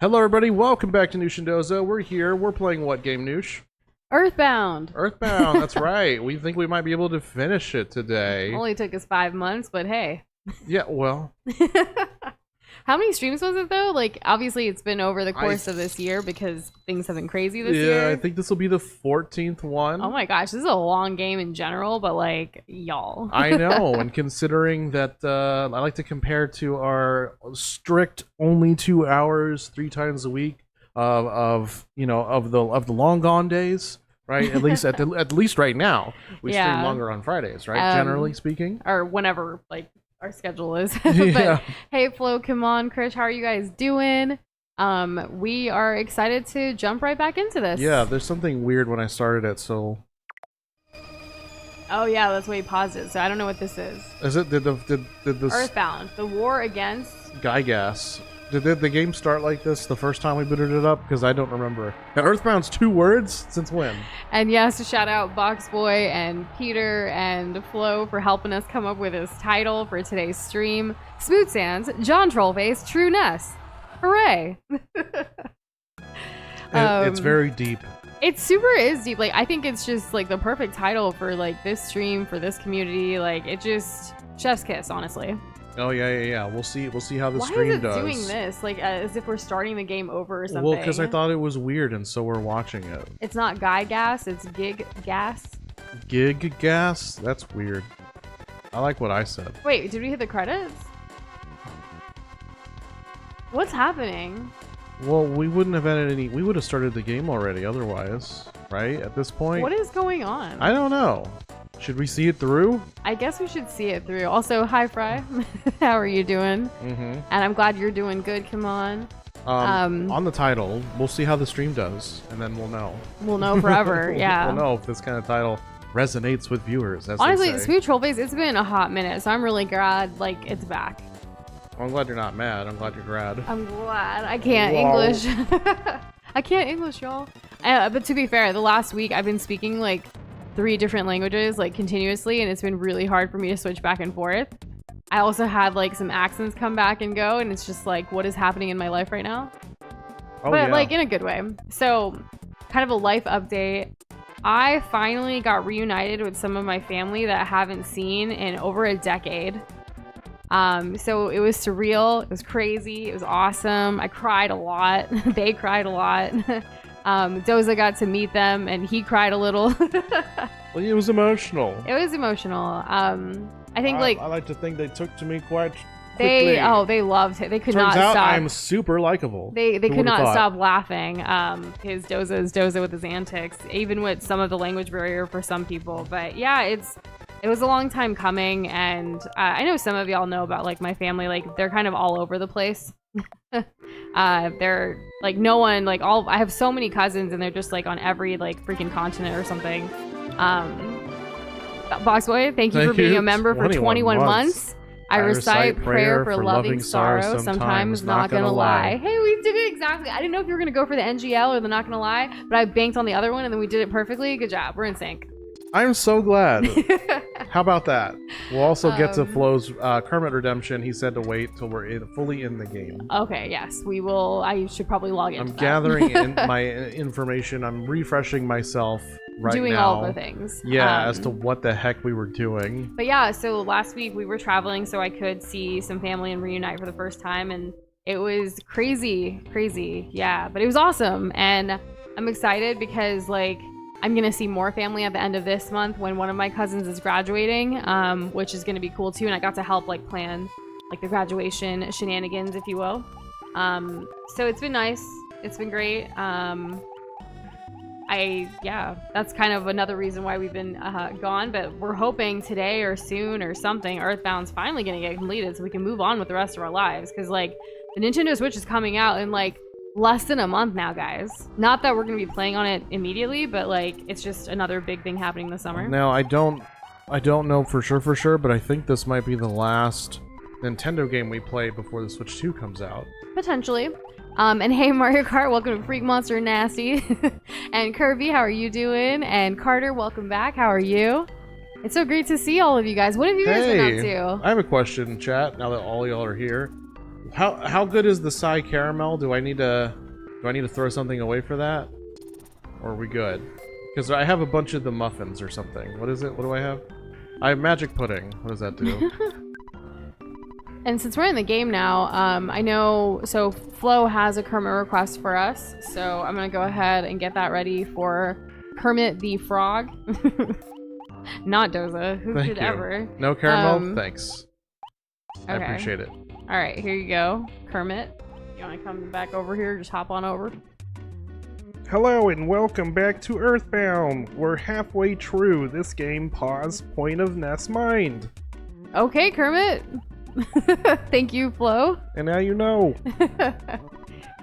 Hello everybody, welcome back to Noosh and Dozo. We're here, we're playing what game, Noosh? Earthbound. Earthbound, that's right. We think we might be able to finish it today. Only took us 5 months, but hey. Yeah, well. How many streams was it though? Like, obviously it's been over the course of this year because things have been crazy this year. Yeah, I think this will be the 14th one. Oh my gosh, this is a long game in general, but like, y'all. I know, and considering that I like to compare to our strict only 2 hours 3 times a week of the long gone days, right? At least at least right now we stream longer on Fridays, right? Generally speaking, or whenever like our schedule is. Yeah. But hey, Flo, come on, Krish, how are you guys doing? We are excited to jump right back into this. Yeah, there's something weird when I started it, so. Oh yeah, that's why you paused it. So I don't know what this is. Is it did this Earthbound, the war against Guy Gas? Did the game start like this the first time we booted it up? Because I don't remember. And Earthbound's 2 words? Since when? And yes, to shout out Boxboy and Peter and Flo for helping us come up with this title for today's stream. Smooth Sands, John Trollface, True Ness. Hooray! It's very deep. It super is deep. Like, I think it's just like the perfect title for like this stream, for this community. Like, it just chef's kiss, honestly. Oh yeah. We'll see how the Why stream is it does. doing this? Like, as if we're starting the game over or something. Well, because I thought it was weird, and so we're watching it. It's not Guy Gas, it's Gig Gas. Gig Gas? That's weird. I like what I said. Wait, did we hit the credits? What's happening? Well, we wouldn't have had any. We would have started the game already, otherwise, right? At this point. What is going on? I don't know. Should we see it through? I guess we should see it through. Also, hi Fry. How are you doing? Mm-hmm. And I'm glad you're doing good. Come on. On the title, we'll see how the stream does, and then we'll know. We'll know forever. Yeah. We'll know if this kind of title resonates with viewers. As honestly, they say. Smooth Trollface, it's been a hot minute, so I'm really glad like it's back. I'm glad you're not mad. I'm glad you're glad. I'm glad. I can't English. I can't English, y'all. But to be fair, the last week I've been speaking like 3 different languages like continuously, and it's been really hard for me to switch back and forth. I also had like some accents come back and go, and it's just like, what is happening in my life right now? Oh, but yeah. like in a good way. So kind of a life update. I finally got reunited with some of my family that I haven't seen in over a decade. So it was surreal. It was crazy. It was awesome. I cried a lot. They cried a lot. Doza got to meet them and he cried a little. Well, it was emotional. It was emotional. I think I like to think they took to me quite quickly. They loved it. They could Turns not out stop. I'm super likable. They could not stop laughing. His Doza with his antics, even with some of the language barrier for some people. But yeah, it was a long time coming, and I know some of y'all know about like my family. Like they're kind of all over the place. They're like no one like all. I have so many cousins, and they're just like on every like freaking continent or something. Boxboy, thank you for being a member for 21 months. I recite prayer for loving sorrow, sometimes not gonna lie. Hey, we did it exactly. I didn't know if you were gonna go for the NGL or the not gonna lie, but I banked on the other one and then we did it perfectly. Good job. We're in sync. I'm so glad. How about that? We'll also get to Flo's Kermit Redemption. He said to wait till we're fully in the game. Okay, yes, we will. I should probably log in. I'm gathering in my information. I'm refreshing myself right doing now. All the things. Yeah, as to what the heck we were doing. But yeah, so last week we were traveling so I could see some family and reunite for the first time, and it was crazy. Yeah, but it was awesome, and I'm excited because like I'm gonna see more family at the end of this month when one of my cousins is graduating, which is gonna be cool too, and I got to help like plan like the graduation shenanigans, if you will. So it's been nice. It's been great. That's kind of another reason why we've been gone, but we're hoping today or soon or something Earthbound's finally gonna get completed so we can move on with the rest of our lives, because like the Nintendo Switch is coming out in like less than a month now, guys. Not that we're gonna be playing on it immediately, but like it's just another big thing happening this summer. Now I don't know for sure, but I think this might be the last Nintendo game we play before the Switch 2 comes out. Potentially. And hey Mario Kart, welcome to Freak Monster and Nasty. And Kirby, how are you doing? And Carter, welcome back. How are you? It's so great to see all of you guys. What have you guys been up to? I have a question, chat, now that all y'all are here. How good is the Psy caramel? Do I need to throw something away for that? Or are we good? Because I have a bunch of the muffins or something. What is it? What do I have? I have magic pudding. What does that do? And since we're in the game now, I know, so Flo has a Kermit request for us, so I'm gonna go ahead and get that ready for Kermit the Frog. Not Doza, who Thank could you. ever. No caramel? Thanks. I Okay. appreciate it. Alright, here you go, Kermit. You wanna come back over here? Just hop on over. Hello and welcome back to Earthbound. We're halfway through this game. Pause. Point of Ness mind. Okay, Kermit. Thank you, Flo. And now you know.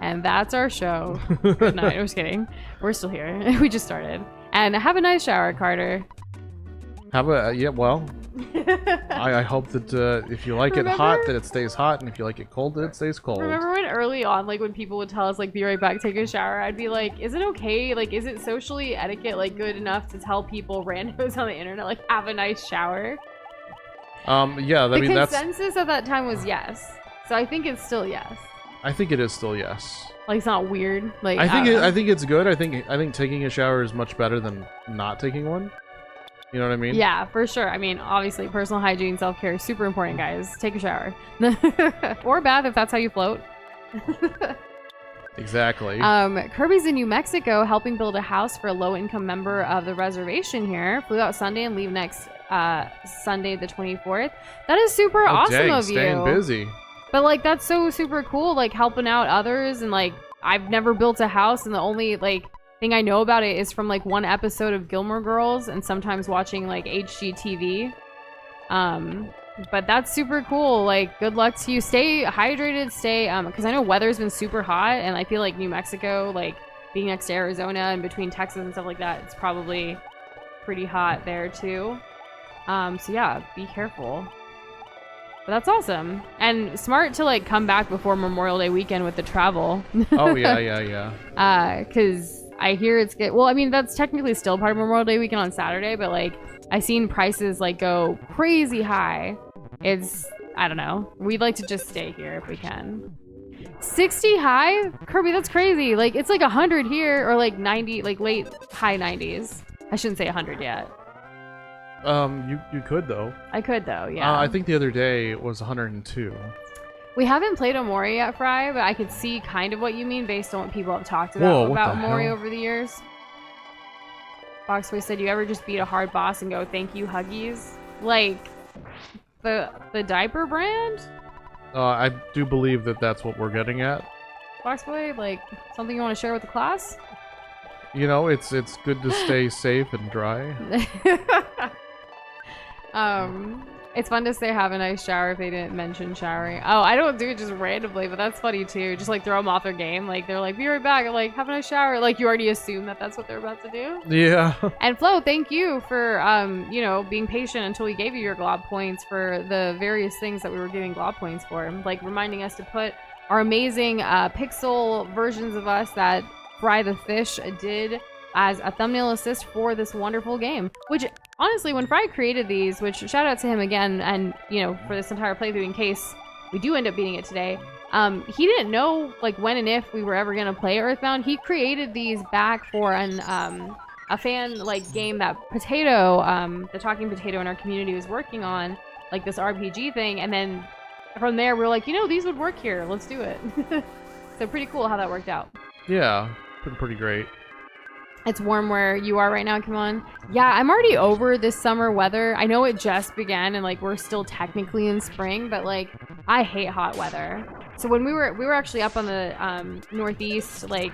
And that's our show. Good night. I'm just kidding. We're still here. We just started. And have a nice shower, Carter. Have a yeah. Well, I hope that if you like it hot, that it stays hot, and if you like it cold, that it stays cold. Remember when early on, like when people would tell us, like, be right back, take a shower, I'd be like, is it okay? Like, is it socially etiquette, like, good enough to tell people randos on the internet, like, have a nice shower? Yeah. I mean, the that's. consensus at that time was yes. So I think it's still yes. I think it is still yes. Like, it's not weird. Like, I don't know. think it's good. I think taking a shower is much better than not taking one. You know what I mean? Yeah, for sure. I mean, obviously, personal hygiene, self-care is super important, guys. Take a shower. Or a bath if that's how you float. Exactly. Kirby's in New Mexico helping build a house for a low-income member of the reservation here. Flew out Sunday and leave next Sunday the 24th. That is super awesome dang, of staying you. busy. But, like, that's so super cool, like, helping out others. And, like, I've never built a house, and the only, like, thing I know about it is from, like, one episode of Gilmore Girls and sometimes watching, like, HGTV. But that's super cool. Like, good luck to you. Stay hydrated. Stay, because I know weather's been super hot, and I feel like New Mexico, like, being next to Arizona and between Texas and stuff like that, it's probably pretty hot there, too. So, yeah, be careful. But that's awesome. And smart to, like, come back before Memorial Day weekend with the travel. Oh, yeah. Because I hear it's good. Well, I mean, that's technically still part of Memorial Day weekend on Saturday, but, like, I seen prices, like, go crazy high. I don't know. We'd like to just stay here if we can. 60 high? Kirby, that's crazy. Like, it's like 100 here, or like 90, like late, high 90s. I shouldn't say 100 yet. You could, though. I could, though, yeah. I think the other day it was 102. We haven't played Omori yet, Fry, but I could see kind of what you mean based on what people have talked about Omori hell? over the years. Boxboy said, you ever just beat a hard boss and go, thank you, Huggies? Like, the diaper brand? I do believe that that's what we're getting at. Boxboy, like, something you want to share with the class? You know, it's good to stay safe and dry. It's fun to say have a nice shower if they didn't mention showering. Oh, I don't do it just randomly, but that's funny too. Just like throw them off their game. Like they're like, be right back. I'm like, have a nice shower. Like you already assume that that's what they're about to do. Yeah. And Flo, thank you for, you know, being patient until we gave you your glob points for the various things that we were giving glob points for. Like reminding us to put our amazing pixel versions of us that Fry the Fish did as a thumbnail assist for this wonderful game. Which, honestly, when Fry created these, which shout out to him again, and, you know, for this entire playthrough in case we do end up beating it today, he didn't know, like, when and if we were ever going to play Earthbound. He created these back for a fan, like, game that Potato, the Talking Potato in our community was working on, like, this RPG thing, and then from there, we were like, you know, these would work here. Let's do it. So pretty cool how that worked out. Yeah, pretty great. It's warm where you are right now, come on. Yeah, I'm already over this summer weather. I know it just began and like we're still technically in spring, but like I hate hot weather. So when we were actually up on the northeast, like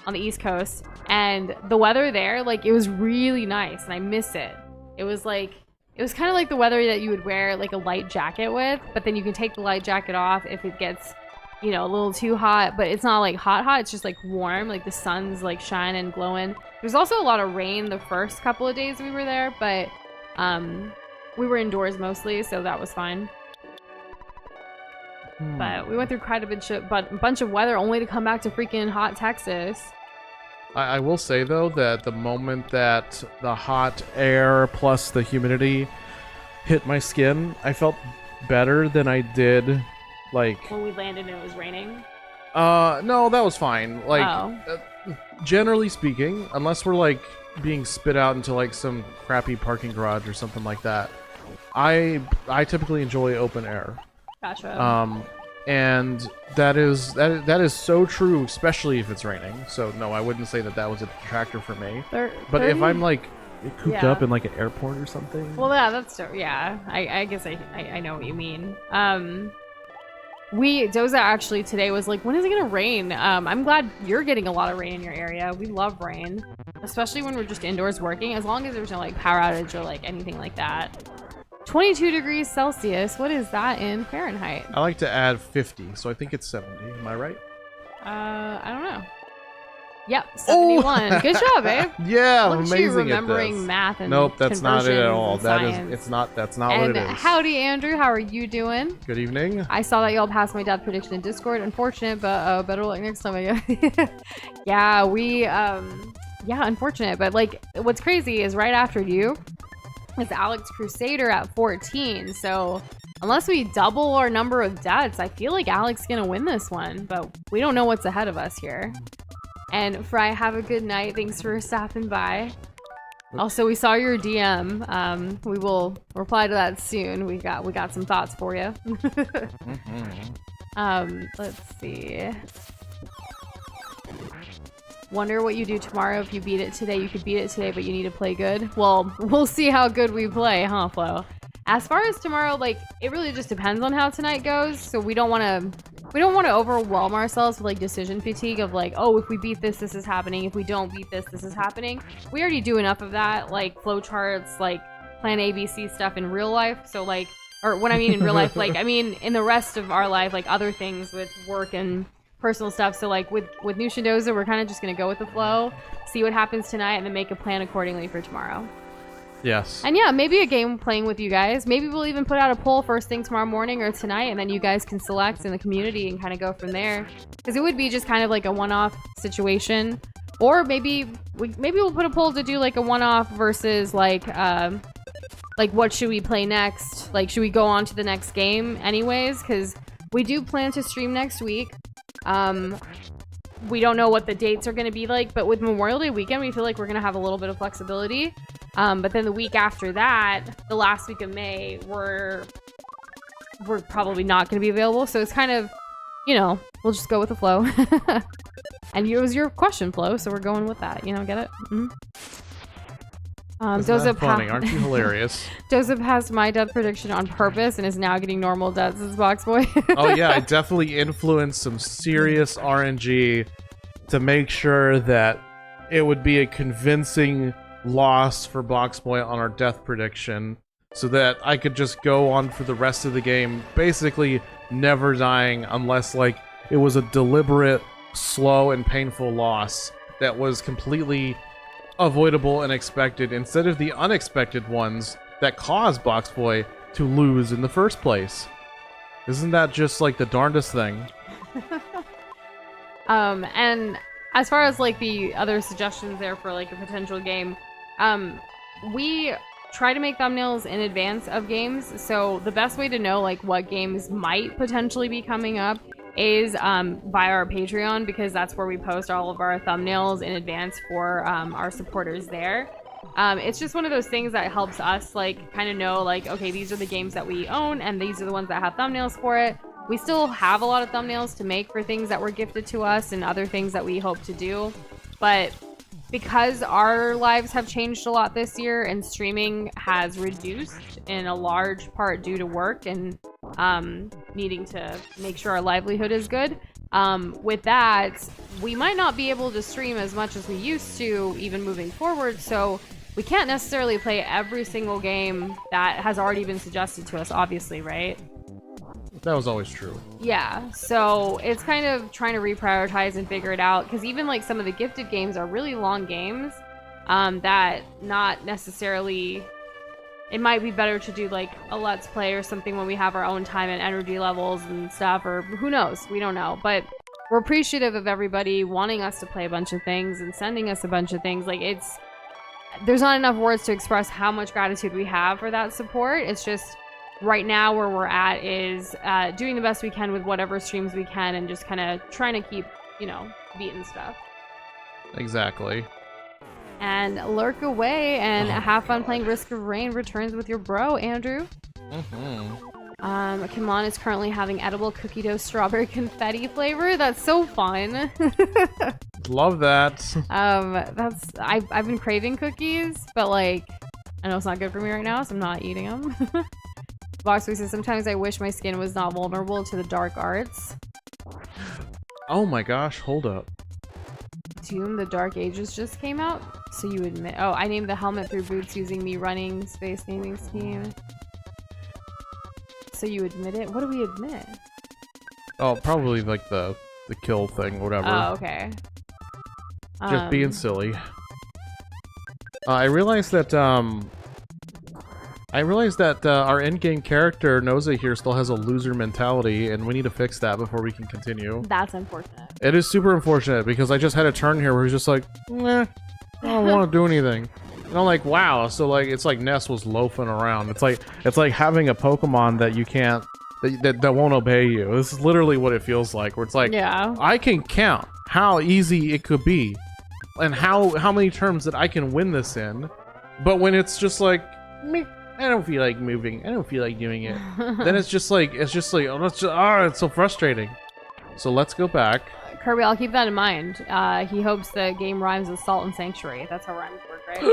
on the East Coast, and the weather there, like it was really nice and I miss it. It was kind of like the weather that you would wear like a light jacket with, but then you can take the light jacket off if it gets, you know, a little too hot, but it's not like hot, it's just like warm, like the sun's like shining and glowing. There's also a lot of rain the first couple of days we were there, but we were indoors mostly, so that was fine. But we went through quite a bunch of weather only to come back to freaking hot Texas. I will say, though, that the moment that the hot air plus the humidity hit my skin, I felt better than I did Like, when we landed and it was raining? no, that was fine. Like, Oh. generally speaking, unless we're like being spit out into like some crappy parking garage or something like that, I typically enjoy open air. Gotcha. And that is so true, especially if it's raining. So no, I wouldn't say that was a detractor for me. But if I'm like cooped up in like an airport or something, well, yeah, that's yeah. I guess I know what you mean. Doza actually today was like, when is it gonna rain? I'm glad you're getting a lot of rain in your area. We love rain, especially when we're just indoors working. As long as there's no like power outage or like anything like that. 22 degrees Celsius. What is that in Fahrenheit? I like to add 50, so I think it's 70. Am I right? I don't know. Yep, 71. Good job, babe. Yeah, Look at amazing you at remembering this. math and Nope, that's not it at all. That's not what and it is. howdy, Andrew. How are you doing? Good evening. I saw that y'all passed my death prediction in Discord. Unfortunate, but better luck next time, I guess. Yeah, unfortunate. But like, what's crazy is right after you is Alex Crusader at 14. So unless we double our number of deaths, I feel like Alex is gonna win this one. But we don't know what's ahead of us here. And Fry, have a good night. Thanks for stopping by. Also, we saw your DM. We will reply to that soon. We got some thoughts for you. Let's see. Wonder what you do tomorrow. If you beat it today, you could beat it today, but you need to play good. Well, we'll see how good we play, huh, Flo? As far as tomorrow, like, it really just depends on how tonight goes. So we don't want to overwhelm ourselves with like decision fatigue of like, oh, if we beat this, this is happening. If we don't beat this, this is happening. We already do enough of that, like flowcharts, like plan ABC stuff in real life. So like, or when I mean in real life, like I mean in the rest of our life, like other things with work and personal stuff. So like with New Shindoza, we're kind of just gonna go with the flow, see what happens tonight, and then make a plan accordingly for tomorrow. Yes. And yeah, maybe a game playing with you guys. Maybe we'll even put out a poll first thing tomorrow morning or tonight, and then you guys can select in the community and kind of go from there. Because it would be just kind of like a one-off situation. Or maybe we'll put a poll to do like a one-off versus like what should we play next? Like, should we go on to the next game anyways? Because we do plan to stream next week. We don't know what the dates are going to be like, but with Memorial Day weekend, we feel like we're going to have a little bit of flexibility. But then the week after that, the last week of May, we're probably not going to be available. So it's kind of, we'll just go with the flow. And it was your question, Flo, so we're going with that. Get it? Mm-hmm. Isn't that funny? Aren't you hilarious? Joseph has my death prediction on purpose and is now getting normal deaths as Box Boy. Oh yeah, I definitely influenced some serious RNG to make sure that it would be a convincing loss for Box Boy on our death prediction, so that I could just go on for the rest of the game, basically never dying unless like it was a deliberate, slow, and painful loss that was completely avoidable and expected, instead of the unexpected ones that caused Box Boy to lose in the first place. Isn't that just like the darndest thing? And as far as like the other suggestions there for like a potential game, we try to make thumbnails in advance of games. So the best way to know like what games might potentially be coming up is via our Patreon, because that's where we post all of our thumbnails in advance for our supporters there. It's just one of those things that helps us like kind of know like, okay, these are the games that we own and these are the ones that have thumbnails for it. We still have a lot of thumbnails to make for things that were gifted to us and other things that we hope to do, but because our lives have changed a lot this year and streaming has reduced in a large part due to work and needing to make sure our livelihood is good. With that, we might not be able to stream as much as we used to even moving forward, so we can't necessarily play every single game that has already been suggested to us, obviously, right? That was always true. Yeah, so it's kind of trying to reprioritize and figure it out, because even like some of the gifted games are really long games that not necessarily, it might be better to do like a let's play or something when we have our own time and energy levels and stuff, or who knows, we don't know. But we're appreciative of everybody wanting us to play a bunch of things and sending us a bunch of things. Like, there's not enough words to express how much gratitude we have for that support. It's just, right now where we're at is doing the best we can with whatever streams we can and just kind of trying to keep, you know, beating stuff. Exactly. And lurk away and have fun playing Risk of Rain returns with your bro, Andrew. Kimon is currently having edible cookie dough strawberry confetti flavor. That's so fun. Love that. I've been craving cookies, but like I know it's not good for me right now, so I'm not eating them. Boxway says sometimes I wish my skin was not vulnerable to the dark arts. Oh my gosh, hold up. Doom: The Dark Ages just came out, so you admit. Oh, I named the helmet through boots using me running space naming scheme. So you admit it? What do we admit? Oh, probably like the kill thing, whatever. Oh, okay. Just being silly. I realized that our in-game character Noza here still has a loser mentality, and we need to fix that before we can continue. That's unfortunate. It is super unfortunate because I just had a turn here where he's just like, I don't want to do anything. And I'm like, wow. So like, it's like Ness was loafing around. It's like having a Pokemon that you can't, that won't obey you. This is literally what it feels like. Where it's like, yeah, I can count how easy it could be, and how many turns that I can win this in. But when it's just like, meh, I don't feel like moving. I don't feel like doing it. Then it's just like, oh, it's so frustrating. So let's go back. Kirby, I'll keep that in mind. He hopes the game rhymes with Salt and Sanctuary. That's how rhymes work, right?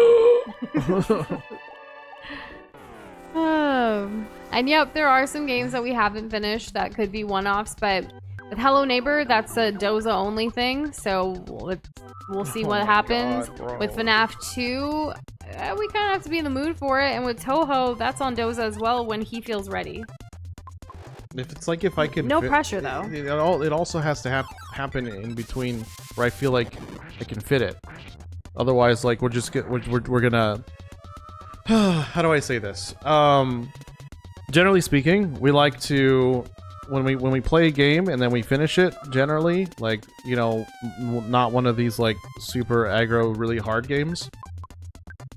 And yep, there are some games that we haven't finished that could be one-offs, but with Hello Neighbor, that's a Doza only thing, so we'll see what happens. God, with FNAF 2, we kind of have to be in the mood for it, and with Toho, that's on Doza as well when he feels ready. If I can... No pressure, though. It also has to happen in between where I feel like I can fit it. Otherwise, like, we're gonna... How do I say this? Generally speaking, we like to... When we play a game and then we finish it, generally, like, you know, not one of these, like, super aggro, really hard games,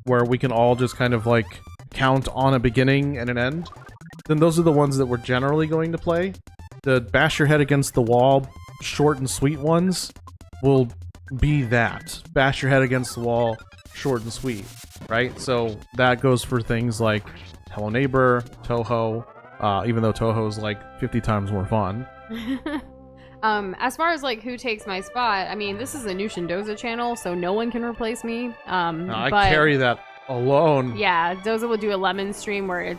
where we can all just kind of, like, count on a beginning and an end, then those are the ones that we're generally going to play. The bash your head against the wall, short and sweet ones will be that. Bash your head against the wall, short and sweet, right? So that goes for things like Hello Neighbor, Toho, even though Toho's like 50 times more fun. As far as like who takes my spot, I mean, this is a Nushin Doza channel, so no one can replace me. I carry that alone. Yeah, Doza will do a lemon stream where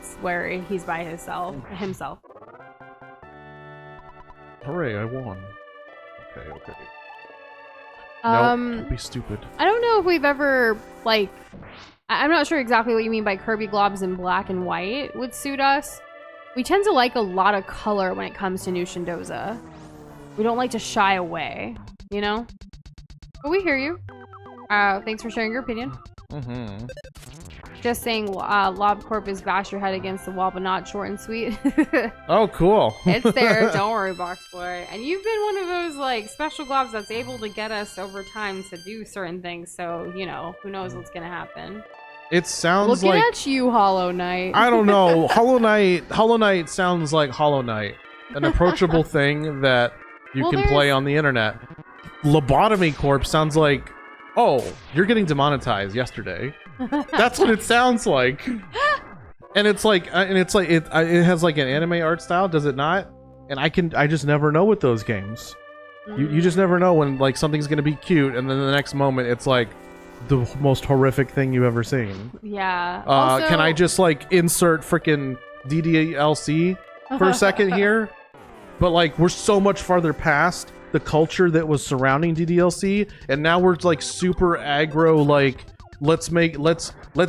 he's by himself. Hooray, I won. Okay. No, don't be stupid. I don't know if we've ever, like... I'm not sure exactly what you mean by Kirby globs in black and white would suit us. We tend to like a lot of color when it comes to Nushin Doza. We don't like to shy away, you know? But we hear you. Thanks for sharing your opinion. Mm-hmm. Just saying, LobCorp is bash your head against the wall, but not short and sweet. Oh, cool. It's there. Don't worry, Box Boy. And you've been one of those, like, special globs that's able to get us over time to do certain things. So, you know, who knows what's going to happen. It sounds Looking like... at you, Hollow Knight. I don't know. Hollow Knight sounds like Hollow Knight. An approachable thing that you can play on the internet. Lobotomy Corp sounds like, oh, you're getting demonetized yesterday. That's what it sounds like. And it has like an anime art style, does it not? And I just never know with those games. You just never know when like something's gonna be cute, and then the next moment it's like the most horrific thing you've ever seen. Yeah. Can I just like insert freaking DDLC for a second here? But like we're so much farther past the culture that was surrounding DDLC, and now we're like super aggro, like let's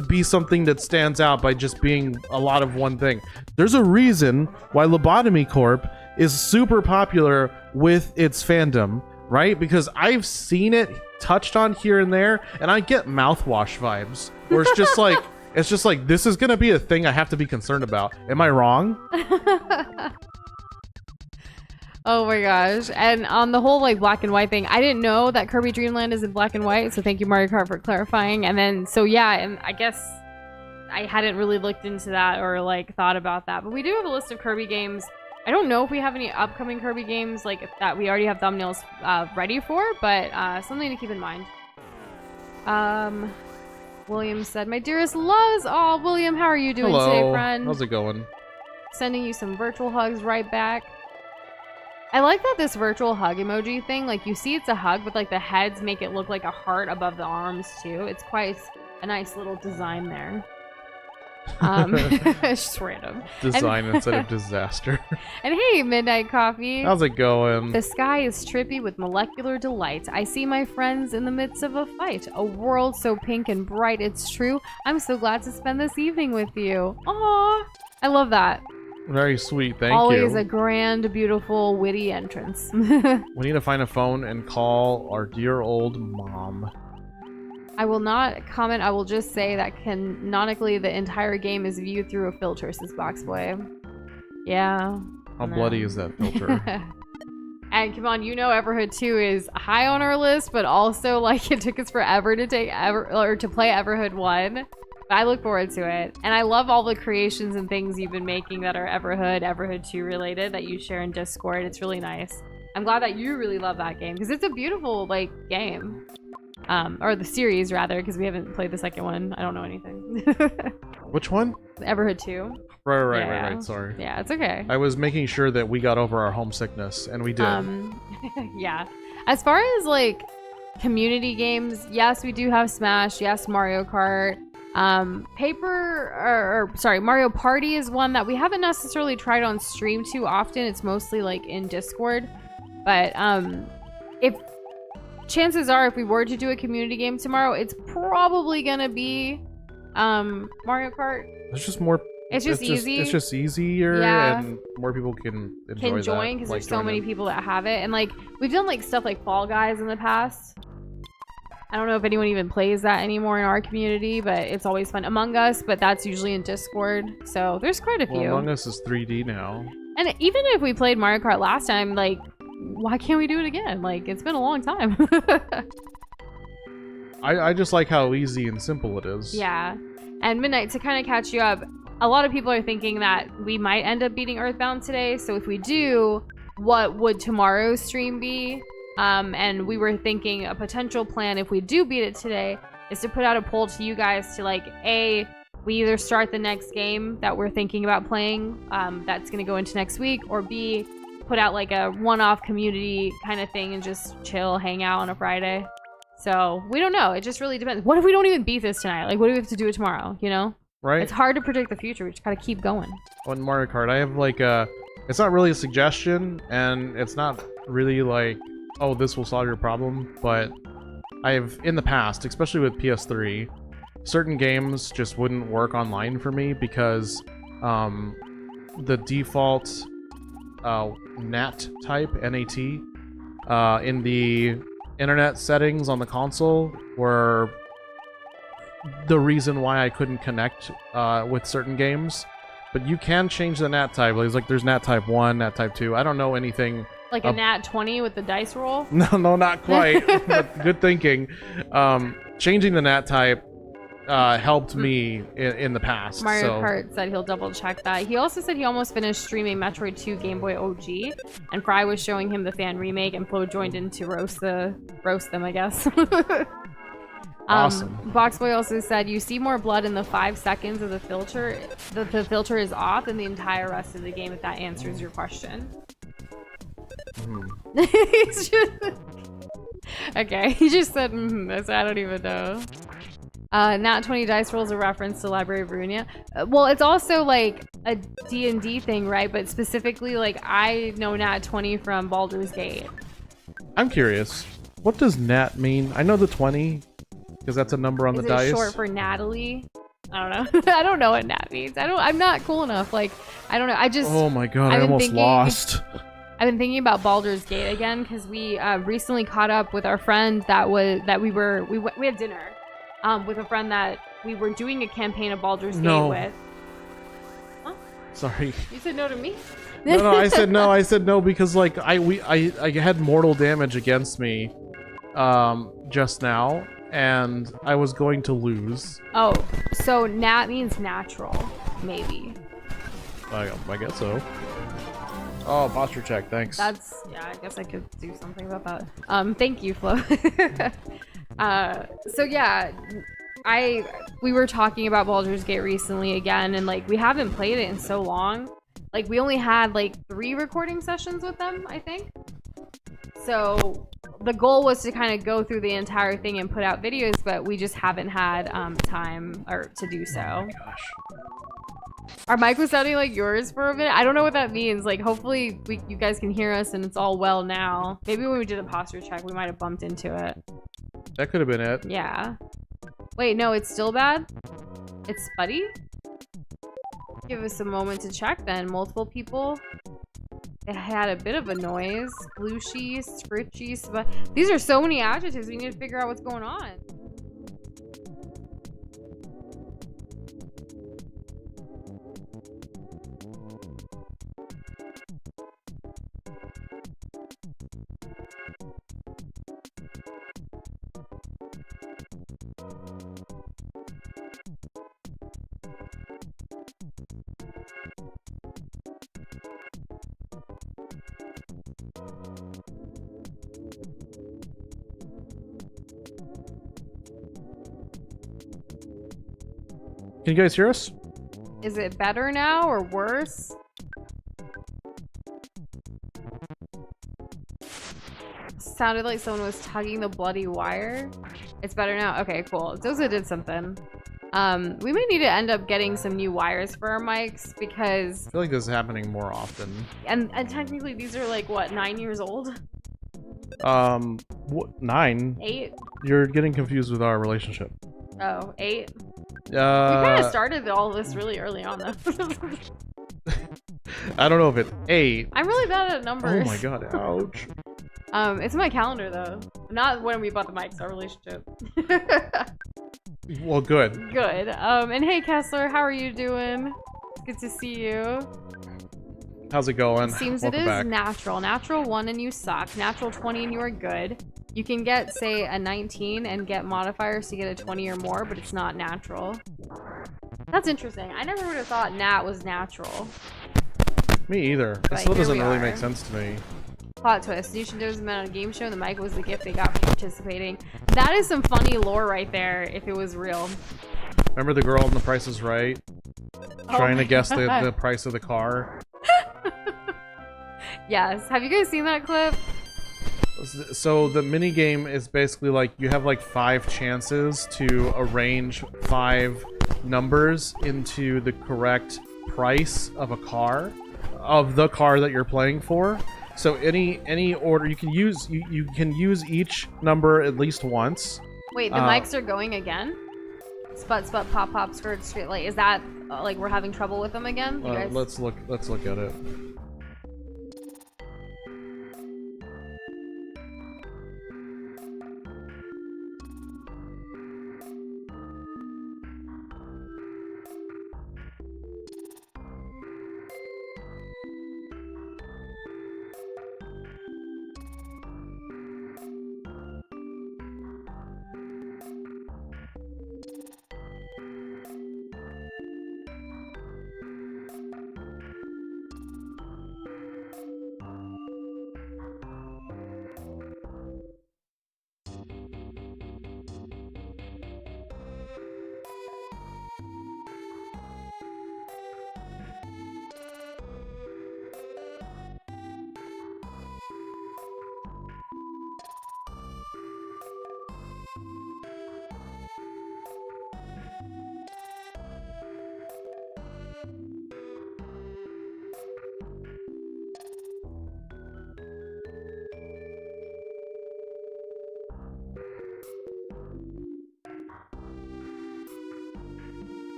be something that stands out by just being a lot of one thing. There's a reason why Lobotomy Corp is super popular with its fandom, right? Because I've seen it touched on here and there, and I get mouthwash vibes where it's just like this is gonna be a thing I have to be concerned about. Am I wrong? Oh my gosh. And on the whole like black and white thing, I didn't know that Kirby Dream Land is in black and white, so thank you Mario Kart for clarifying. And then so yeah, and I guess I hadn't really looked into that or like thought about that. But we do have a list of Kirby games. I don't know if we have any upcoming Kirby games like that we already have thumbnails ready for, but something to keep in mind. William said, "My dearest loves." Oh, William, how are you doing today, friend? How's it going? Sending you some virtual hugs right back. I like that this virtual hug emoji thing, like you see it's a hug, but like the heads make it look like a heart above the arms too. It's quite a nice little design there. It's just random. Design instead of disaster. And hey, Midnight Coffee. How's it going? The sky is trippy with molecular delight. I see my friends in the midst of a fight. A world so pink and bright, it's true. I'm so glad to spend this evening with you. Aww. I love that. Very sweet, thank you. Always a grand, beautiful, witty entrance. We need to find a phone and call our dear old mom. I will not comment. I will just say that canonically the entire game is viewed through a filter, says Boxboy. Yeah. How bloody is that filter? And come on, you know Everhood 2 is high on our list, but also like it took us forever to play Everhood 1. But I look forward to it. And I love all the creations and things you've been making that are Everhood 2 related that you share in Discord. It's really nice. I'm glad that you really love that game because it's a beautiful like game. Or the series rather, because we haven't played the second one. I don't know anything. Which one? Everhood 2. Right, sorry. Yeah, it's okay. I was making sure that we got over our homesickness, and we did. Yeah. As far as like community games, yes, we do have Smash, yes, Mario Kart. Mario Party is one that we haven't necessarily tried on stream too often. It's mostly like in Discord. But if chances are if we were to do a community game tomorrow, it's probably gonna be Mario Kart. It's just more. It's just easy. It's just easier, yeah. And more people can enjoy can join because there's so many people that have it, and like we've done like stuff like Fall Guys in the past. I don't know if anyone even plays that anymore in our community, but it's always fun. Among Us, but that's usually in Discord. So there's quite a few. Well, Among Us is 3D now. And even if we played Mario Kart last time, like, why can't we do it again? Like, it's been a long time. I just like how easy and simple it is. Yeah. And Midnight, to kind of catch you up, a lot of people are thinking that we might end up beating Earthbound today. So if we do, what would tomorrow's stream be? And we were thinking a potential plan if we do beat it today is to put out a poll to you guys to like, A, we either start the next game that we're thinking about playing that's going to go into next week, or B, put out like a one-off community kind of thing and just chill, hang out on a Friday. So we don't know. It just really depends. What if we don't even beat this tonight? Like, what do we have to do it tomorrow? You know? Right. It's hard to predict the future. We just got to keep going. On Mario Kart, I have like it's not really a suggestion, and it's not really like, oh, this will solve your problem, but I've, in the past, especially with PS3, certain games just wouldn't work online for me because the default NAT type, N-A-T, in the internet settings on the console were the reason why I couldn't connect with certain games. But you can change the NAT type. Like there's NAT type 1, NAT type 2. I don't know anything. Like a nat 20 with the dice roll? No, not quite. But good thinking. Changing the NAT type helped me in the past. Mario Kart said he'll double check that. He also said he almost finished streaming Metroid 2 Game Boy OG, and Fry was showing him the fan remake, and Flo joined in to roast them, I guess. Awesome. Boxboy also said you see more blood in the 5 seconds of the filter. The filter is off than the entire rest of the game, if that answers your question. Okay, he just said so I don't even know. Nat 20 dice rolls a reference to Library of Runia. Well, it's also like a D&D thing, right? But specifically, like, I know Nat 20 from Baldur's Gate. I'm curious, what does Nat mean? I know the 20 because that's a number on the dice. Is it short for Natalie? I don't know. I don't know what Nat means. I'm not cool enough. Like, I don't know. I just. Oh my god! I almost lost. I've been thinking about Baldur's Gate again because we recently caught up with our friend we had dinner with a friend that we were doing a campaign of Baldur's Gate with. Huh? Sorry. You said no to me? No, I said no. I said no because like I had mortal damage against me just now, and I was going to lose. Oh, so nat means natural, maybe. I guess so. Oh, posture check, thanks. That's, yeah, I guess I could do something about that. Thank you, Flo. So yeah, we were talking about Baldur's Gate recently again, and like we haven't played it in so long. Like we only had like 3 recording sessions with them, I think. So the goal was to kind of go through the entire thing and put out videos, but we just haven't had time or to do so. Oh my gosh. Our mic was sounding like yours for a minute. I don't know what that means. Like, hopefully you guys can hear us and it's all well now. Maybe when we did a posture check, we might have bumped into it. That could have been it. Yeah. Wait, no, it's still bad? It's spuddy? Give us a moment to check then. Multiple people. It had a bit of a noise. Splooshy, scritchy, these are so many adjectives. We need to figure out what's going on. Can you guys hear us? Is it better now or worse? Sounded like someone was tugging the bloody wire. It's better now? Okay, cool. Doza did something. We may need to end up getting some new wires for our mics because... I feel like this is happening more often. And technically these are like, what, 9 years old? What, 9? 8? You're getting confused with our relationship. Oh, 8? We kind of Uh, started all this really early on though. I don't know if it's 8. I'm really bad at numbers. Oh my god, ouch. It's in my calendar though. Not when we bought the mics, our relationship. Well, good. Good. And hey Kessler, how are you doing? Good to see you. How's it going? Seems Welcome it is back. natural. Natural 1 and you suck. Natural 20 and you are good. You can get, say, a 19 and get modifiers to get a 20 or more, but it's not natural. That's interesting. I never would have thought nat was natural. Me either. It But still here doesn't we really are. make sense to me. Plot twist. Yushin was met on a game show and the mic was the gift they got for participating. That is some funny lore right there, if it was real. Remember the girl in The Price is Right? Trying my to guess God. the price of the car? Yes. Have you guys seen that clip? So the mini game is basically like you have like 5 chances to arrange 5 numbers into the correct price of a car, of the car that you're playing for. So any order you can use, you can use each number at least once. Wait, the mics are going again? Sput, sput, pop, pop, skirt, straight light. Is that like we're having trouble with them again? You guys... Let's look at it.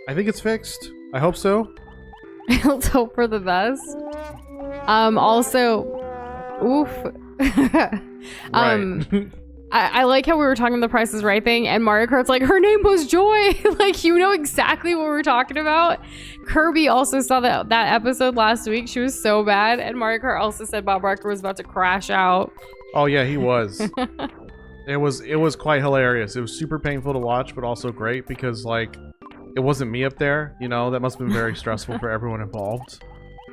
I think it's fixed. I hope so. Let's hope for the best. Also, oof. Right. I like how we were talking The Price is Right thing, and Mario Kart's like, her name was Joy. Like, you know exactly what we're talking about. Kirby also saw that episode last week. She was so bad. And Mario Kart also said Bob Barker was about to crash out. Oh yeah, he was. It was quite hilarious. It was super painful to watch, but also great because like it wasn't me up there. You know, that must have been very stressful for everyone involved.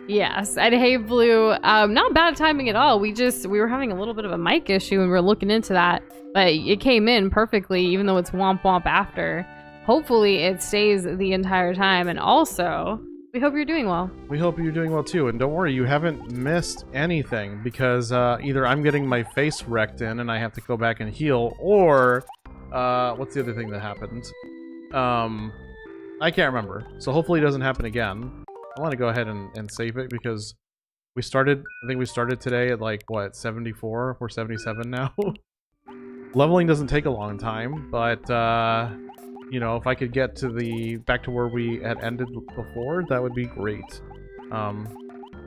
Yes, and Hey Blue, not bad timing at all. We were having a little bit of a mic issue and we were looking into that, but it came in perfectly, even though it's womp womp after. Hopefully it stays the entire time, and also, we hope you're doing well. We hope you're doing well too, and don't worry, you haven't missed anything, because either I'm getting my face wrecked in and I have to go back and heal, or, what's the other thing that happened? I can't remember, so hopefully it doesn't happen again. I want to go ahead and save it because I think we started today at like, what, 74? We're 77 now. Leveling doesn't take a long time, but, you know, if I could get to back to where we had ended before, that would be great. I'm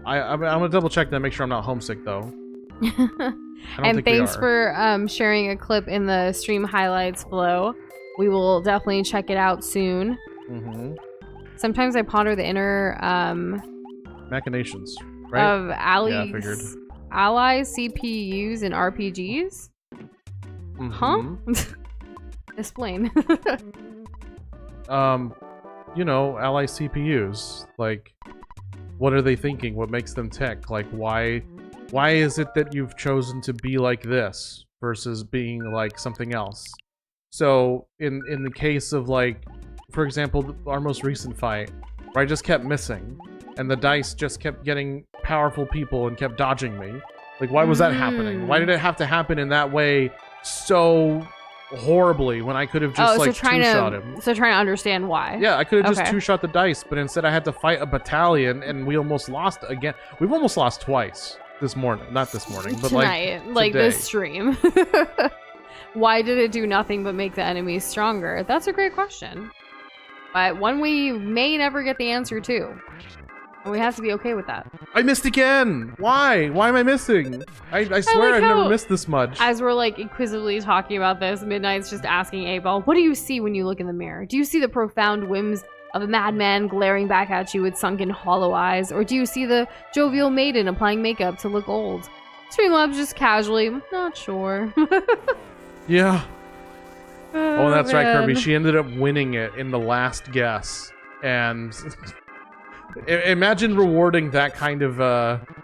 gonna double check that, make sure I'm not homesick though. And thanks for sharing a clip in the stream highlights below. We will definitely check it out soon. Mm-hmm. Sometimes I ponder the inner machinations, right? of Yeah, figured. allies, CPUs, and RPGs. Mm-hmm. Huh? Explain. You know, ally CPUs. Like, what are they thinking? What makes them tick? Like, why is it that you've chosen to be like this versus being like something else? So, in the case of like, for example, our most recent fight, where I just kept missing, and the dice just kept getting powerful people and kept dodging me. Like, why was that happening? Why did it have to happen in that way so horribly when I could have just like two-shot him? So trying to understand why. Yeah, I could have just two-shot the dice, but instead I had to fight a battalion, and we almost lost again. We've almost lost twice this morning. Not this morning, but tonight, like today. this stream. Why did it do nothing but make the enemies stronger? That's a great question. But one we may never get the answer to. And we have to be okay with that. I missed again! Why? Why am I missing? I swear I've never missed this much. As we're like inquisitively talking about this, Midnight's just asking A-Ball, what do you see when you look in the mirror? Do you see the profound whims of a madman glaring back at you with sunken hollow eyes? Or do you see the jovial maiden applying makeup to look old? Streamlabs just casually, not sure. Yeah. Oh, that's right, man. Kirby. She ended up winning it in the last guess. And imagine rewarding that kind of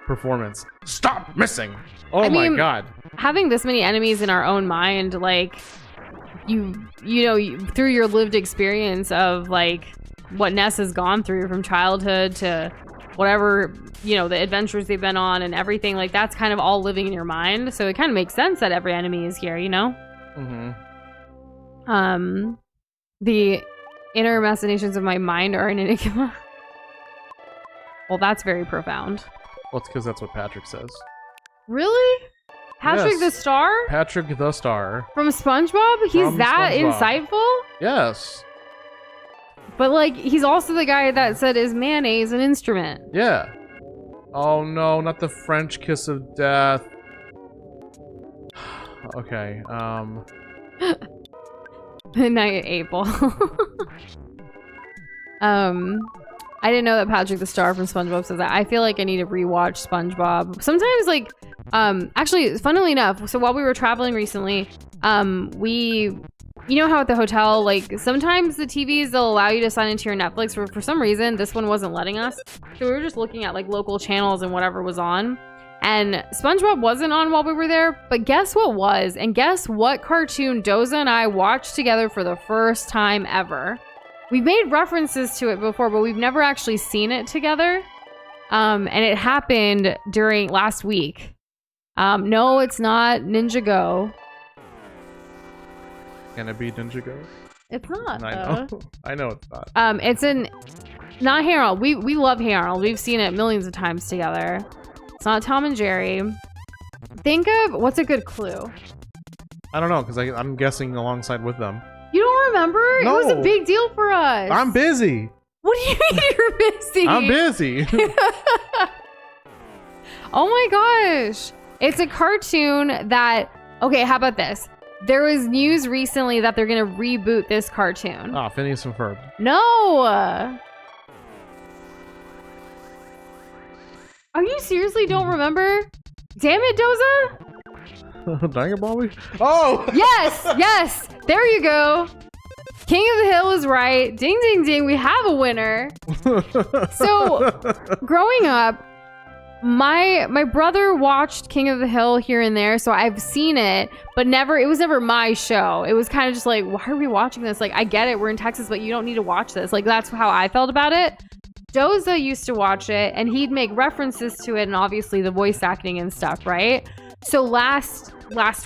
performance. Stop missing! Oh my god. Having this many enemies in our own mind, like, you know, through your lived experience of, like, what Ness has gone through from childhood to whatever, you know, the adventures they've been on and everything, like, that's kind of all living in your mind. So it kind of makes sense that every enemy is here, you know? Mm-hmm. The inner machinations of my mind are an enigma. Well, that's very profound. Well, it's because that's what Patrick says. Really? Patrick the Star? Patrick the Star. From SpongeBob? He's that insightful? Yes. But, like, he's also the guy that said, is mayonnaise an instrument? Yeah. Oh no, not the French kiss of death. Okay, Midnight April. I didn't know that Patrick the Star from SpongeBob says that. I feel like I need to rewatch SpongeBob. Sometimes, like, actually, funnily enough, so while we were traveling recently, you know how at the hotel, like, sometimes the TVs, they'll allow you to sign into your Netflix. For some reason, this one wasn't letting us. So we were just looking at, like, local channels and whatever was on. And SpongeBob wasn't on while we were there, but guess what was? And guess what cartoon Doza and I watched together for the first time ever? We've made references to it before, but we've never actually seen it together. And it happened during last week. No, it's not Ninja Go. Can it be Ninja Go? It's not. I know. I know it's not. It's not Hey Arnold. We love Hey Arnold. We've seen it millions of times together. It's not Tom and Jerry. Think of what's a good clue. I don't know because I'm guessing alongside with them. You don't remember? No. It was a big deal for us. I'm busy. What do you mean you're busy? I'm busy. Oh my gosh. It's a cartoon that, okay, how about this? there was news recently that they're gonna reboot this cartoon. Ah, Phineas and Ferb. No. Are you seriously don't remember? Damn it, Doza. Dang it, Bobby. Oh! Yes. There you go. King of the Hill is right. Ding, ding, ding. We have a winner. So, growing up, my brother watched King of the Hill here and there, so I've seen it, but it was never my show. It was kind of just like, why are we watching this? Like, I get it, we're in Texas, but you don't need to watch this. Like, that's how I felt about it. Doza used to watch it, and he'd make references to it, and obviously the voice acting and stuff, right? So last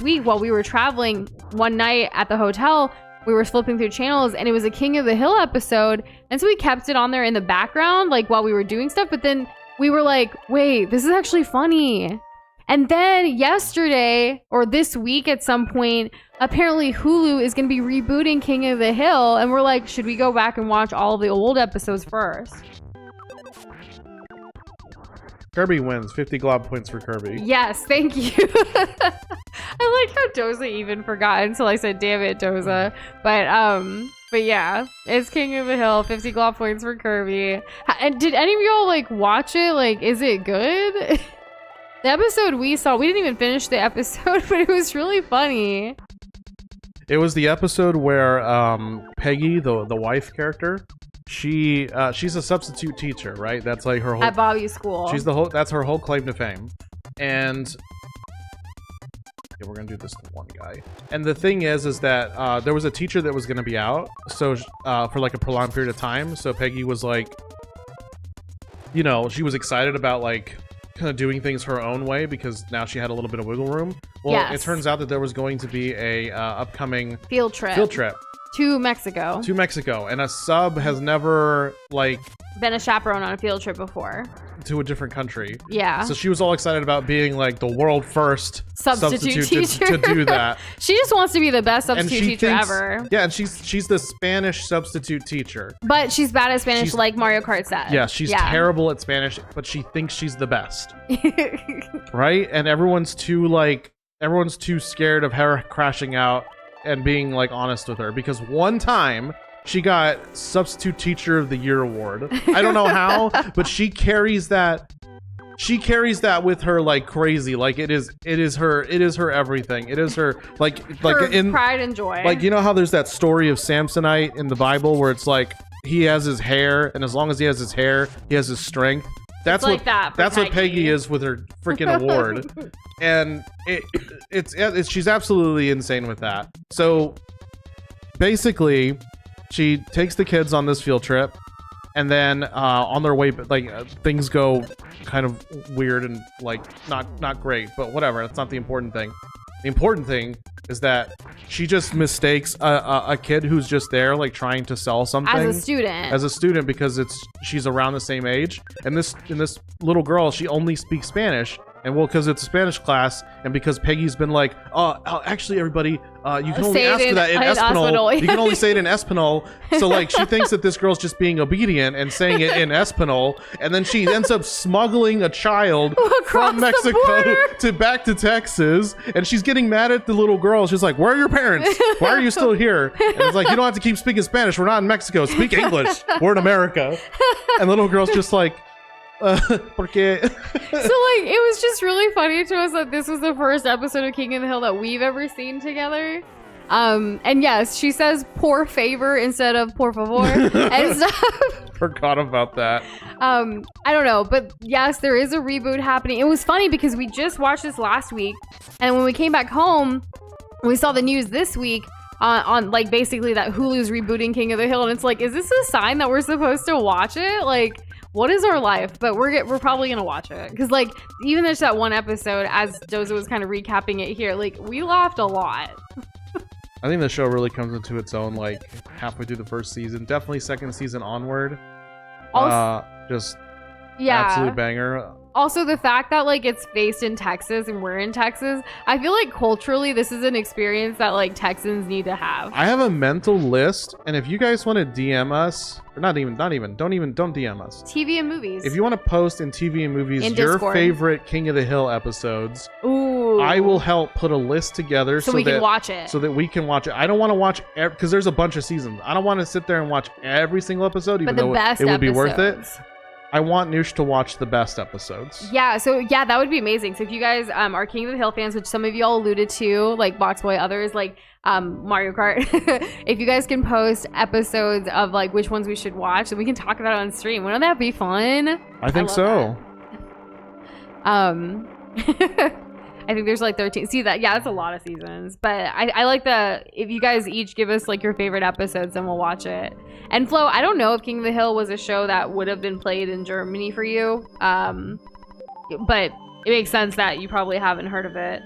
week, while we were traveling, one night at the hotel, we were flipping through channels, and it was a King of the Hill episode, and so we kept it on there in the background, like, while we were doing stuff, but then we were like, wait, this is actually funny. And then yesterday, or this week at some point, apparently Hulu is going to be rebooting King of the Hill, and we're like, should we go back and watch all of the old episodes first? Kirby wins. 50 glob points for Kirby. Yes, thank you. I like how Doza even forgot until I said, damn it, Doza. But yeah, it's King of the Hill. 50 glob points for Kirby. And did any of y'all like watch it? Like, is it good? The episode we saw, we didn't even finish the episode, but it was really funny. It was the episode where Peggy, the wife character, she's a substitute teacher, right? That's like her whole, at Bobby's school. That's her whole claim to fame. And we're gonna do this to one guy. And the thing is that there was a teacher that was gonna be out, so for like a prolonged period of time. So Peggy was like, you know, she was excited about like kind of doing things her own way because now she had a little bit of wiggle room. Well, yes. It turns out that there was going to be a upcoming field trip to Mexico. And a sub has never like been a chaperone on a field trip before to a different country. Yeah. So she was all excited about being like the world first substitute teacher to do that. She just wants to be the best substitute teacher ever. Yeah, and she's the Spanish substitute teacher. But she's bad at Spanish, like Mario Kart said. Yeah, she's terrible at Spanish, but she thinks she's the best. Right? And everyone's too scared of her crashing out and being like honest with her, because one time she got Substitute Teacher of the Year award. I don't know how, but she carries that with her like crazy. Like it is her everything. It is her like her in pride and joy. Like, you know how there's that story of Samsonite in the Bible where it's like he has his hair, and as long as he has his hair, he has his strength. That's what Peggy is with her freaking award. And she's absolutely insane with that. So basically, she takes the kids on this field trip, and then on their way, like things go kind of weird and like not great, but whatever. That's not the important thing. The important thing is that she just mistakes a kid who's just there, like trying to sell something as a student, because she's around the same age, and this little girl, she only speaks Spanish. And well, because it's a Spanish class, and because Peggy's been like, actually, everybody, you can only ask for that in Espanol. You can only say it in Espanol. So, like, she thinks that this girl's just being obedient and saying it in Espanol, and then she ends up smuggling a child from Mexico back to Texas, and she's getting mad at the little girl. She's like, where are your parents? Why are you still here? And it's like, you don't have to keep speaking Spanish. We're not in Mexico. Speak English. We're in America. And the little girl's just like, porque. So like it was just really funny to us that this was the first episode of King of the Hill that we've ever seen together. And yes, she says por favor instead of por favor and stuff. Forgot about that. I don't know, but yes, there is a reboot happening. It was funny because we just watched this last week, and when we came back home, we saw the news this week on like basically that Hulu's rebooting King of the Hill, and it's like, is this a sign that we're supposed to watch it? Like, what is our life? But we're probably gonna watch it because like even there's that one episode, as Doza was kind of recapping it here, like we laughed a lot. I think the show really comes into its own like halfway through the first season. Definitely second season onward. Just absolute banger. Also, the fact that like it's based in Texas and we're in Texas, I feel like culturally this is an experience that like Texans need to have. I have a mental list, and if you guys want to DM us, or don't DM us. TV and movies. If you want to post in TV and movies your favorite King of the Hill episodes, ooh, I will help put a list together so we can watch it. So that we can watch it. I don't want to watch because there's a bunch of seasons. I don't want to sit there and watch every single episode, even though it would be worth it. I want Noosh to watch the best episodes. Yeah, so yeah, that would be amazing. So if you guys are King of the Hill fans, which some of y'all alluded to, like Boxboy, others like Mario Kart, if you guys can post episodes of like which ones we should watch, and we can talk about it on stream. Wouldn't that be fun? I think so. I think there's like 13. See that? Yeah, that's a lot of seasons. But I like if you guys each give us like your favorite episodes, then we'll watch it. And Flo, I don't know if King of the Hill was a show that would have been played in Germany for you. But it makes sense that you probably haven't heard of it.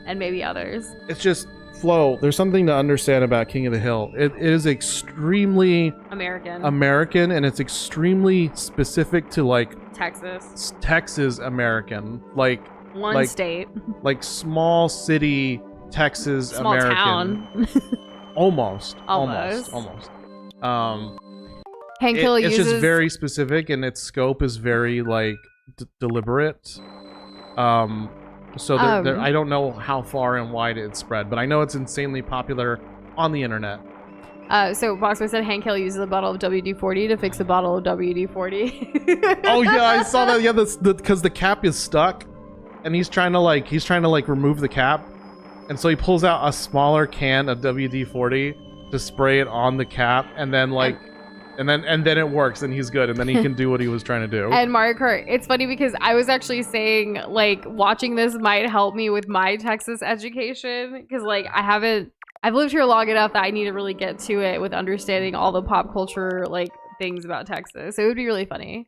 And maybe others. It's just, Flo, there's something to understand about King of the Hill. It is extremely American, and it's extremely specific to like Texas American. Like one state. Like small city Texas small American. Town. Almost. Hank Hill it's just very specific, and its scope is very like deliberate. So I don't know how far and wide it's spread, but I know it's insanely popular on the internet. So Boxboy said Hank Hill uses a bottle of WD-40 to fix a bottle of WD-40. Oh yeah, I saw that. Yeah, because the cap is stuck, and he's trying to like remove the cap, and so he pulls out a smaller can of WD-40 to spray it on the cap, and then and then it works, and he's good, and then he can do what he was trying to do. And Mario Kart, it's funny because I was actually saying like watching this might help me with my Texas education, because like I've lived here long enough that I need to really get to it with understanding all the pop culture like things about Texas. So it would be really funny.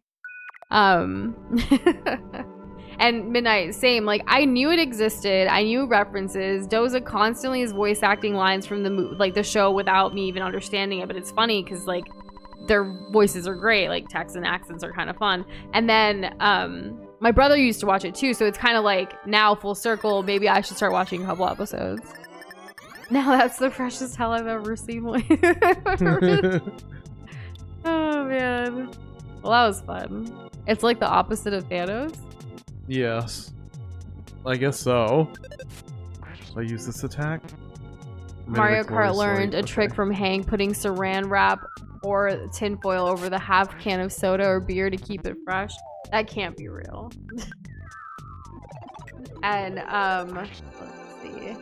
And Midnight, same. Like I knew it existed. I knew references. Doza constantly is voice acting lines from the show without me even understanding it. But it's funny because like their voices are great. Like Texan accents are kind of fun. And then my brother used to watch it too. So it's kind of like now full circle. Maybe I should start watching a couple episodes. Now that's the freshest hell I've ever seen. Oh man. Well, that was fun. It's like the opposite of Thanos. Yes. I guess so. Should I use this attack? Mario Kart learned a trick from Hank, putting saran wrap or tinfoil over the half can of soda or beer to keep it fresh. That can't be real. And let's see.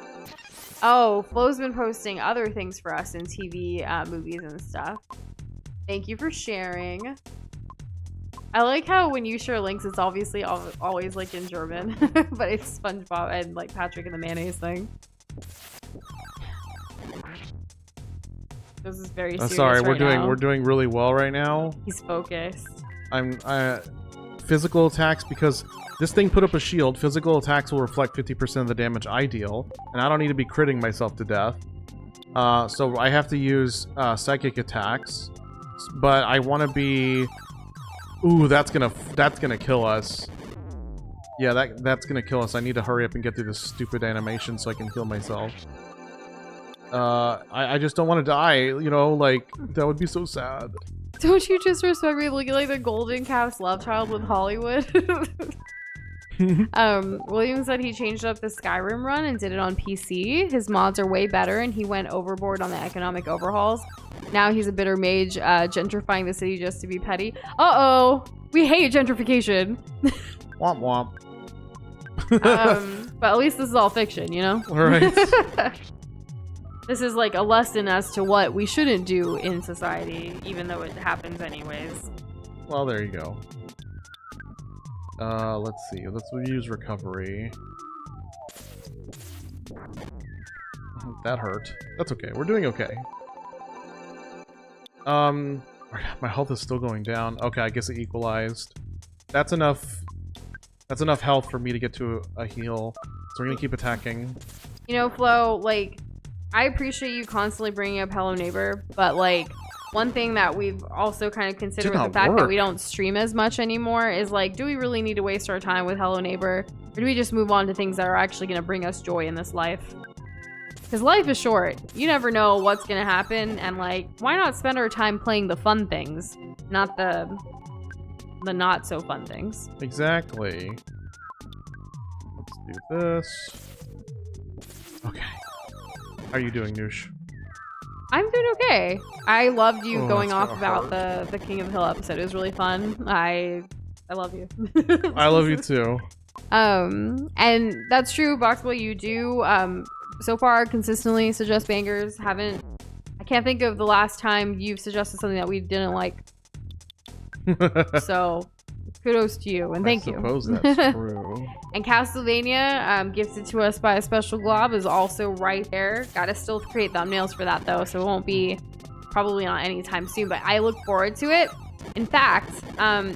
Oh, Flo's been posting other things for us in TV, movies and stuff. Thank you for sharing. I like how when you share links, it's obviously always like in German, but it's SpongeBob and like Patrick and the mayonnaise thing. This is very serious. Sorry, we're doing really well right now. He's focused. I'm physical attacks, because this thing put up a shield. Physical attacks will reflect 50% of the damage I deal, and I don't need to be critting myself to death. So I have to use psychic attacks, but I want to be. Ooh, that's gonna kill us. Yeah, that's gonna kill us. I need to hurry up and get through this stupid animation so I can heal myself. I just don't want to die, you know, like, that would be so sad. Don't you just respect me looking like the Golden Calf's love child with Hollywood? William said he changed up the Skyrim run and did it on PC. His mods are way better, and he went overboard on the economic overhauls. Now he's a bitter mage, gentrifying the city just to be petty. Uh-oh! We hate gentrification! Womp womp. But at least this is all fiction, you know? Alright. This is like a lesson as to what we shouldn't do in society, even though it happens anyways. Well, there you go. Let's see. Let's use recovery. That hurt. That's okay. We're doing okay. My health is still going down. Okay, I guess it equalized. That's enough. That's enough health for me to get to a heal. So we're gonna keep attacking. You know, Flo, like, I appreciate you constantly bringing up Hello Neighbor, but like, one thing that we've also kind of considered with the fact that we don't stream as much anymore is like, do we really need to waste our time with Hello Neighbor? Or do we just move on to things that are actually going to bring us joy in this life? Because life is short. You never know what's going to happen, and like, why not spend our time playing the fun things, not the not so fun things? Exactly. Let's do this. Okay. How are you doing, Noosh? I'm doing okay. I loved you Oh, going that's off kinda about the King of the Hill episode. It was really fun. I love you. I love you too. And that's true, Boxable. You do so far consistently suggest bangers. I can't think of the last time you've suggested something that we didn't like. So kudos to you and thank you. I suppose that's true. And Castlevania, gifted to us by a special glob, is also right there. Gotta still create thumbnails for that though, so it won't be probably not anytime soon, but I look forward to it. In fact,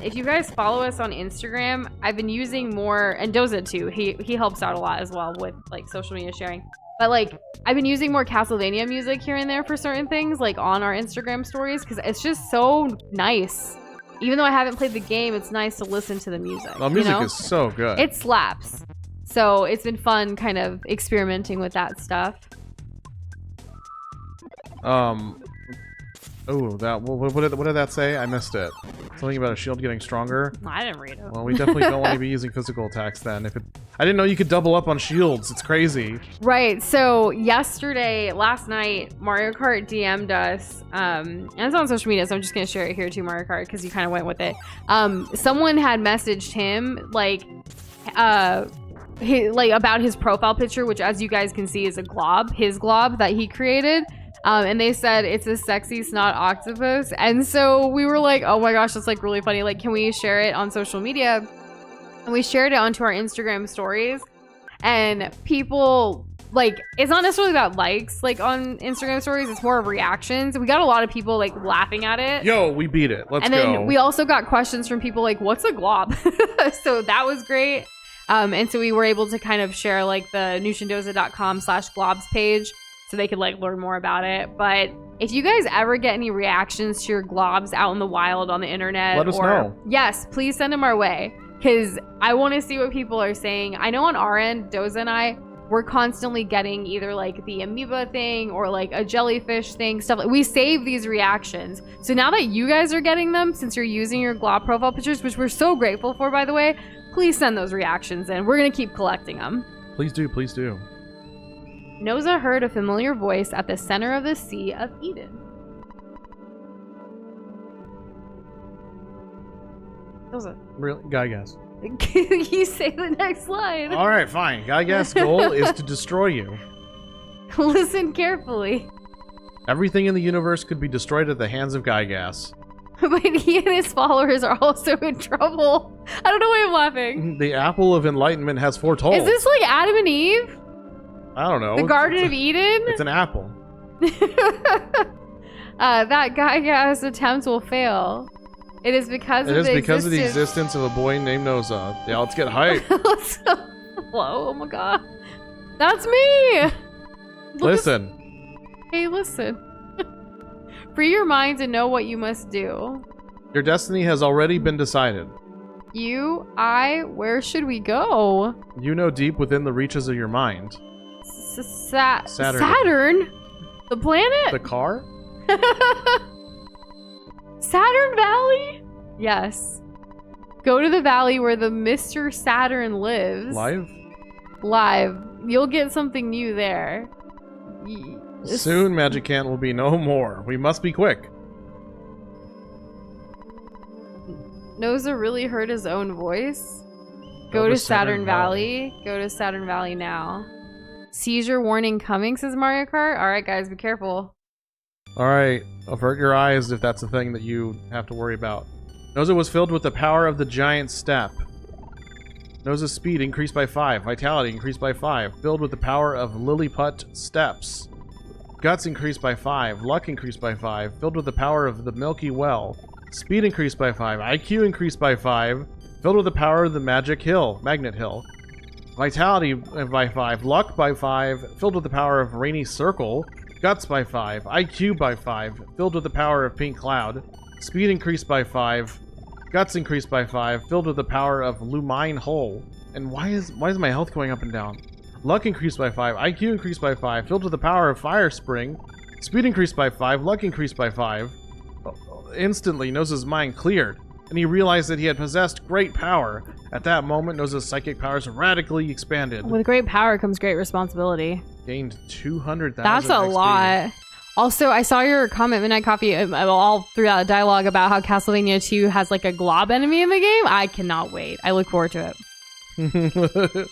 if you guys follow us on Instagram, I've been using more, and Doza too, he helps out a lot as well with like social media sharing. But like, I've been using more Castlevania music here and there for certain things, like on our Instagram stories, because it's just so nice. Even though I haven't played the game, it's nice to listen to the music. The music is so good. It slaps. So it's been fun kind of experimenting with that stuff. Oh, that what did that say? I missed it. Something about a shield getting stronger. I didn't read it. Well, we definitely don't want to be using physical attacks then. I didn't know you could double up on shields. It's crazy. Right. So last night, Mario Kart DM'd us, and it's on social media, so I'm just gonna share it here too, Mario Kart, because you kind of went with it. Someone had messaged him about his profile picture, which, as you guys can see, is a glob, his glob that he created. And they said it's a sexy snot octopus. And so we were like, oh my gosh, that's like really funny. Like, can we share it on social media? And we shared it onto our Instagram stories. And people, like, it's not necessarily about likes, like on Instagram stories. It's more of reactions. We got a lot of people like laughing at it. Yo, we beat it. Let's go. And then we also got questions from people like, what's a glob? So that was great. And so we were able to kind of share like the nushindoza.com/globs page, so they could like learn more about it. But if you guys ever get any reactions to your globs out in the wild on the internet, let us know. Yes, please send them our way, because I want to see what people are saying. I know on our end, Doza and I, we're constantly getting either like the amoeba thing or like a jellyfish thing, stuff. We save these reactions. So now that you guys are getting them, since you're using your glob profile pictures, which we're so grateful for, by the way, please send those reactions in. We're gonna keep collecting them. Please do, please do. Noza heard a familiar voice at the center of the Sea of Eden. Noza. Really? Gygas. Can you say the next line? Alright, fine. Gygas' goal is to destroy you. Listen carefully. Everything in the universe could be destroyed at the hands of Gygas. But he and his followers are also in trouble. I don't know why I'm laughing. The apple of enlightenment has foretold. Is this like Adam and Eve? I don't know. The Garden of Eden? It's an apple. That Gygas attempt will fail. It is because of the existence of a boy named Noza. Yeah, let's get hype. Hello? Oh my god. That's me! Listen. Hey, listen. Free your mind and know what you must do. Your destiny has already been decided. Where should we go? You know deep within the reaches of your mind. Saturn? Saturn? The planet? The car? Saturn Valley? Yes. Go to the valley where the Mr. Saturn lives. Live. You'll get something new there. Soon Magicant will be no more. We must be quick. Noza really heard his own voice. Go to Saturn Valley. Go to Saturn Valley now. Seizure warning coming, says Mario Kart. Alright guys, be careful. Alright, avert your eyes if that's the thing that you have to worry about. Noza was filled with the power of the giant step. Noza's speed increased by 5. Vitality increased by 5. Filled with the power of Lilliput steps. Guts increased by 5. Luck increased by 5. Filled with the power of the Milky Well. Speed increased by 5. IQ increased by 5. Filled with the power of the Magnet Hill. Vitality by 5. Luck by 5. Filled with the power of Rainy Circle. Guts by 5. IQ by 5. Filled with the power of Pink Cloud. Speed increased by 5. Guts increased by 5. Filled with the power of Lumine Hole. And why is my health going up and down? Luck increased by 5. IQ increased by 5. Filled with the power of Fire Spring. Speed increased by 5. Luck increased by 5. Instantly, Noza's mind cleared. and he realized that he had possessed great power. At that moment, Noza's psychic powers radically expanded. With great power comes great responsibility. Gained 200,000 That's a XP. lot. Also, I saw your comment, Midnight Coffee, all throughout the dialogue about how Castlevania 2 has like a glob enemy in the game. I cannot wait. I look forward to it.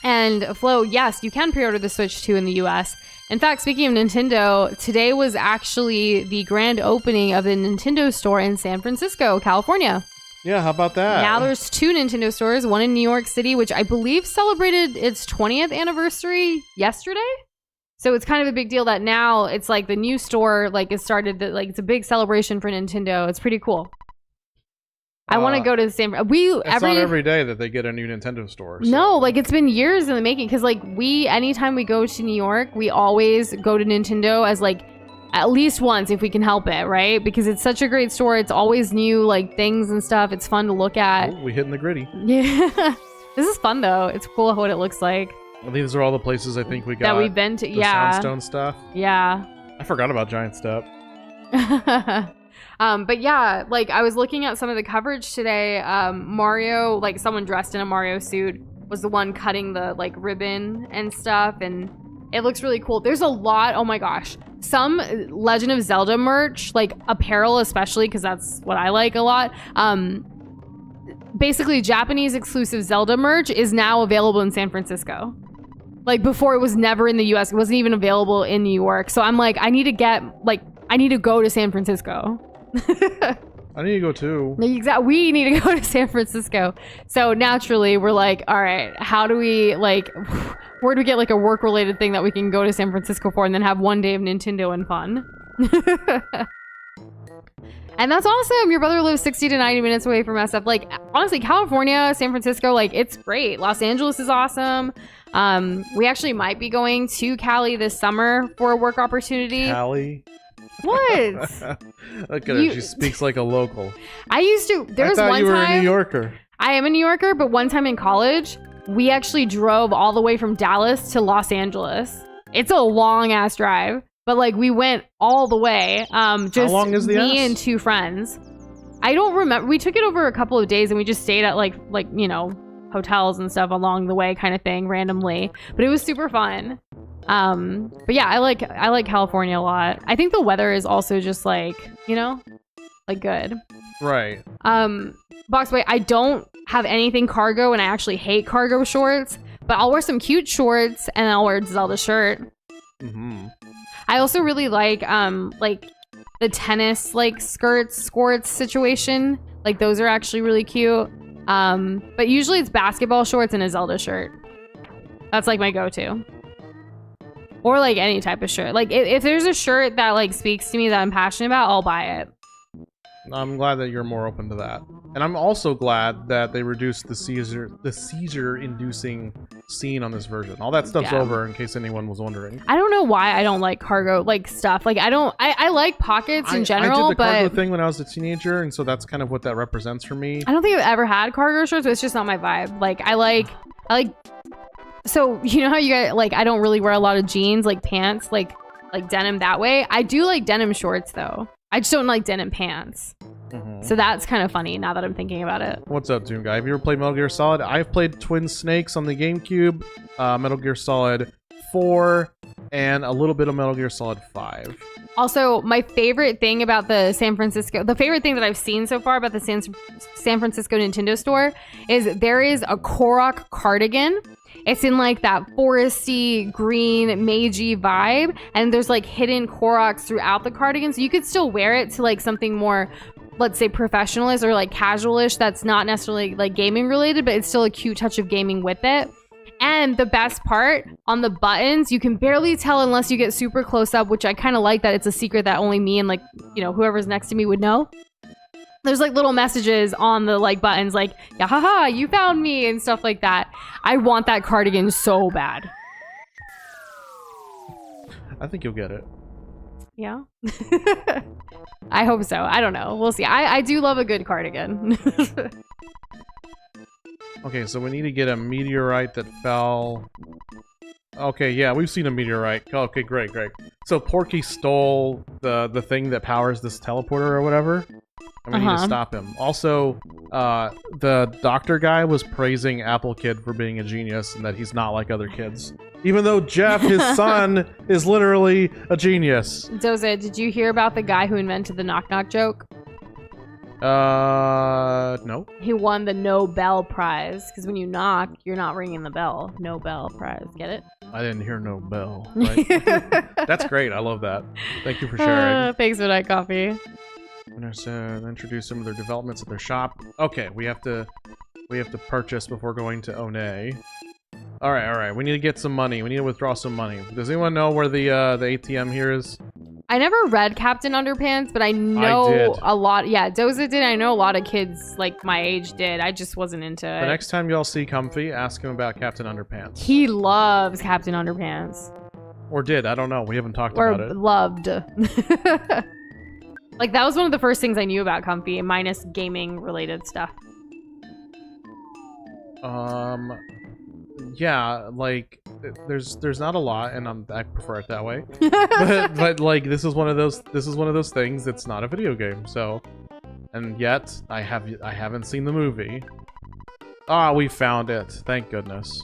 And Flo, yes, you can pre-order the Switch 2 in the US. In fact, speaking of Nintendo, today was actually the grand opening of the Nintendo store in San Francisco, California. Yeah, how about that? Now there's 2 Nintendo stores, one in New York City, which I believe celebrated its 20th anniversary yesterday. So it's kind of a big deal that now it's like the new store, like it started, like it's a big celebration for Nintendo. It's pretty cool. I want to go to the same. It's not every day that they get a new Nintendo store. So. No, like it's been years in the making. Because like anytime we go to New York, we always go to Nintendo as like at least once if we can help it, right? Because it's such a great store. It's always new like things and stuff. It's fun to look at. Oh, we hitting the gritty. Yeah, this is fun though. It's cool what it looks like. Well, these are all the places I think we got that we've been to. The Yeah, Soundstone stuff. Yeah. I forgot about Giant Step. But yeah, like I was looking at some of the coverage today. Mario, like someone dressed in a Mario suit was the one cutting the like ribbon and stuff, and it looks really cool. There's a lot. Oh my gosh, some Legend of Zelda merch, like apparel especially, because that's what I like a lot. Basically Japanese exclusive Zelda merch is now available in San Francisco. Like before it was never in the US. It wasn't even available in New York. So I'm like, I need to go to San Francisco. I need to go too. Exactly. We need to go to San Francisco. So naturally we're like, all right, how do we like, where do we get like a work related thing that we can go to San Francisco for and then have one day of Nintendo and fun? And that's awesome. Your brother lives 60 to 90 minutes away from SF. Like honestly, California, San Francisco, like it's great. Los Angeles is awesome. We actually might be going to Cali this summer for a work opportunity. Cali? What? Look at her. She speaks like a local. I used to. There was I thought one you were time. a New Yorker. I am a New Yorker, but one time in college, we actually drove all the way from Dallas to Los Angeles. It's a long ass drive, but like we went all the way. Just How long is the me ass? and 2 friends. I don't remember. We took it over a couple of days, and we just stayed at like you know hotels and stuff along the way, kind of thing, randomly. But it was super fun. But yeah, I like California a lot. I think the weather is also just like, you know, like good. Right. Boxboy, I don't have anything cargo and I actually hate cargo shorts, but I'll wear some cute shorts and I'll wear a Zelda shirt. Mm-hmm. I also really like the tennis like skirts situation. Like those are actually really cute. But usually it's basketball shorts and a Zelda shirt. That's like my go-to. Or like any type of shirt. Like if there's a shirt that like speaks to me that I'm passionate about, I'll buy it. I'm glad that you're more open to that. And I'm also glad that they reduced the seizure-inducing scene on this version. All that stuff's over, in case anyone was wondering. I don't know why I don't like cargo like stuff. Like I like pockets in general, I did the cargo but thing when I was a teenager, and so that's kind of what that represents for me. I don't think I've ever had cargo shorts, but it's just not my vibe. Like I like so you know how you get like I don't really wear a lot of jeans, like pants, like denim that way. I do like denim shorts though. I just don't like denim pants. Mm-hmm. So that's kind of funny now that I'm thinking about it. What's up, Doom Guy? Have you ever played Metal Gear Solid? I've played Twin Snakes on the GameCube, Metal Gear Solid 4, and a little bit of Metal Gear Solid 5. Also, my favorite thing about the favorite thing that I've seen so far about the San Francisco Nintendo store is there is a Korok cardigan. It's in like that foresty, green, magey vibe. And there's like hidden Koroks throughout the cardigan. So you could still wear it to like something more, let's say professionalist or like casualish that's not necessarily like gaming related, but it's still a cute touch of gaming with it. And the best part, on the buttons, you can barely tell unless you get super close up, which I kind of like that it's a secret that only me and like, you know, whoever's next to me would know. There's like little messages on the like buttons like, yeah, haha, you found me and stuff like that. I want that cardigan so bad. I think you'll get it. Yeah. I hope so. I don't know. We'll see. I do love a good cardigan. Okay, so we need to get a meteorite that fell. Okay, yeah, we've seen a meteorite. Okay, great. So Porky stole the thing that powers this teleporter or whatever. and we need to stop him. Also, the doctor guy was praising Apple Kid for being a genius and that he's not like other kids. Even though Jeff, his son, is literally a genius. Doza, did you hear about the guy who invented the knock-knock joke? No. He won the Nobel Prize, because when you knock, you're not ringing the bell. Nobel Prize, get it? I didn't hear no bell. Right? That's great. I love that. Thank you for sharing. Thanks for that coffee. Let's introduce some of their developments at their shop. Okay, we have to purchase before going to One. All right. We need to get some money. We need to withdraw some money. Does anyone know where the ATM here is? I never read Captain Underpants, but I know did. a lot. Yeah, Doza did. I know a lot of kids like my age did. I just wasn't into it. The next time y'all see Comfy, ask him about Captain Underpants. He loves Captain Underpants. Or did. I don't know. We haven't talked Or about it. loved. Like, that was one of the first things I knew about Comfy, minus gaming-related stuff. Yeah, like there's not a lot, and I prefer it that way. but like this is one of those things that's not a video game. So, and yet I haven't seen the movie. Ah, we found it. Thank goodness.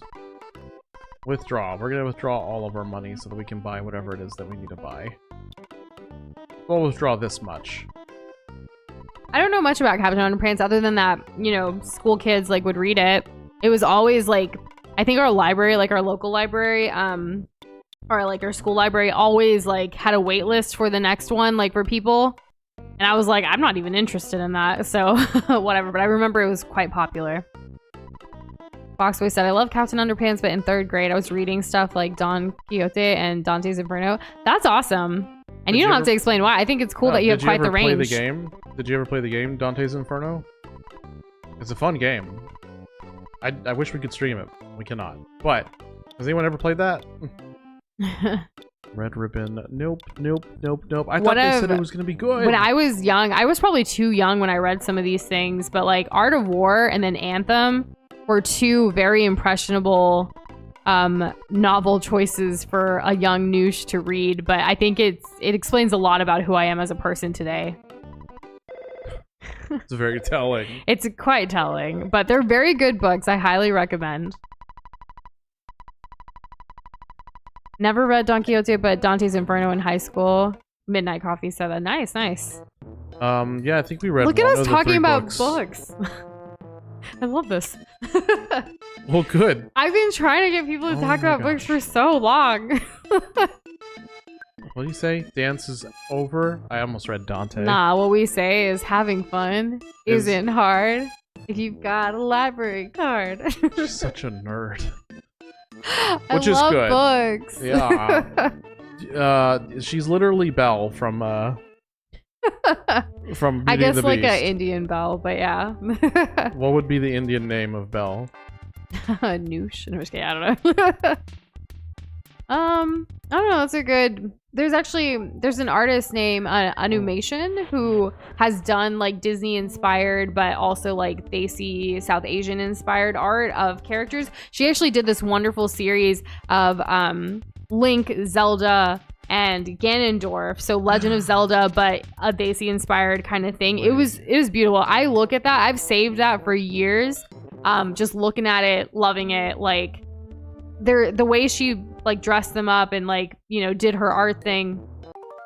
Withdraw. We're gonna withdraw all of our money so that we can buy whatever it is that we need to buy. We'll withdraw this much. I don't know much about Captain Underpants other than that, you know, school kids like would read it. It was always like, I think our library, like our local library, or like our school library, always like had a wait list for the next one, like for people. And I was like, I'm not even interested in that, so whatever. But I remember it was quite popular. Foxboy said, I love Captain Underpants, but in 3rd grade I was reading stuff like Don Quixote and Dante's Inferno. That's awesome. And you don't have to explain why. I think it's cool that you have quite the range. Did you ever play the game? Did you ever play the game Dante's Inferno? It's a fun game. I wish we could stream it. We cannot. But has anyone ever played that? Red Ribbon. Nope. I thought they said it was gonna be good. When I was young, I was probably too young when I read some of these things, but like Art of War and then Anthem were two very impressionable novel choices for a young noosh to read. But I think it explains a lot about who I am as a person today. It's very telling. It's quite telling, but they're very good books. I highly recommend. Never read Don Quixote, but Dante's Inferno in high school. Midnight Coffee said that. Nice. Yeah, I think we read. Look at us talking about books. I love this. Well, good. I've been trying to get people to talk about books for so long. What do you say? Dance is over? I almost read Dante. Nah, what we say is having fun isn't hard if you've got a library card. She's such a nerd. Which is good. Books. Yeah. She's literally Belle from Beauty I guess and the like Beast. an Indian belle, but yeah. What would be the Indian name of Belle? Noosh. No, I'm just kidding. I don't know. I don't know. That's a good. There's an artist named Animation who has done like Disney inspired, but also like Desi South Asian inspired art of characters. She actually did this wonderful series of Link, Zelda, and Ganondorf. So Legend of Zelda, but a Desi inspired kind of thing. It was beautiful. I look at that. I've saved that for years. Just looking at it, loving it. Like the way she like dressed them up and like, you know, did her art thing.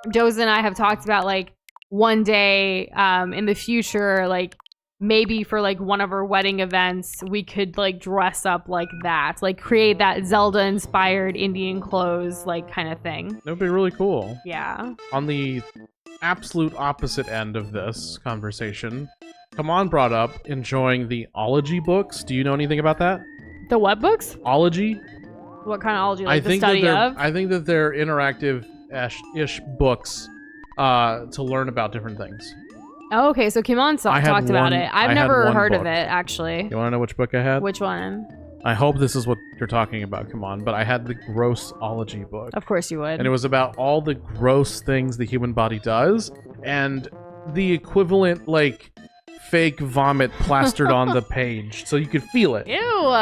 Doza and I have talked about like one day in the future, like maybe for like one of our wedding events, we could like dress up like that, like create that Zelda inspired Indian clothes, like kind of thing. That would be really cool. Yeah. On the absolute opposite end of this conversation, Come On brought up enjoying the ology books. Do you know anything about that? The what books? Ology? What kind of ology? Like the study of? I think that they're interactive-ish books to learn about different things. Oh, okay, so Kimon talked about it. I've never heard of it, actually. You want to know which book I had? Which one? I hope this is what you're talking about, come on. But I had the grossology book. Of course you would. And it was about all the gross things the human body does, and the equivalent, like, fake vomit plastered on the page, so you could feel it. Ew!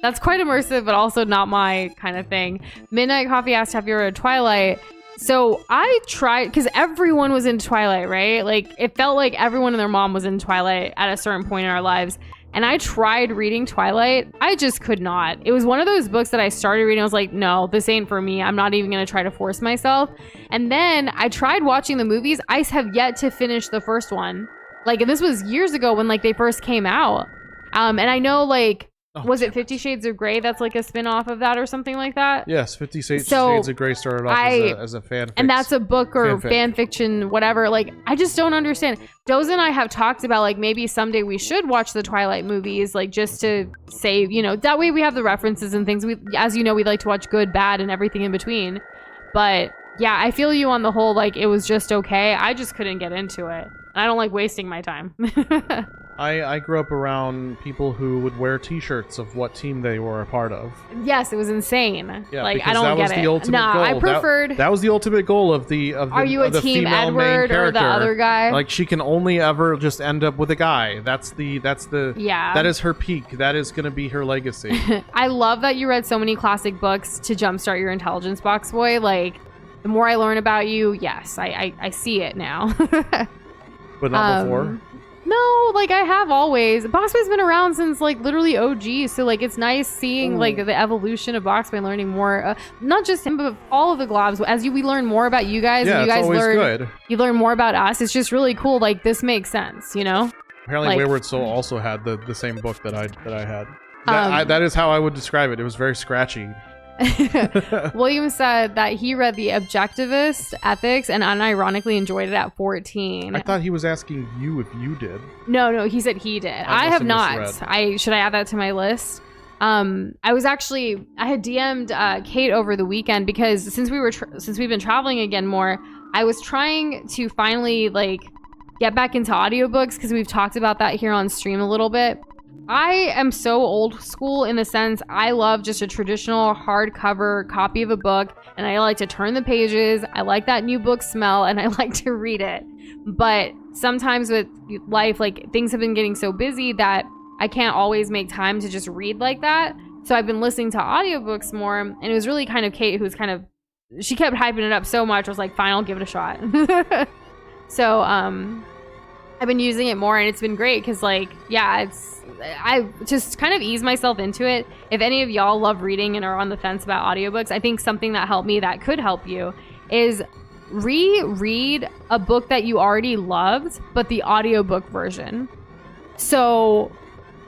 That's quite immersive, but also not my kind of thing. Midnight Coffee asked, have you read Twilight? So I tried, because everyone was in Twilight, right? Like, it felt like everyone and their mom was in Twilight at a certain point in our lives. And I tried reading Twilight. I just could not. It was one of those books that I started reading. I was like, no, this ain't for me. I'm not even going to try to force myself. And then I tried watching the movies. I have yet to finish the first one. Like, and this was years ago when, like, they first came out. And I know, like, was it 50 Shades of Grey that's like a spin-off of that or something like that? Yes, 50 Shades of Grey started off as a fan fiction. And that's a book or fan fiction, whatever. Like, I just don't understand. Doze and I have talked about, like, maybe someday we should watch the Twilight movies, like, just to say, you know, that way we have the references and things. We, as you know, we like to watch good, bad, and everything in between. But, yeah, I feel you on the whole, like, it was just okay. I just couldn't get into it. I don't like wasting my time. I grew up around people who would wear T-shirts of what team they were a part of. Yes, it was insane. Yeah, like, I don't that get was it. the ultimate goal. I preferred. That was the ultimate goal of the Are you a the team female Edward main or the other guy? Like, she can only ever just end up with a guy. That's the Yeah. That is her peak. That is going to be her legacy. I love that you read so many classic books to jumpstart your intelligence box, boy. Like, the more I learn about you, yes, I see it now. But not before. No, like, I have always. Boxman's been around since, like, literally OG, so, like, it's nice seeing like the evolution of Boxman, learning more, not just him, but all of the globs. As we learn more about you guys, Yeah, and you it's guys always learn, good. you learn more about us. It's just really cool. Like, this makes sense, you know? Apparently, like- Wayward Soul also had the same book that I had. That is how I would describe it. It was very scratchy. William said that he read The Objectivist Ethics and unironically enjoyed it at 14. I thought he was asking you if you did. No, he said he did. I have not. misread. Should I add that to my list? I had DM'd Kate over the weekend because since we've been traveling again more, I was trying to finally, like, get back into audiobooks because we've talked about that here on stream a little bit. I am so old school in the sense I love just a traditional hardcover copy of a book, and I like to turn the pages. I like that new book smell, and I like to read it. But sometimes with life, like, things have been getting so busy that I can't always make time to just read like that. So I've been listening to audiobooks more, and it was really kind of Kate who's she kept hyping it up so much. I was like, fine, I'll give it a shot. So I've been using it more, and it's been great because, like, yeah, I just kind of ease myself into it. If any of y'all love reading and are on the fence about audiobooks, I think something that helped me that could help you is reread a book that you already loved, but the audiobook version. So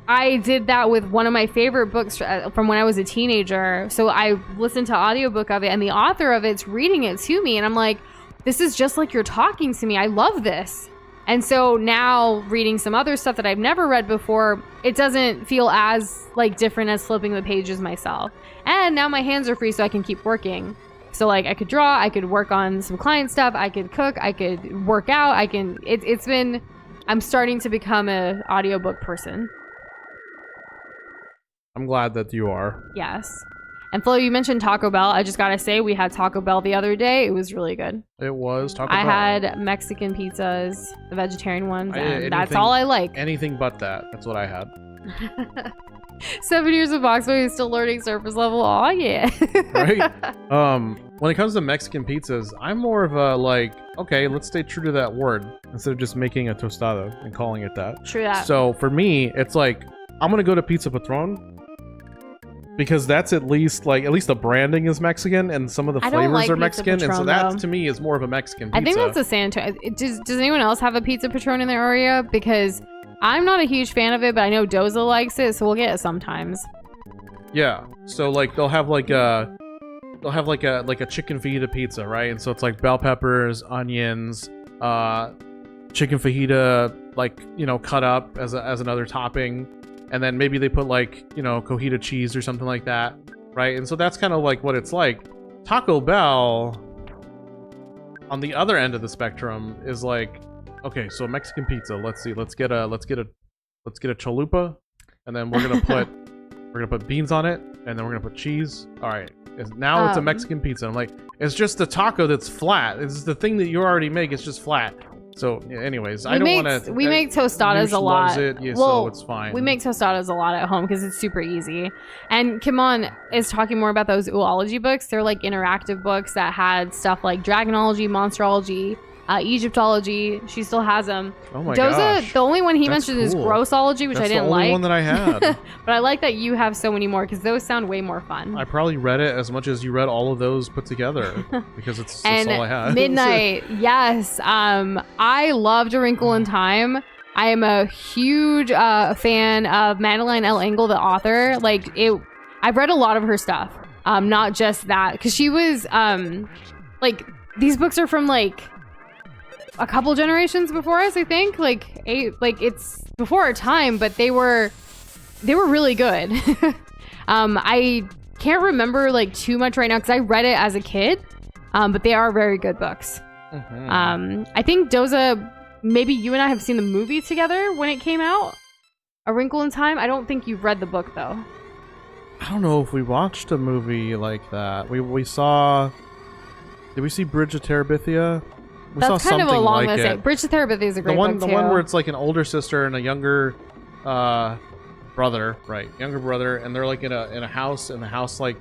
I did that with one of my favorite books from when I was a teenager. So I listened to audiobook of it, and the author of it's reading it to me, and I'm like, this is just like you're talking to me. I love this. And so now reading some other stuff that I've never read before, it doesn't feel as, like, different as flipping the pages myself. And now my hands are free so I can keep working. So, like, I could draw, I could work on some client stuff, I could cook, I could work out, I'm starting to become a audiobook person. I'm glad that you are. Yes. And Flo, you mentioned Taco Bell. I just gotta say, we had Taco Bell the other day. It was really good. It was Taco Bell. I had Mexican pizzas, the vegetarian ones, and that's all I like. Anything but that. That's what I had. 7 years of Boxboy is still learning surface level. Oh yeah. Right? When it comes to Mexican pizzas, I'm more of a, like, okay, let's stay true to that word instead of just making a tostada and calling it that. True that. So for me, it's like, I'm gonna go to Pizza Patron because that's at least the branding is Mexican and some of the flavors are Mexican, and so that to me is more of a Mexican pizza. I think that's a San Antonio. Does anyone else have a Pizza Patron in their area? Because I'm not a huge fan of it, but I know Doza likes it, so we'll get it sometimes. Yeah. So, like, they'll have like a chicken fajita pizza, right? And so it's like bell peppers, onions, chicken fajita, like, you know, cut up as another topping, and then maybe they put, like, you know, cojita cheese or something like that, right? And so that's kind of like what it's like. Taco Bell, on the other end of the spectrum, is like, okay, so Mexican pizza. Let's see. Let's get a chalupa, and then we're gonna put beans on it, and then we're gonna put cheese. All right. Now it's a Mexican pizza. I'm like, it's just the taco that's flat. It's the thing that you already make. It's just flat. So, yeah, anyways, I don't want to. We make tostadas a lot. Loves it, yeah, Well, so it's fine. We make tostadas a lot. Loves it, yeah, Well, so it's fine. we make tostadas a lot at home because it's super easy. And Kimon is talking more about those oology books. They're like interactive books that had stuff like dragonology, monsterology, Egyptology. She still has them. Oh my Doza, gosh. the only one he That's mentioned is cool. grossology, which That's I didn't the only like. one that I had. But I like that you have so many more because those sound way more fun. I probably read it as much as you read all of those put together because it's And all I had. Midnight, yes. I loved A Wrinkle in Time. I am a huge fan of Madeline L. Engel, the author. I've read a lot of her stuff. Not just that, because she was these books are from like a couple generations before us. I think it's before our time, but they were really good. I can't remember like too much right now because I read it as a kid, but they are very good books. Mm-hmm. I think Doza, maybe you and I have seen the movie together when it came out, A Wrinkle in Time. I don't think you've read the book though. I don't know if we watched a movie like that. We saw. Did we see Bridge of Terabithia? We saw That's kind of something along like the same. it. Bridge to Therapy is a great book The too. one where it's like an older sister and a younger brother, right? Younger brother, and they're like in a house, and the house like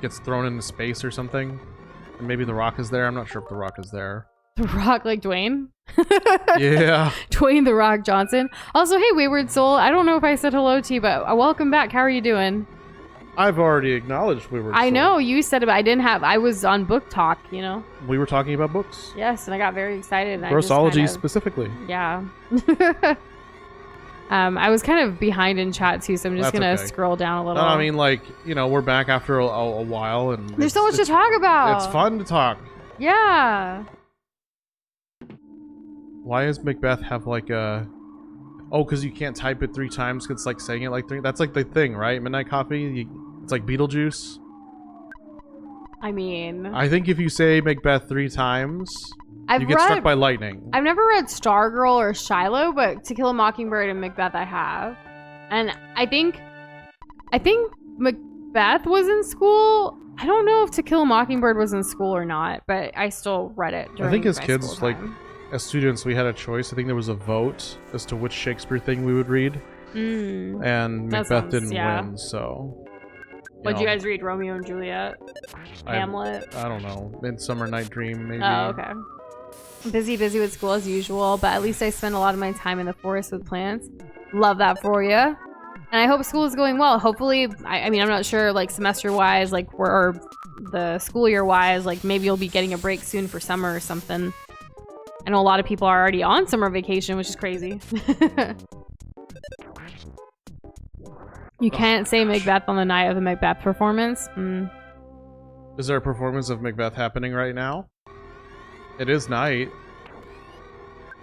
gets thrown into space or something. And maybe The Rock is there. I'm not sure if The Rock is there. The Rock, like Dwayne. Yeah. Dwayne The Rock Johnson. Also, hey, Wayward Soul. I don't know if I said hello to you, but welcome back. How are you doing? I've already acknowledged we were. I know you said it, but I was on book talk, you know. We were talking about books. Yes, and I got very excited. And Grossology specifically. Yeah. I was kind of behind in chat too, so I'm just gonna scroll down a little. No, I mean, like, you know, we're back after a while, and there's so much to talk about. It's fun to talk. Yeah. Why does Macbeth have like a? Oh, because you can't type it 3 times. Cause it's like saying it like 3. That's like the thing, right? Midnight Coffee. It's like Beetlejuice. I mean, I think if you say Macbeth 3 times, you get struck by lightning. I've never read Stargirl or Shiloh, but To Kill a Mockingbird and Macbeth I have. And I think Macbeth was in school. I don't know if To Kill a Mockingbird was in school or not, but I still read it during I think as my kids, school like, time. as students, we had a choice. I think there was a vote as to which Shakespeare thing we would read. And Macbeth didn't win, so... Would you guys read Romeo and Juliet? Hamlet? I don't know. Midsummer Night Dream, maybe. Oh, okay. Busy with school as usual, but at least I spend a lot of my time in the forest with plants. Love that for you. And I hope school is going well. Hopefully, I mean, I'm not sure, like, semester-wise, like, or the school year-wise, like, maybe you'll be getting a break soon for summer or something. I know a lot of people are already on summer vacation, which is crazy. You can't say Macbeth on the night of the Macbeth performance. Is there a performance of Macbeth happening right now? It is night.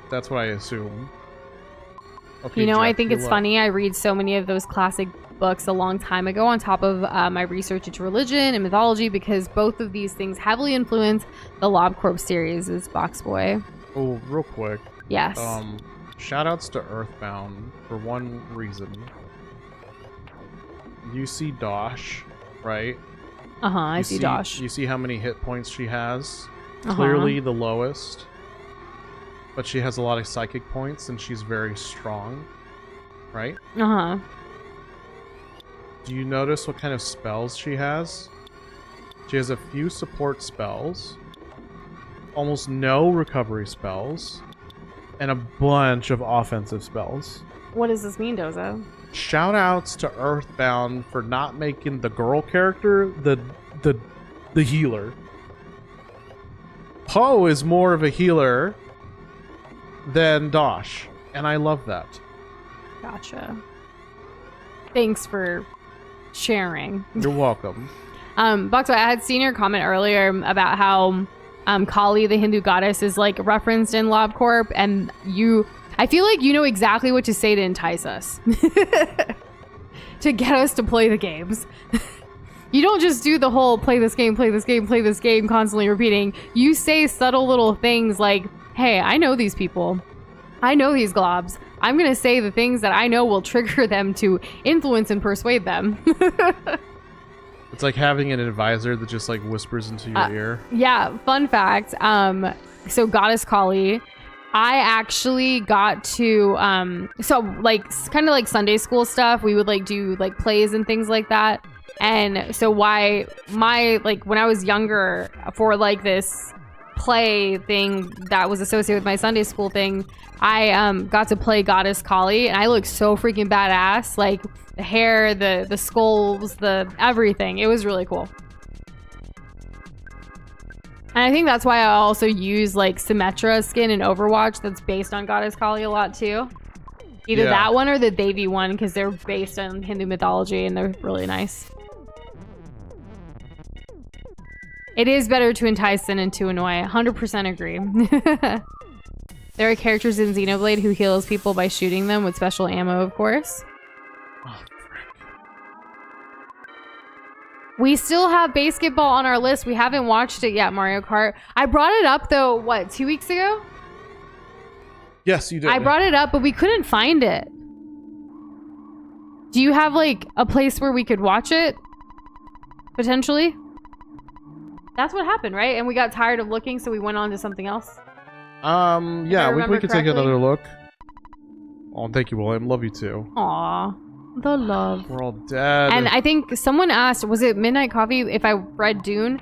That's what I assume. Okay, you know, Jeff, I think good it's luck. funny. I read so many of those classic books a long time ago on top of my research into religion and mythology, because both of these things heavily influence the LobCorp series. Is Box Boy. Oh, real quick. Yes. Shoutouts to Earthbound for one reason. You see Dosh, right? I see Dosh. You see how many hit points she has? Clearly the lowest. But she has a lot of psychic points and she's very strong. Right? Do you notice what kind of spells she has? She has a few support spells, almost no recovery spells, and a bunch of offensive spells. What does this mean, Doza? Shoutouts to Earthbound for not making the girl character the healer. Poe is more of a healer than Dosh, and I love that. Gotcha. Thanks for sharing. You're welcome. Boxboy, I had seen your comment earlier about how Kali, the Hindu goddess, is like referenced in LobCorp, and I feel like you know exactly what to say to entice us. To get us to play the games. You don't just do the whole play this game, constantly repeating. You say subtle little things like, hey, I know these people. I know these globs. I'm going to say the things that I know will trigger them to influence and persuade them. It's like having an advisor that just like whispers into your ear. Yeah, fun fact. So Goddess Kali I actually got to so like kind of like Sunday school stuff. We would like do like plays and things like that. And so why my like when I was younger for like this play thing that was associated with my Sunday school thing, I got to play Goddess Kali, and I looked so freaking badass. Like the hair, the skulls, the everything. It was really cool. And I think that's why I also use like Symmetra skin in Overwatch that's based on Goddess Kali a lot too. Either that one or the Devi one, because they're based on Hindu mythology and they're really nice. It is better to entice than to annoy. 100% agree. There are characters in Xenoblade who heals people by shooting them with special ammo, of course. Oh, frick. We still have basketball on our list. We haven't watched it yet, Mario Kart. I brought it up though, what, 2 weeks ago? Yes, you did. I brought it up, but we couldn't find it. Do you have like a place where we could watch it? Potentially? That's what happened, right? And we got tired of looking, so we went on to something else. Yeah, we could take another look. Oh, thank you, William. Love you too. Aw, the love. We're all dead. And I think someone asked, was it Midnight Coffee, if I read Dune?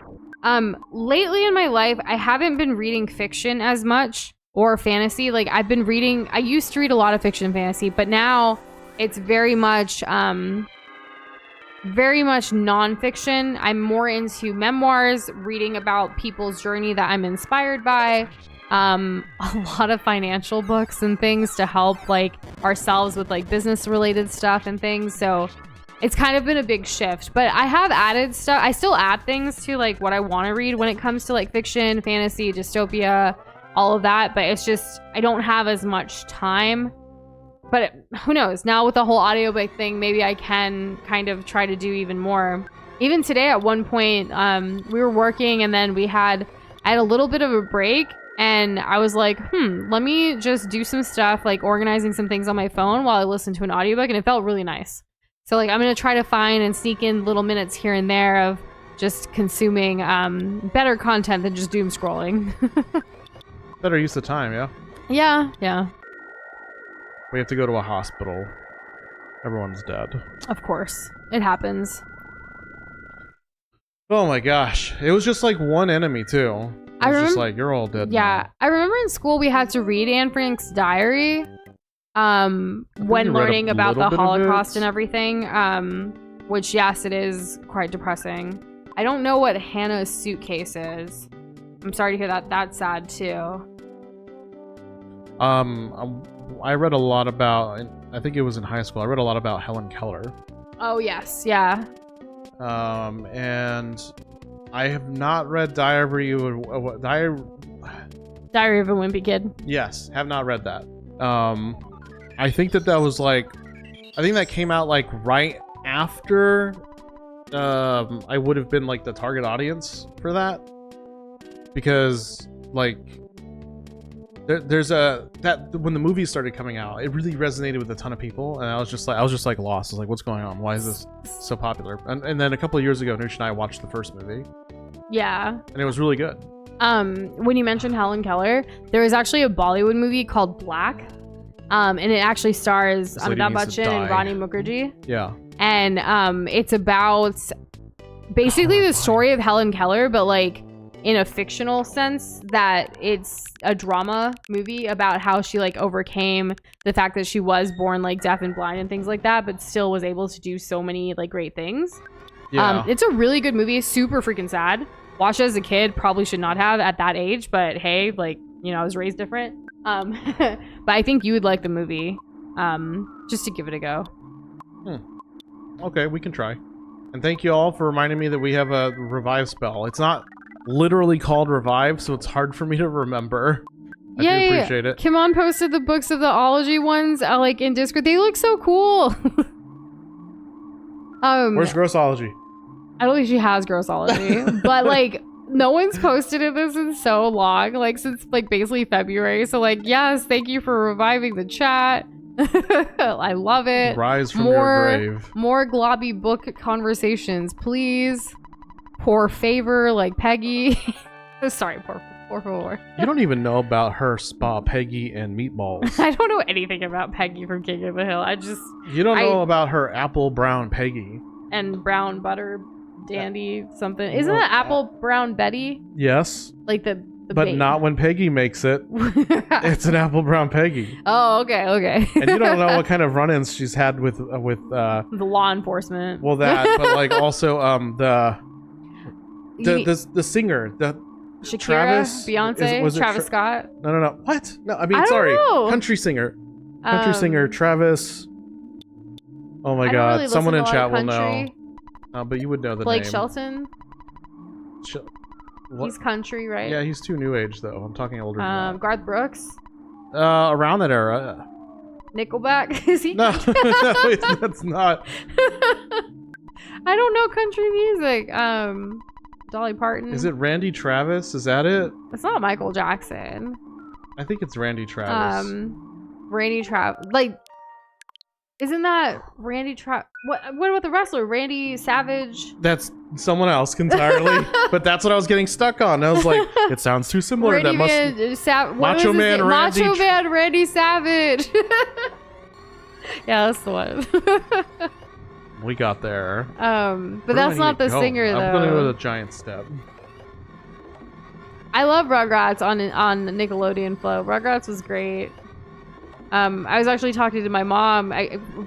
Lately in my life, I haven't been reading fiction as much, or fantasy. Like, I've been reading, I used to read a lot of fiction and fantasy, but now it's very much nonfiction. I'm more into memoirs, reading about people's journey that I'm inspired by. A lot of financial books and things to help like ourselves with like business related stuff and things. So it's kind of been a big shift, but I have added stuff. I still add things to like what I want to read when it comes to like fiction, fantasy, dystopia, all of that. But it's just, I don't have as much time. But who knows? Now with the whole audiobook thing, maybe I can kind of try to do even more. Even today at one point, we were working and then I had a little bit of a break and I was like, let me just do some stuff, like organizing some things on my phone while I listen to an audiobook, and it felt really nice. So like I'm going to try to find and sneak in little minutes here and there of just consuming better content than just doom scrolling. Better use of time, yeah? Yeah. We have to go to a hospital. Everyone's dead. Of course. It happens. Oh my gosh. It was just like one enemy too. It was just like, you're all dead now. I remember in school we had to read Anne Frank's diary when learning about the Holocaust and everything. Which, yes, it is quite depressing. I don't know what Hannah's suitcase is. I'm sorry to hear that. That's sad too. I read a lot about, I think it was in high school, I read a lot about Helen Keller. Oh, yes, yeah. And I have not read Diary of a Wimpy Kid. Yes, have not read that. I think that was like, I think that came out like right after I would have been like the target audience for that. Because like, there's that when the movie started coming out, it really resonated with a ton of people, and I was just like lost. I was like, what's going on? Why is this so popular? And then a couple of years ago, Noosh and I watched the first movie. Yeah. And it was really good. When you mentioned Helen Keller, there was actually a Bollywood movie called Black, and it actually stars Amitabh Bachchan and Rani Mukherjee. Yeah. And it's about basically the story of Helen Keller, but like in a fictional sense, that it's a drama movie about how she like overcame the fact that she was born like deaf and blind and things like that, but still was able to do so many like great things. Yeah. It's a really good movie, super freaking sad. Watched it as a kid, probably should not have at that age, but hey, like, you know, I was raised different. But I think you would like the movie, just to give it a go. Okay, we can try. And thank you all for reminding me that we have a revive spell. It's not literally called revive, so it's hard for me to remember. I do appreciate it. Kimon posted the books of the ology ones like in Discord. They look so cool. Where's Grossology? I don't think she has Grossology, but like no one's posted this in so long, like since like basically February. So like, yes, thank you for reviving the chat. I love it. Rise from your grave. More globby book conversations, please. Poor favor, like Peggy. Sorry, poor Por favor. You don't even know about her spa, Peggy and Meatballs. I don't know anything about Peggy from King of the Hill. You don't know about her apple brown Peggy. And brown butter dandy something. Isn't that apple brown Betty? Yes. Like the but bait. not when Peggy makes it. It's an apple brown Peggy. Oh, okay. And you don't know what kind of run-ins she's had with the law enforcement. Well, that, but like also the singer, Shakira, Travis, Beyonce, was it Travis Scott. No. What? No, I mean, I don't sorry, know. country singer, Travis. Oh my I don't God, really someone in listen to a chat lot will of know. country. But you would know the Blake name. Shelton. What? He's country, right? Yeah, he's too new age though. I'm talking older than that. Garth Brooks. Around that era. Nickelback. Is he? No, that's not. I don't know country music. Dolly Parton. Is it Randy Travis? Is that it? It's not Michael Jackson. I think it's Randy Travis. Randy Travis. Like, isn't that Randy Travis? What about the wrestler, Randy Savage? That's someone else entirely. But that's what I was getting stuck on. I was like, it sounds too similar. Macho Man Randy Savage. Yeah, that's the one. We got there. But that's not the singer though. I'm gonna go with a giant step. I love Rugrats on Nickelodeon Flow. Rugrats was great. I was actually talking to my mom.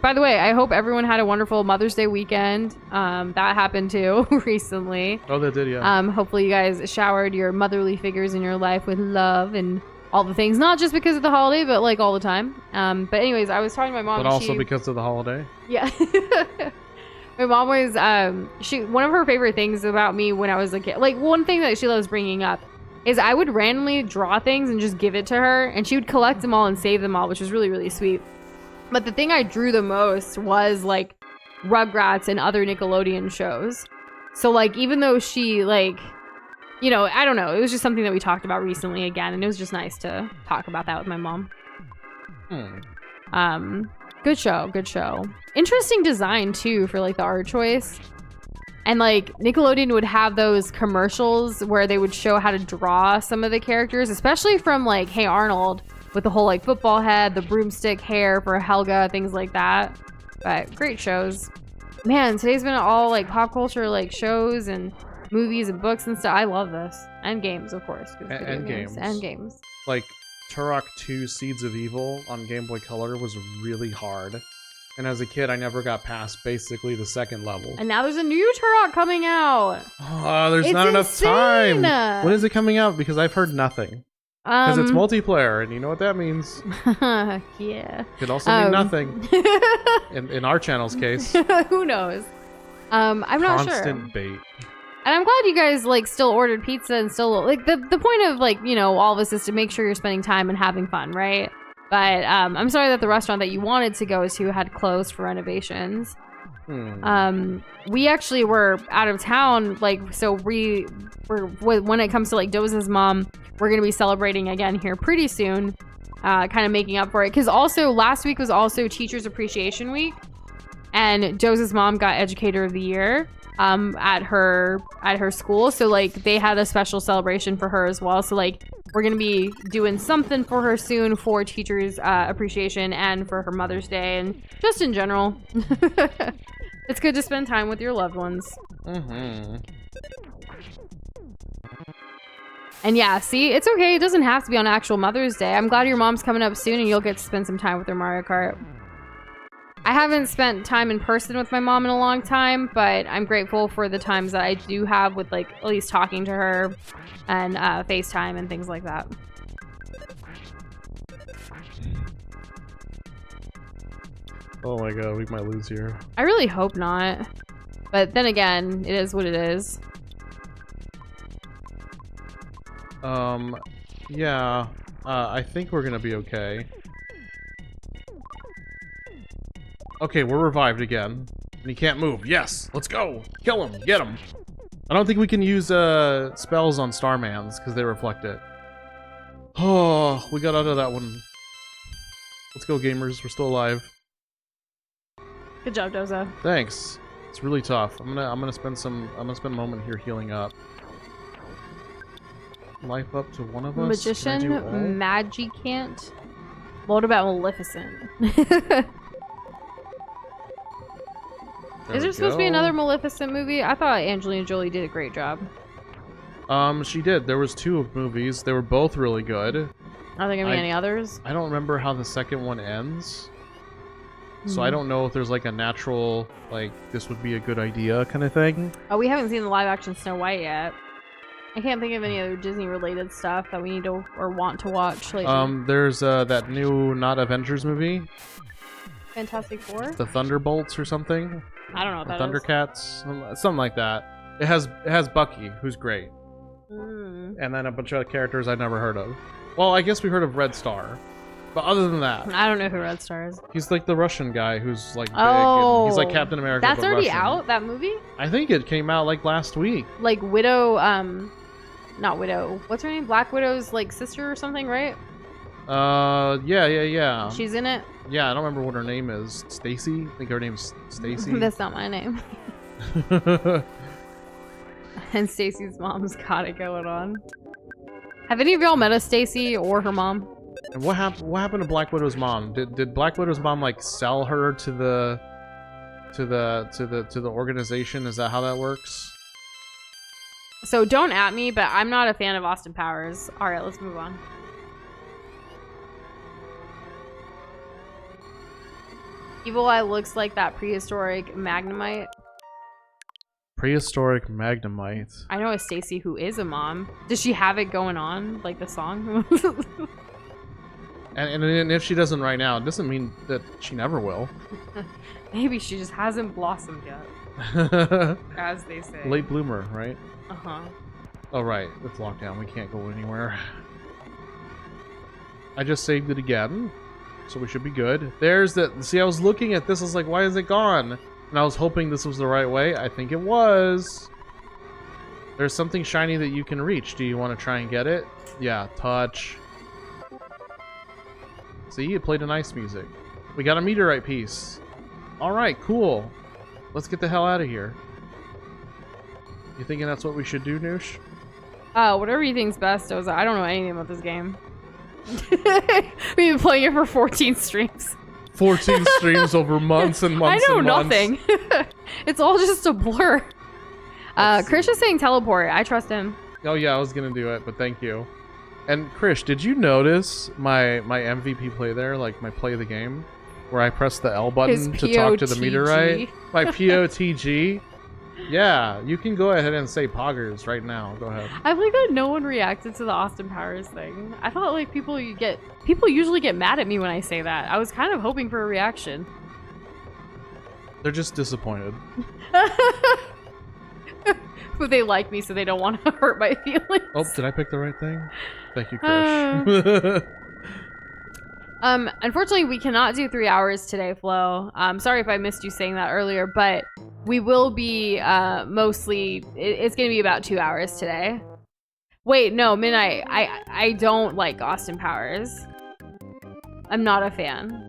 By the way, I hope everyone had a wonderful Mother's Day weekend. That happened too recently. Oh, that did, yeah. Hopefully you guys showered your motherly figures in your life with love and all the things, not just because of the holiday, but like all the time. But anyways, I was talking to my mom. But also because of the holiday. Yeah. My mom was one of her favorite things about me when I was a kid, like one thing that she loves bringing up is I would randomly draw things and just give it to her, and she would collect them all and save them all, which was really, really sweet. But the thing I drew the most was like Rugrats and other Nickelodeon shows. So like, even though she like, you know, I don't know, it was just something that we talked about recently again, and it was just nice to talk about that with my mom. Good show. Interesting design too for like the art choice. And like Nickelodeon would have those commercials where they would show how to draw some of the characters, especially from like Hey Arnold with the whole like football head, the broomstick hair for Helga, things like that. But great shows. Man, today's been all like pop culture, like shows and movies and books and stuff. I love this. And games, of course. And games. And games. Like Turok 2 Seeds of Evil on Game Boy Color was really hard. And as a kid, I never got past basically the second level. And now there's a new Turok coming out. Oh, there's not enough time. When is it coming out? Because I've heard nothing. Because it's multiplayer, and you know what that means. Yeah. Could also mean nothing. in our channel's case. Who knows? I'm not sure. Constant bait. And I'm glad you guys like still ordered pizza and still like the point of like, you know, all of this is to make sure you're spending time and having fun, right? But I'm sorry that the restaurant that you wanted to go to had closed for renovations. We actually were out of town, like, so we're when it comes to like Doza's mom, we're gonna be celebrating again here pretty soon, kind of making up for it. Because also last week was also Teachers Appreciation Week, and Doza's mom got Educator of the Year at her school, so like they had a special celebration for her as well. So like we're gonna be doing something for her soon for Teachers Appreciation and for her Mother's Day and just in general. It's good to spend time with your loved ones. And yeah, see, it's okay. It doesn't have to be on actual Mother's Day. I'm glad your mom's coming up soon and you'll get to spend some time with her Mario Kart. I haven't spent time in person with my mom in a long time, but I'm grateful for the times that I do have with like at least talking to her and FaceTime and things like that. Oh my god, we might lose here. I really hope not. But then again, it is what it is. Yeah. I think we're gonna be okay. Okay, we're revived again. And he can't move. Yes! Let's go! Kill him! Get him! I don't think we can use spells on Starmans, because they reflect it. Oh, we got out of that one. Let's go, gamers. We're still alive. Good job, Doza. Thanks. It's really tough. I'm gonna spend a moment here healing up. life up to one of us? Magician, Can I do all? Magicant. What about Maleficent? Is there supposed to be another Maleficent movie? I thought Angelina Jolie did a great job. She did. There was 2 movies. They were both really good. Are there gonna be any others? I don't remember how the second one ends. So I don't know if there's like a natural, like, this would be a good idea kind of thing. Oh, we haven't seen the live action Snow White yet. I can't think of any other Disney related stuff that we need to or want to watch lately. There's that new not Avengers movie, Fantastic Four? the Thunderbolts or something. I don't know what Or that is. Thundercats, something like that. It has Bucky, who's great, and then a bunch of characters I've never heard of. Well, I guess we heard of Red Star, but other than that, I don't know who Red Star is. he's like the Russian guy who's like big. Oh, and he's like Captain America. That's but already Russian. out, that movie? I think it came out like last week. Like Widow, not Widow. What's her name? Black Widow's like sister or something, right? Yeah. She's in it. Yeah, I don't remember what her name is. Stacy? I think her name's Stacy. That's not my name. And Stacy's mom's got it going on. Have any of y'all met a Stacy or her mom? And what happened to Black Widow's mom? Did Black Widow's mom like sell her to the organization? Is that how that works? So don't at me, but I'm not a fan of Austin Powers. All right, let's move on. Evil Eye looks like that prehistoric Magnemite. Prehistoric Magnemite. I know a Stacy who is a mom. Does she have it going on, like the song? And if she doesn't right now, it doesn't mean that she never will. Maybe she just hasn't blossomed yet, as they say. Late bloomer, right? Uh-huh. Oh, right. It's locked down. We can't go anywhere. I just saved it again, so we should be good. There's the... See, I was looking at this. I was like, why is it gone? And I was hoping this was the right way. I think it was. There's something shiny that you can reach. Do you want to try and get it? Yeah, touch. See, it played a nice music. We got a meteorite piece. Alright, cool. Let's get the hell out of here. You thinking that's what we should do, Noosh? Whatever you think's best, Oza. I don't know anything about this game. We've been playing it for 14 streams. 14 streams over months and months I know and months. nothing. It's all just a blur. Krish is saying teleport. I trust him. Oh yeah, I was gonna do it, but thank you. And Krish, did you notice my MVP play there, like my play of the game, where I pressed the L button to talk to the meteorite? My POTG. Yeah, you can go ahead and say poggers right now. Go ahead. I like that no one reacted to the Austin Powers thing. I thought like people usually get mad at me when I say that. I was kind of hoping for a reaction. They're just disappointed. But they like me, so they don't want to hurt my feelings. Oh, did I pick the right thing? Thank you, Krish. Unfortunately, we cannot do 3 hours today, Flo. Sorry if I missed you saying that earlier, but we will be mostly. It's going to be about 2 hours today. Wait, no, Midnight. I don't like Austin Powers. I'm not a fan.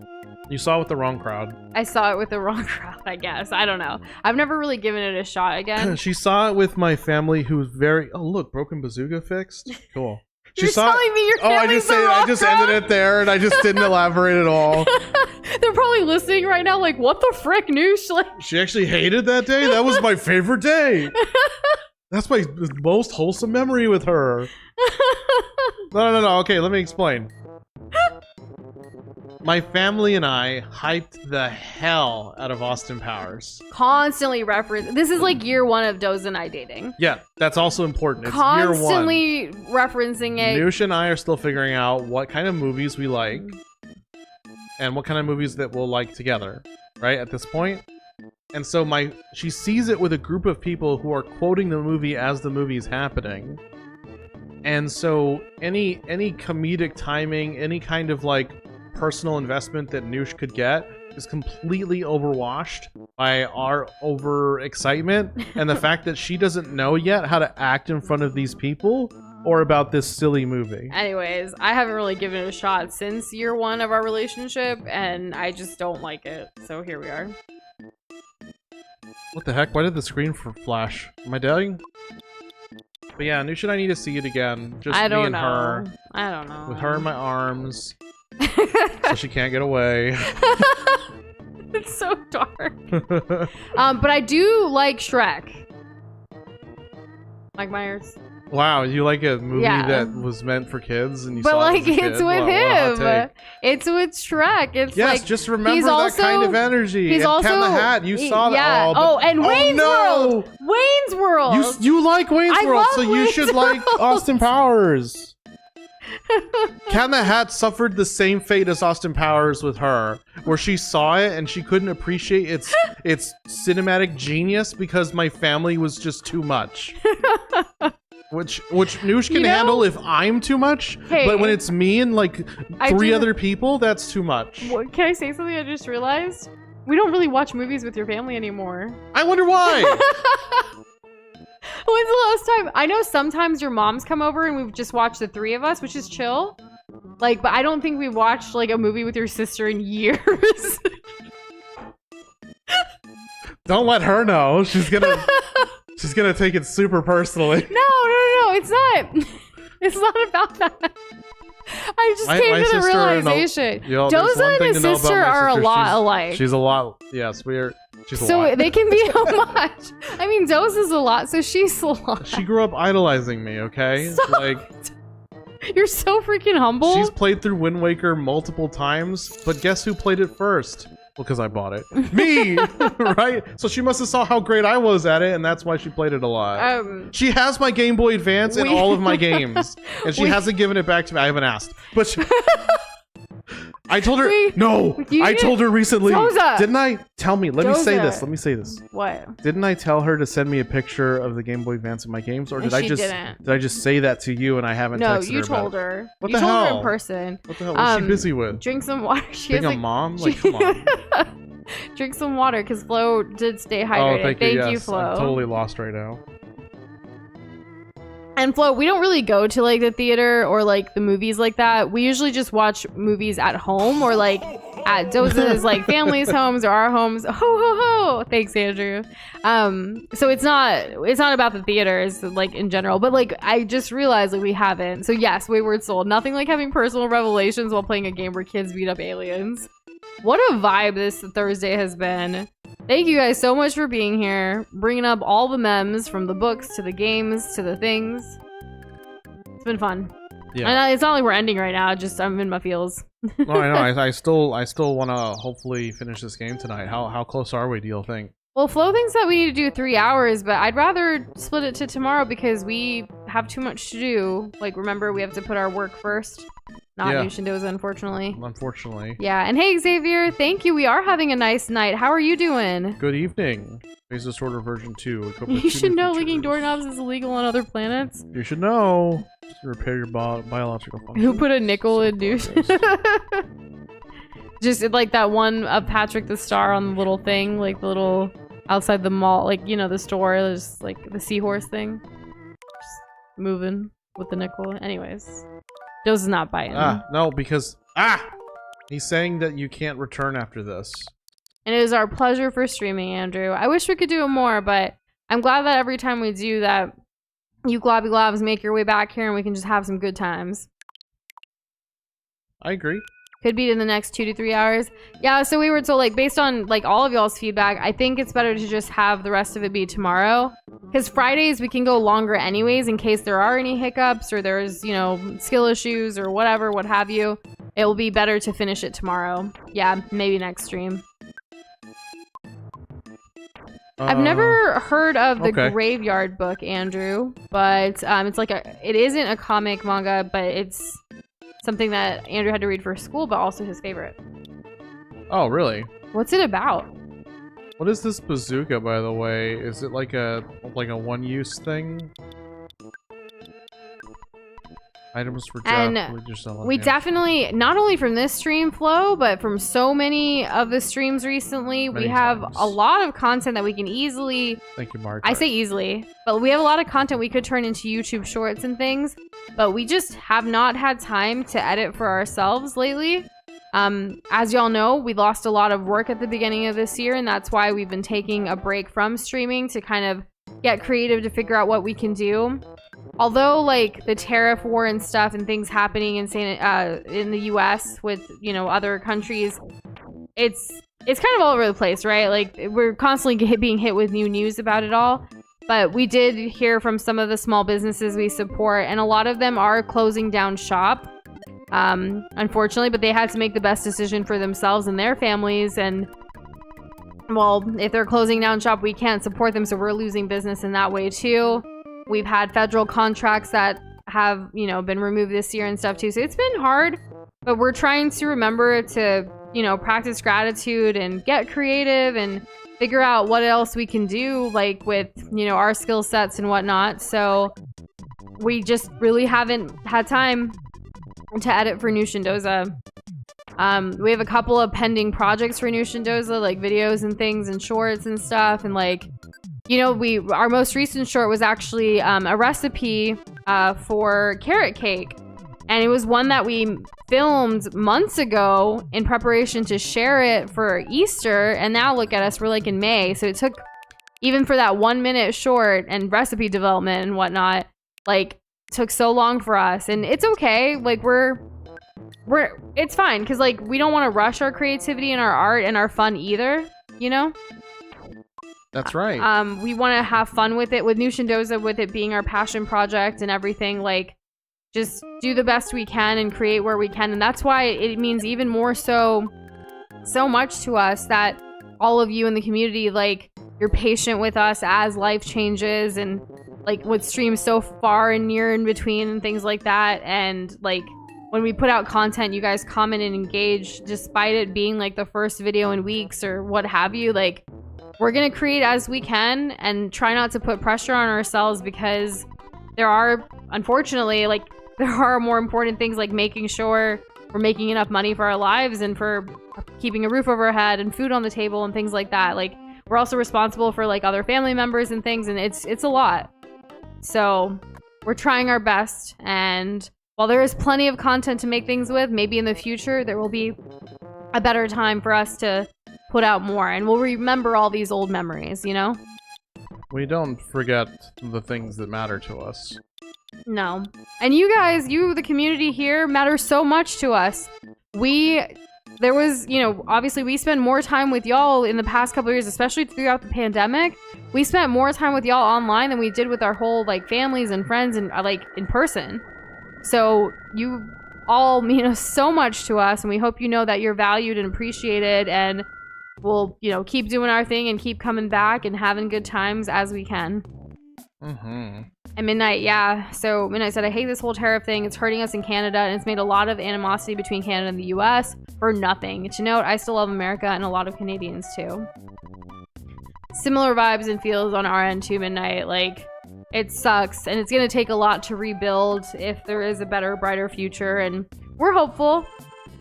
You saw it with the wrong crowd. I saw it with the wrong crowd, I guess. I don't know. I've never really given it a shot again. She saw it with my family, who's very. Oh, look, broken bazooka fixed. Cool. You're telling me your family's the wrong I just crowd? ended it there, and I just didn't elaborate at all. They're probably listening right now, like, what the frick, Noosh? Like, She actually hated that day. That was my favorite day. That's my most wholesome memory with her. No. Okay, let me explain. My family and I hyped the hell out of Austin Powers. constantly reference. This is like year one of Doze and I dating. Yeah, that's also important. It's Constantly year one. referencing it. Noosh and I are still figuring out what kind of movies we like and what kind of movies that we'll like together, right, at this point. And so she sees it with a group of people who are quoting the movie as the movie's happening. And so any comedic timing, any kind of like personal investment that Noosh could get is completely overwashed by our over-excitement and the fact that she doesn't know yet how to act in front of these people or about this silly movie. Anyways, I haven't really given it a shot since year one of our relationship, and I just don't like it. So here we are. What the heck? Why did the screen flash? Am I dying? But yeah, Noosh and I need to see it again. Just I me don't and know. her. I don't know. With her in my arms. So she can't get away. It's so dark. But I do like Shrek. Mike Myers. Wow, you like a movie Yeah. that was meant for kids, and you But saw like, it as a it's kid? with What a hot him. take. It's with Shrek. It's Yes, like just remember he's that also, kind of energy. He's and also Cat in the Hat, you saw that. Yeah. Oh, And Wayne's no! World. Wayne's World. You like Wayne's I World, love so you Wayne's should like World. Austin Powers. Cat in the Hat suffered the same fate as Austin Powers with her, where she saw it and she couldn't appreciate its cinematic genius because my family was just too much. Which Noosh can handle if I'm too much, Hey, but when it's me and like three do- other people, that's too much. What, can I say something I just realized? We don't really watch movies with your family anymore. I wonder why. When's the last time? I know sometimes your moms come over and we've just watched the three of us, which is chill. Like, but I don't think we watched like a movie with your sister in years. Don't let her know. She's gonna take it super personally. No, it's not. It's not about that. I just came to the realization. Doza and his sister are a lot alike. She's a lot. Yes, she's a So lot. they can be how much? I mean, Doza's a lot, so she's a lot. She grew up idolizing me. Okay, Stop. like You're so freaking humble. she's played through Wind Waker multiple times, but guess who played it first? Well, because I bought it. Me, right? So she must have saw how great I was at it, and that's why she played it a lot. She has my Game Boy Advance and all of my games, and she hasn't given it back to me. I haven't asked, but I told her I told her recently. Doza. Didn't I? Tell me. Let me say Doza. this. Let me say this. What? Didn't I tell her to send me a picture of the Game Boy Advance in my games, or did And I she just didn't. did I just say that to you and I haven't No, texted you her about told it? her. What you the told her hell? in person. What the hell? What's she busy with? Drink some water. She Being has a mom? Like, come on. Drink some water, because Flo did stay hydrated. Oh, thank you. you, Yes, Flo. I'm totally lost right now. And Flo, we don't really go to like the theater or like the movies like that. We usually just watch movies at home or like at Doza's like family's homes or our homes. Ho ho ho! Thanks, Andrew. So it's not about the theaters like in general, but like I just realized like we haven't. So yes, Wayward Soul. Nothing like having personal revelations while playing a game where kids beat up aliens. What a vibe this Thursday has been. Thank you guys so much for being here, bringing up all the memes from the books to the games to the things. It's been fun. Yeah. And it's not like we're ending right now. Just I'm in my feels. No, I know. I still want to hopefully finish this game tonight. How close are we? Do you think? Well, Flo thinks that we need to do 3 hours, but I'd rather split it to tomorrow because we have too much to do. Like, remember, we have to put our work first. Not Yeah. Noosh and Doza, unfortunately. Unfortunately. Yeah, and hey, Xavier, thank you. We are having a nice night. How are you doing? Good evening. Phase Disorder version 2. equipped with You 2 should new know features. licking doorknobs is illegal on other planets. You should know. Just to repair your biological function. Who put a nickel in Noosh? Just like that one of Patrick the Star on the little thing, like the little outside the mall, like, you know, the store, there's like the seahorse thing. Just moving with the nickel. Anyways. Doza's not biting. No, because he's saying that you can't return after this. And it is our pleasure for streaming, Andrew. I wish we could do it more, but I'm glad that every time we do that, you globby globs make your way back here and we can just have some good times. I agree. Could be in the next 2 to 3 hours. Yeah, so we were told, like, based on like all of y'all's feedback, I think it's better to just have the rest of it be tomorrow. Because Fridays we can go longer anyways in case there are any hiccups or there's, you know, skill issues or whatever, what have you. It will be better to finish it tomorrow. Yeah, maybe next stream. I've never heard of the Graveyard Book, Andrew, but it's like it isn't a comic manga, but it's something that Andrew had to read for school, but also his favorite. Oh, really? What's it about? What is this bazooka, by the way? Is it like a one-use thing? Items for And we definitely, not only from this stream flow, but from so many of the streams recently, we have a lot of content that we can easily... Thank you, Mark. I say easily, but we have a lot of content we could turn into YouTube shorts and things, but we just have not had time to edit for ourselves lately. As y'all know, we lost a lot of work at the beginning of this year, and that's why we've been taking a break from streaming to kind of get creative to figure out what we can do. although like the tariff war and stuff and things happening in the US with, you know, other countries, it's kind of all over the place, right? Like we're constantly being hit with new news about it all. But we did hear from some of the small businesses we support, and a lot of them are closing down shop, unfortunately, but they had to make the best decision for themselves and their families. And well, if they're closing down shop, we can't support them, so we're losing business in that way too. We've had federal contracts that have, you know, been removed this year and stuff too, so it's been hard, but we're trying to remember to, you know, practice gratitude and get creative and figure out what else we can do, like with, you know, our skill sets and whatnot. So we just really haven't had time to edit for New Shindoza. We have a couple of pending projects for New Shindoza, like videos and things and shorts and stuff. And like, you know, our most recent short was actually a recipe for carrot cake. And it was one that we filmed months ago in preparation to share it for Easter. And now look at us, we're like in May. So it took, even for that 1 minute short and recipe development and whatnot, like took so long for us. And it's okay. Like it's fine. Cause like we don't want to rush our creativity and our art and our fun either, you know? That's right. We want to have fun with it, with New Shindoza, with it being our passion project and everything. Like, just do the best we can and create where we can. And that's why it means even more so much to us that all of you in the community, like, you're patient with us as life changes and like with streams so far and near in between and things like that. And like when we put out content, you guys comment and engage despite it being like the first video in weeks or what have you. Like, we're gonna create as we can and try not to put pressure on ourselves, because there are, unfortunately, like, there are more important things like making sure we're making enough money for our lives and for keeping a roof over our head and food on the table and things like that. Like, we're also responsible for like other family members and things, and it's a lot. So we're trying our best, and while there is plenty of content to make things with, maybe in the future there will be a better time for us to put out more, and we'll remember all these old memories, you know? We don't forget the things that matter to us. No. And you guys, the community here, matter so much to us. There was, you know, obviously we spent more time with y'all in the past couple of years, especially throughout the pandemic. We spent more time with y'all online than we did with our whole, like, families and friends and, like, in person. So you all mean so much to us, and we hope you know that you're valued and appreciated, and we'll, you know, keep doing our thing and keep coming back and having good times as we can. Mm-hmm. And Midnight, yeah. So Midnight said, I hate this whole tariff thing. It's hurting us in Canada, and it's made a lot of animosity between Canada and the US for nothing. To note, I still love America and a lot of Canadians too. Similar vibes and feels on our end too, Midnight. Like, it sucks, and it's going to take a lot to rebuild if there is a better, brighter future, and we're hopeful.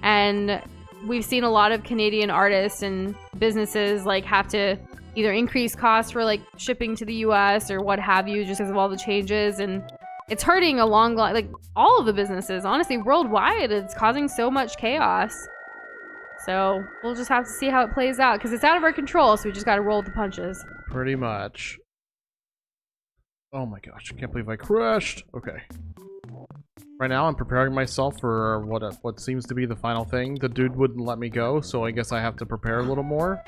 And we've seen a lot of Canadian artists and businesses like have to either increase costs for like shipping to the US or what have you, just because of all the changes, and it's hurting like all of the businesses, honestly, worldwide. It's causing so much chaos. So we'll just have to see how it plays out, because it's out of our control, so we just got to roll with the punches. Pretty much. Oh my gosh, I can't believe I crashed. Okay. Right now I'm preparing myself for what seems to be the final thing. The dude wouldn't let me go, so I guess I have to prepare a little more.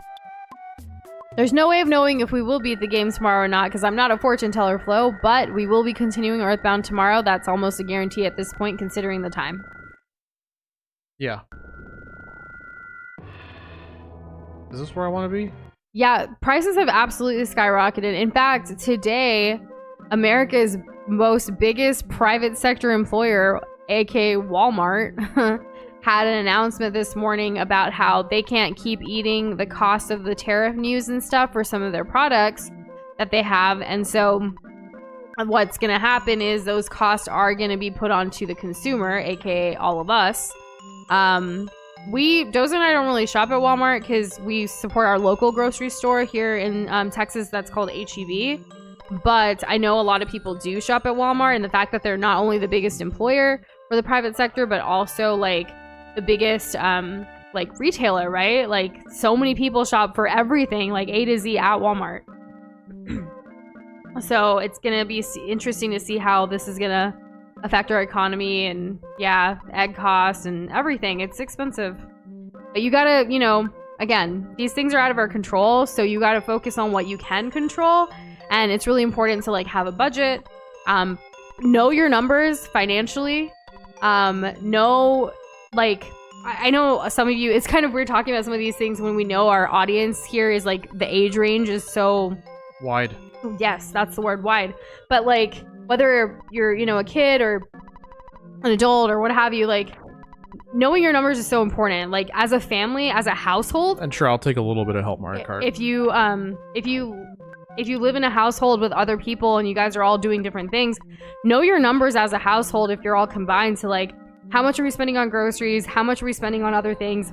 There's no way of knowing if we will beat the game tomorrow or not, because I'm not a fortune teller, Flo, but we will be continuing Earthbound tomorrow. That's almost a guarantee at this point, considering the time. Yeah. Is this where I want to be? Yeah, prices have absolutely skyrocketed. In fact, today, America's biggest private sector employer, aka Walmart, had an announcement this morning about how they can't keep eating the cost of the tariff news and stuff for some of their products that they have. And so what's going to happen is those costs are going to be put onto the consumer, aka all of us. Doza and I don't really shop at Walmart because we support our local grocery store here in Texas that's called HEB. But I know a lot of people do shop at Walmart, and the fact that they're not only the biggest employer for the private sector, but also like the biggest like retailer, right? Like, so many people shop for everything, like A to Z, at Walmart. So it's gonna be interesting to see how this is gonna affect our economy, and yeah, egg costs and everything. It's expensive, but you gotta, you know, again, these things are out of our control, so you gotta focus on what you can control. And it's really important to like have a budget, know your numbers financially, know, like, I know some of you, it's kind of weird talking about some of these things when we know our audience here is like the age range is so wide. Yes, that's the word, wide. But like whether you're, you know, a kid or an adult or what have you, like knowing your numbers is so important. Like as a family, as a household. And sure, I'll take a little bit of help, Mario Kart. If you live in a household with other people and you guys are all doing different things, know your numbers as a household if you're all combined to like how much are we spending on groceries, how much are we spending on other things,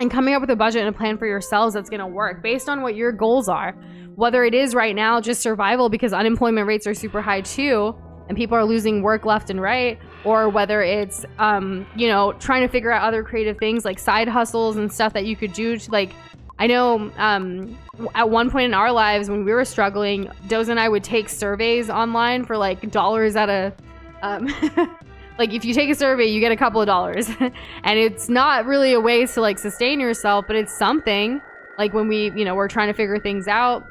and coming up with a budget and a plan for yourselves that's going to work based on what your goals are. Whether it is right now just survival because unemployment rates are super high too and people are losing work left and right, or whether it's you know, trying to figure out other creative things like side hustles and stuff that you could do to, like, I know at one point in our lives when we were struggling, Doze and I would take surveys online for like dollars at a like if you take a survey you get a couple of dollars and it's not really a way to like sustain yourself, but it's something. Like when we, you know, we're trying to figure things out,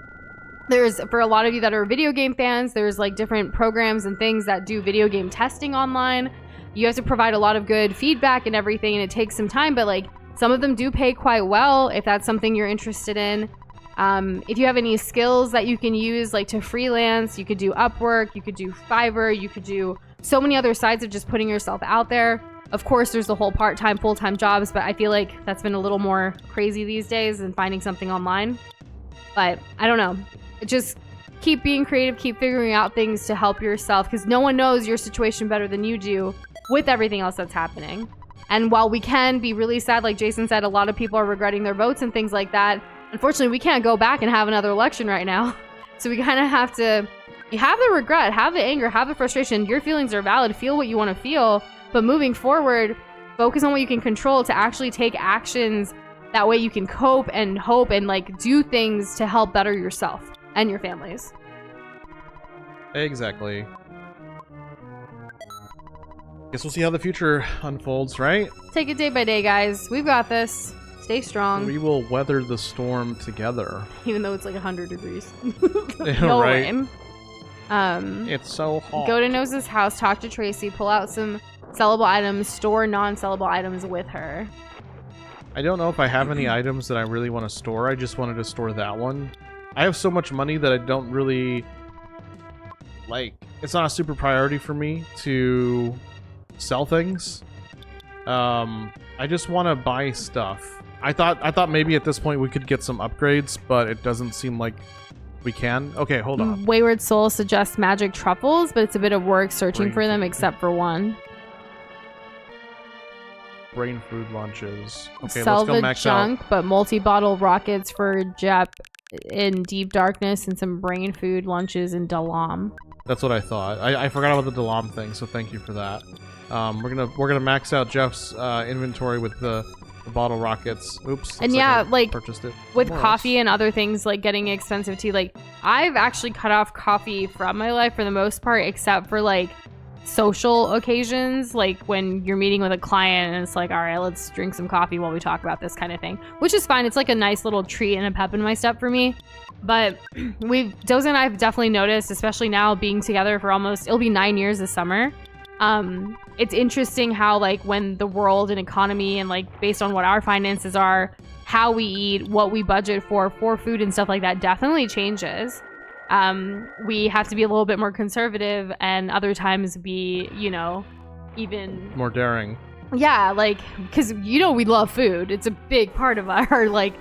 there's, for a lot of you that are video game fans, there's like different programs and things that do video game testing online. You have to provide a lot of good feedback and everything, and it takes some time, but like some of them do pay quite well if that's something you're interested in. If you have any skills that you can use like to freelance, you could do Upwork, you could do Fiverr, you could do so many other sides of just putting yourself out there. Of course, there's the whole part-time, full-time jobs, but I feel like that's been a little more crazy these days than finding something online. But I don't know. Just keep being creative, keep figuring out things to help yourself, because no one knows your situation better than you do with everything else that's happening. And while we can be really sad, like Jason said, a lot of people are regretting their votes and things like that. Unfortunately, we can't go back and have another election right now. So we kind of have to, you have the regret, have the anger, have the frustration. Your feelings are valid. Feel what you want to feel. But moving forward, focus on what you can control to actually take actions. That way you can cope and hope and like do things to help better yourself and your families. Exactly. Guess we'll see how the future unfolds, right? Take it day by day, guys. We've got this. Stay strong. We will weather the storm together. Even though it's like 100 degrees. Yeah, no right. way. It's so hot. Go to Nose's house, talk to Tracy, pull out some sellable items, store non-sellable items with her. I don't know if I have any items that I really want to store. I just wanted to store that one. I have so much money that I don't really like. It's not a super priority for me to sell things. I just want to buy stuff. I thought maybe at this point we could get some upgrades, but it doesn't seem like we can. Okay, hold on. Wayward Soul suggests magic truffles, but it's a bit of work searching for them, except for one. Brain food lunches. Okay, Sell let's go the max junk, out. but multi-bottle rockets for Jep in Deep Darkness and some brain food lunches in Dalam. That's what I thought. I forgot about the Dalam thing, so thank you for that. We're gonna max out Jeff's inventory with the bottle rockets. Oops. And yeah, like purchased it with coffee and other things like getting expensive tea. Like I've actually cut off coffee from my life for the most part, except for like social occasions, like when you're meeting with a client and it's like, all right, let's drink some coffee while we talk about this kind of thing, which is fine. It's like a nice little treat and a pep in my step for me. But Doze and I have definitely noticed, especially now being together for it'll be 9 years this summer. It's interesting how like when the world and economy and like based on what our finances are, how we eat, what we budget for food and stuff like that definitely changes. We have to be a little bit more conservative and other times be, you know, even more daring. Yeah, like, because, you know, we love food. It's a big part of our, like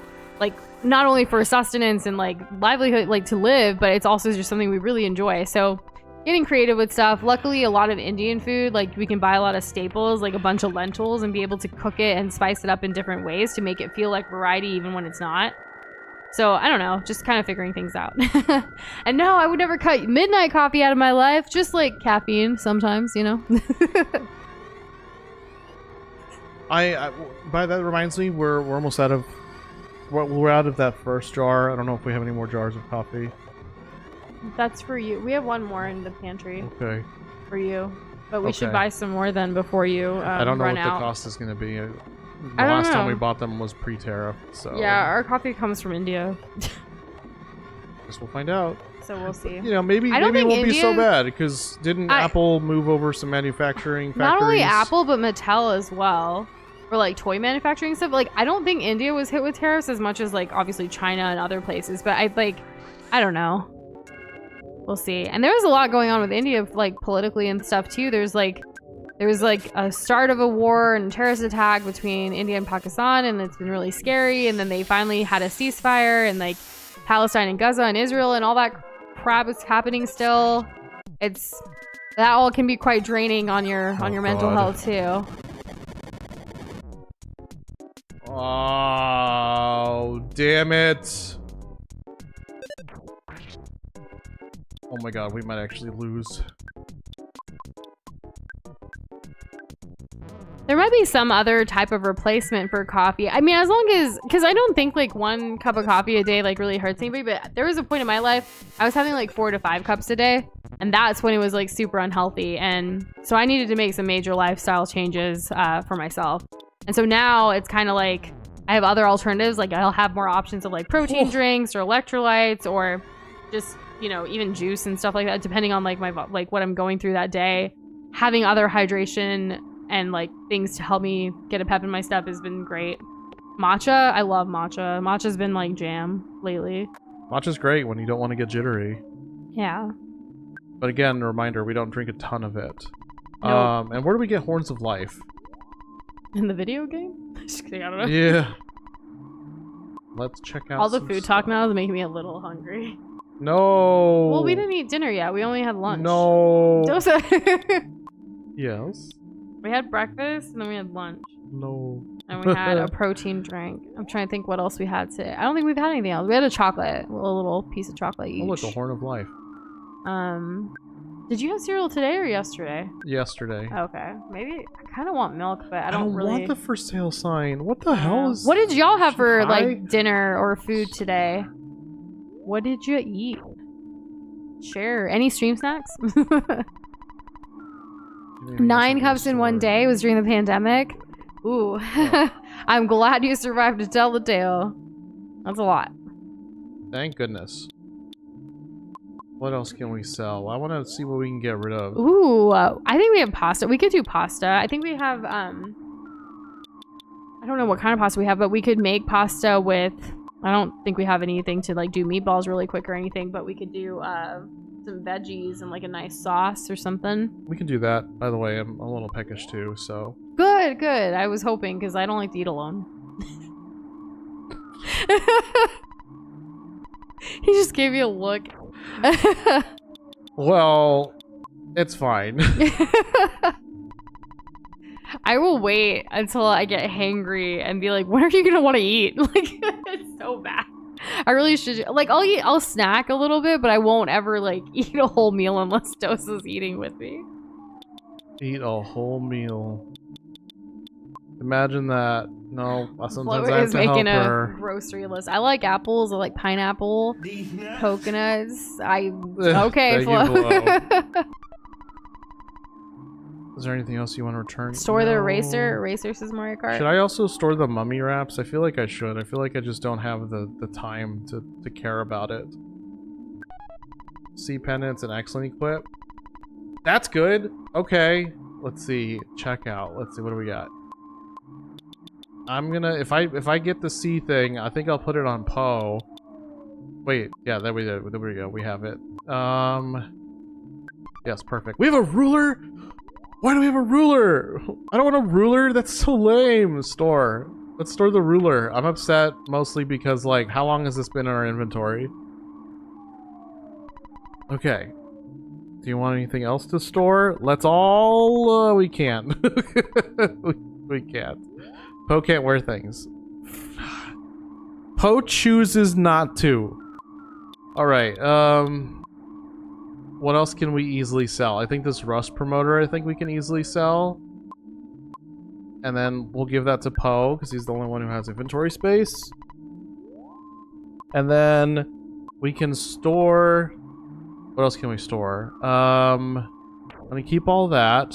not only for sustenance and, like, livelihood, like, to live, but it's also just something we really enjoy. So getting creative with stuff. Luckily, a lot of Indian food, like, we can buy a lot of staples, like a bunch of lentils, and be able to cook it and spice it up in different ways to make it feel like variety even when it's not. So, I don't know, just kind of figuring things out. And no, I would never cut midnight coffee out of my life, just like caffeine sometimes, you know? By that reminds me, we're almost out of... We're out of that first jar. I don't know if we have any more jars of coffee. That's for you. We have one more in the pantry Okay. for you. But we should Okay. buy some more then before you I don't know run what out. the cost is going to be. The I don't last time know. we bought them was pre-tariff, so Yeah, our coffee comes from India. guess we'll find out. So we'll see. You know, maybe I don't it think won't be so India- bad because didn't Apple move over some manufacturing factories? Not only Apple, but Mattel as well. For like toy manufacturing stuff. Like, I don't think India was hit with tariffs as much as like obviously China and other places. But I don't know. We'll see. And there was a lot going on with India, like politically and stuff too. There was like a start of a war and terrorist attack between India and Pakistan, and it's been really scary. And then they finally had a ceasefire, and like Palestine and Gaza and Israel and all that crap is happening still. That all can be quite draining on your mental health too. Oh, damn it. Oh my god, we might actually lose. There might be some other type of replacement for coffee. I mean, as long as, because I don't think like 1 cup of coffee a day like really hurts anybody, but there was a point in my life I was having like 4 to 5 cups a day, and that's when it was like super unhealthy. And so I needed to make some major lifestyle changes for myself. And so now it's kind of like I have other alternatives. Like I'll have more options of like protein drinks or electrolytes or just, you know, even juice and stuff like that, depending on like what I'm going through that day. Having other hydration and like things to help me get a pep in my step has been great. Matcha, I love matcha. Matcha's been like jam lately. Matcha's great when you don't want to get jittery. Yeah. But again, a reminder, we don't drink a ton of it. Nope. And where do we get Horns of Life? In the video game? Just kidding, I don't know. Yeah. Let's check out All the some food stuff. talk now is making me a little hungry. No. Well, we didn't eat dinner yet. We only had lunch. No. Dosa. Yes. We had breakfast and then we had lunch. No. And we had a protein drink. I'm trying to think what else we had today. I don't think we've had anything else. We had a chocolate, a little piece of chocolate each. Oh, look, a Horn of Life. Did you have cereal today or yesterday? Yesterday. Okay, maybe I kind of want milk, but I don't really want the for sale sign. What the hell is... What did y'all have for Hi? like dinner or food today? What did you eat? Share any stream snacks? 9 cups in one day was during the pandemic. Ooh, I'm glad you survived to tell the tale. That's a lot. Thank goodness. What else can we sell? I want to see what we can get rid of. Ooh, I think we have pasta. We could do pasta. I think we have, I don't know what kind of pasta we have, but we could make pasta with, I don't think we have anything to like do meatballs really quick or anything, but we could do some veggies and like a nice sauce or something. We can do that. By the way, I'm a little peckish too, so... Good, good. I was hoping because I don't like to eat alone. He just gave me a look. Well, it's fine. I will wait until I get hangry and be like, when are you gonna want to eat? Like, it's so bad. I really should, like, I'll snack a little bit, but I won't ever like eat a whole meal unless Dosa's eating with me. Eat a whole meal. Imagine that. No, sometimes Flo I have is to help making a her. grocery list. I like apples. I like pineapple, coconuts. Okay, Thank you, Flo. Flo. Is there anything else you want to return? Store the No. eraser. Eraser says Mario Kart. Should I also store the mummy wraps? I feel like I should. I feel like I just don't have the time to care about it. Sea pendants and excellent equip. That's good. Okay. Let's see. Checkout. Let's see. What do we got? I'm gonna if I get the sea thing, I think I'll put it on Poe. Wait, yeah, there we go. We have it. Yes, perfect. We have a ruler. Why do we have a ruler? I don't want a ruler. That's so lame. Store. Let's store the ruler. I'm upset mostly because, like, how long has this been in our inventory? Okay. Do you want anything else to store? Let's all... we can't. we can't. Poe can't wear things. Poe chooses not to. Alright, what else can we easily sell? I think this rust promoter I think we can easily sell. And then we'll give that to Poe, because he's the only one who has inventory space. And then we can store What else can we store? I'm gonna keep all that.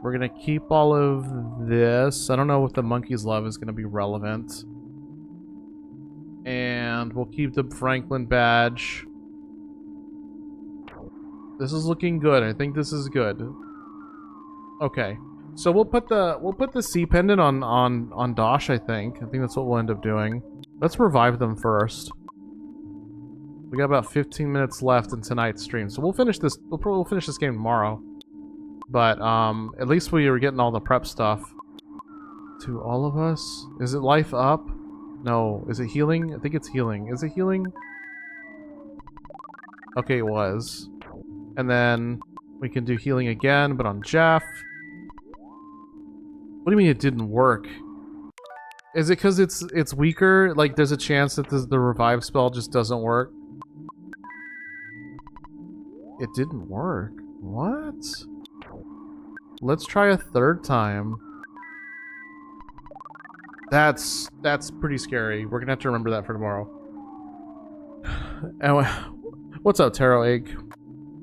We're gonna keep all of this. I don't know if the monkey's love is gonna be relevant. And we'll keep the Franklin badge. This is looking good. I think this is good. Okay. So we'll put the C pendant on Dosh, I think. I think that's what we'll end up doing. Let's revive them first. We got about 15 minutes left in tonight's stream. So we'll finish this we'll finish this game tomorrow. But at least we were getting all the prep stuff. To all of us? Is it life up? No. Is it healing? I think it's healing. Is it healing? Okay, it was. And then we can do healing again, but on Jeff. What do you mean it didn't work? Is it because it's weaker? Like there's a chance that the revive spell just doesn't work? It didn't work. What? Let's try a third time. That's pretty scary. We're gonna have to remember that for tomorrow. Anyway, what's up, Taro Egg?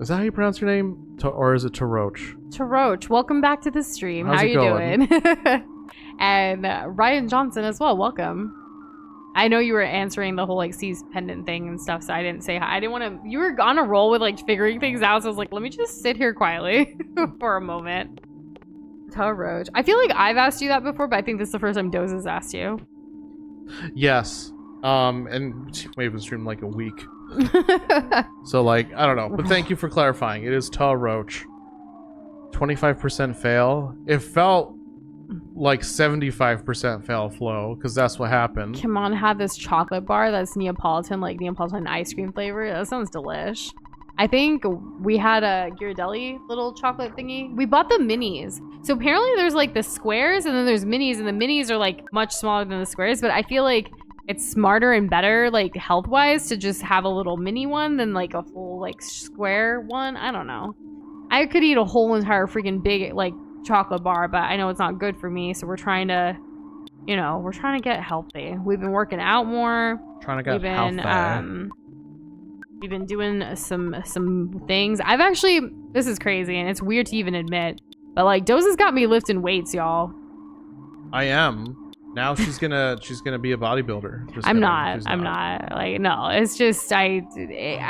Is that how you pronounce your name? Or is it Taroach? Taroach, welcome back to the stream. How's How it you going? doing? And Ryan Johnson as well, welcome. I know you were answering the whole like C's pendant thing and stuff, so I didn't say hi. I didn't want to. You were on a roll with like figuring things out, so I was like, let me just sit here quietly for a moment. Taroach. I feel like I've asked you that before, but I think this is the first time Doze has asked you. Yes. And we've been streaming like a week. So like, I don't know. But thank you for clarifying. It is Taroach. 25% fail. It felt like 75% fail flow, because that's what happened. Come on, have this chocolate bar that's Neapolitan, like Neapolitan ice cream flavor. That sounds delish. I think we had a Ghirardelli little chocolate thingy. We bought the minis. So apparently there's like the squares and then there's minis, and the minis are like much smaller than the squares, but I feel like it's smarter and better like health-wise to just have a little mini one than like a full like square one. I don't know. I could eat a whole entire freaking big like chocolate bar, but I know it's not good for me, so we're trying to, you know, we're trying to get healthy. We've been working out more. Trying to get healthy. We've been doing some things. I've actually, this is crazy and it's weird to even admit, but like Doze has got me lifting weights, y'all. I am. Now she's gonna be a bodybuilder. I'm not. Like, no, it's just I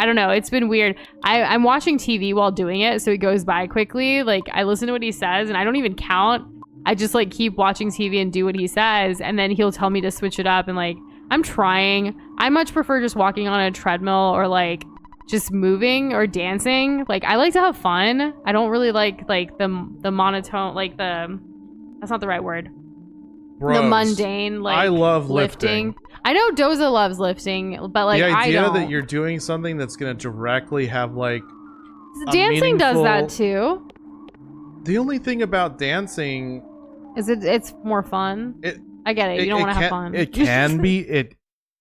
don't know. It's been weird. I'm watching TV while doing it, so it goes by quickly. Like I listen to what he says and I don't even count. I just like keep watching TV and do what he says, and then he'll tell me to switch it up, and like I'm trying. I much prefer just walking on a treadmill or like just moving or dancing. Like I like to have fun. I don't really like the monotone, like that's not the right word. Bros, the mundane, like I love lifting. I know Doza loves lifting, but like the idea I don't. that you're doing something that's gonna directly have like dancing does that too. The only thing about dancing is it's more fun. I get it. You don't want to have fun. It can be.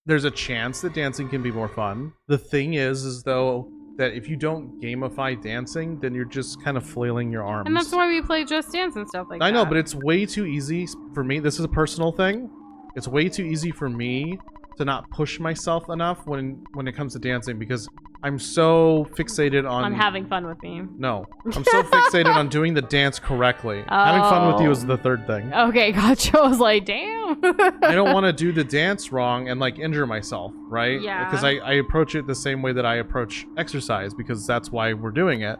There's a chance that dancing can be more fun. The thing is though that if you don't gamify dancing, then you're just kind of flailing your arms. And that's why we play Just Dance and stuff like that. I know, but it's way too easy for me. This is a personal thing. It's way too easy for me to not push myself enough when it comes to dancing, because I'm so fixated on having fun with me. No. I'm so fixated on doing the dance correctly. Having fun with you is the third thing. Okay, gotcha. I was like, damn. I don't want to do the dance wrong and like injure myself, right? Yeah. Because I approach it the same way that I approach exercise, because that's why we're doing it.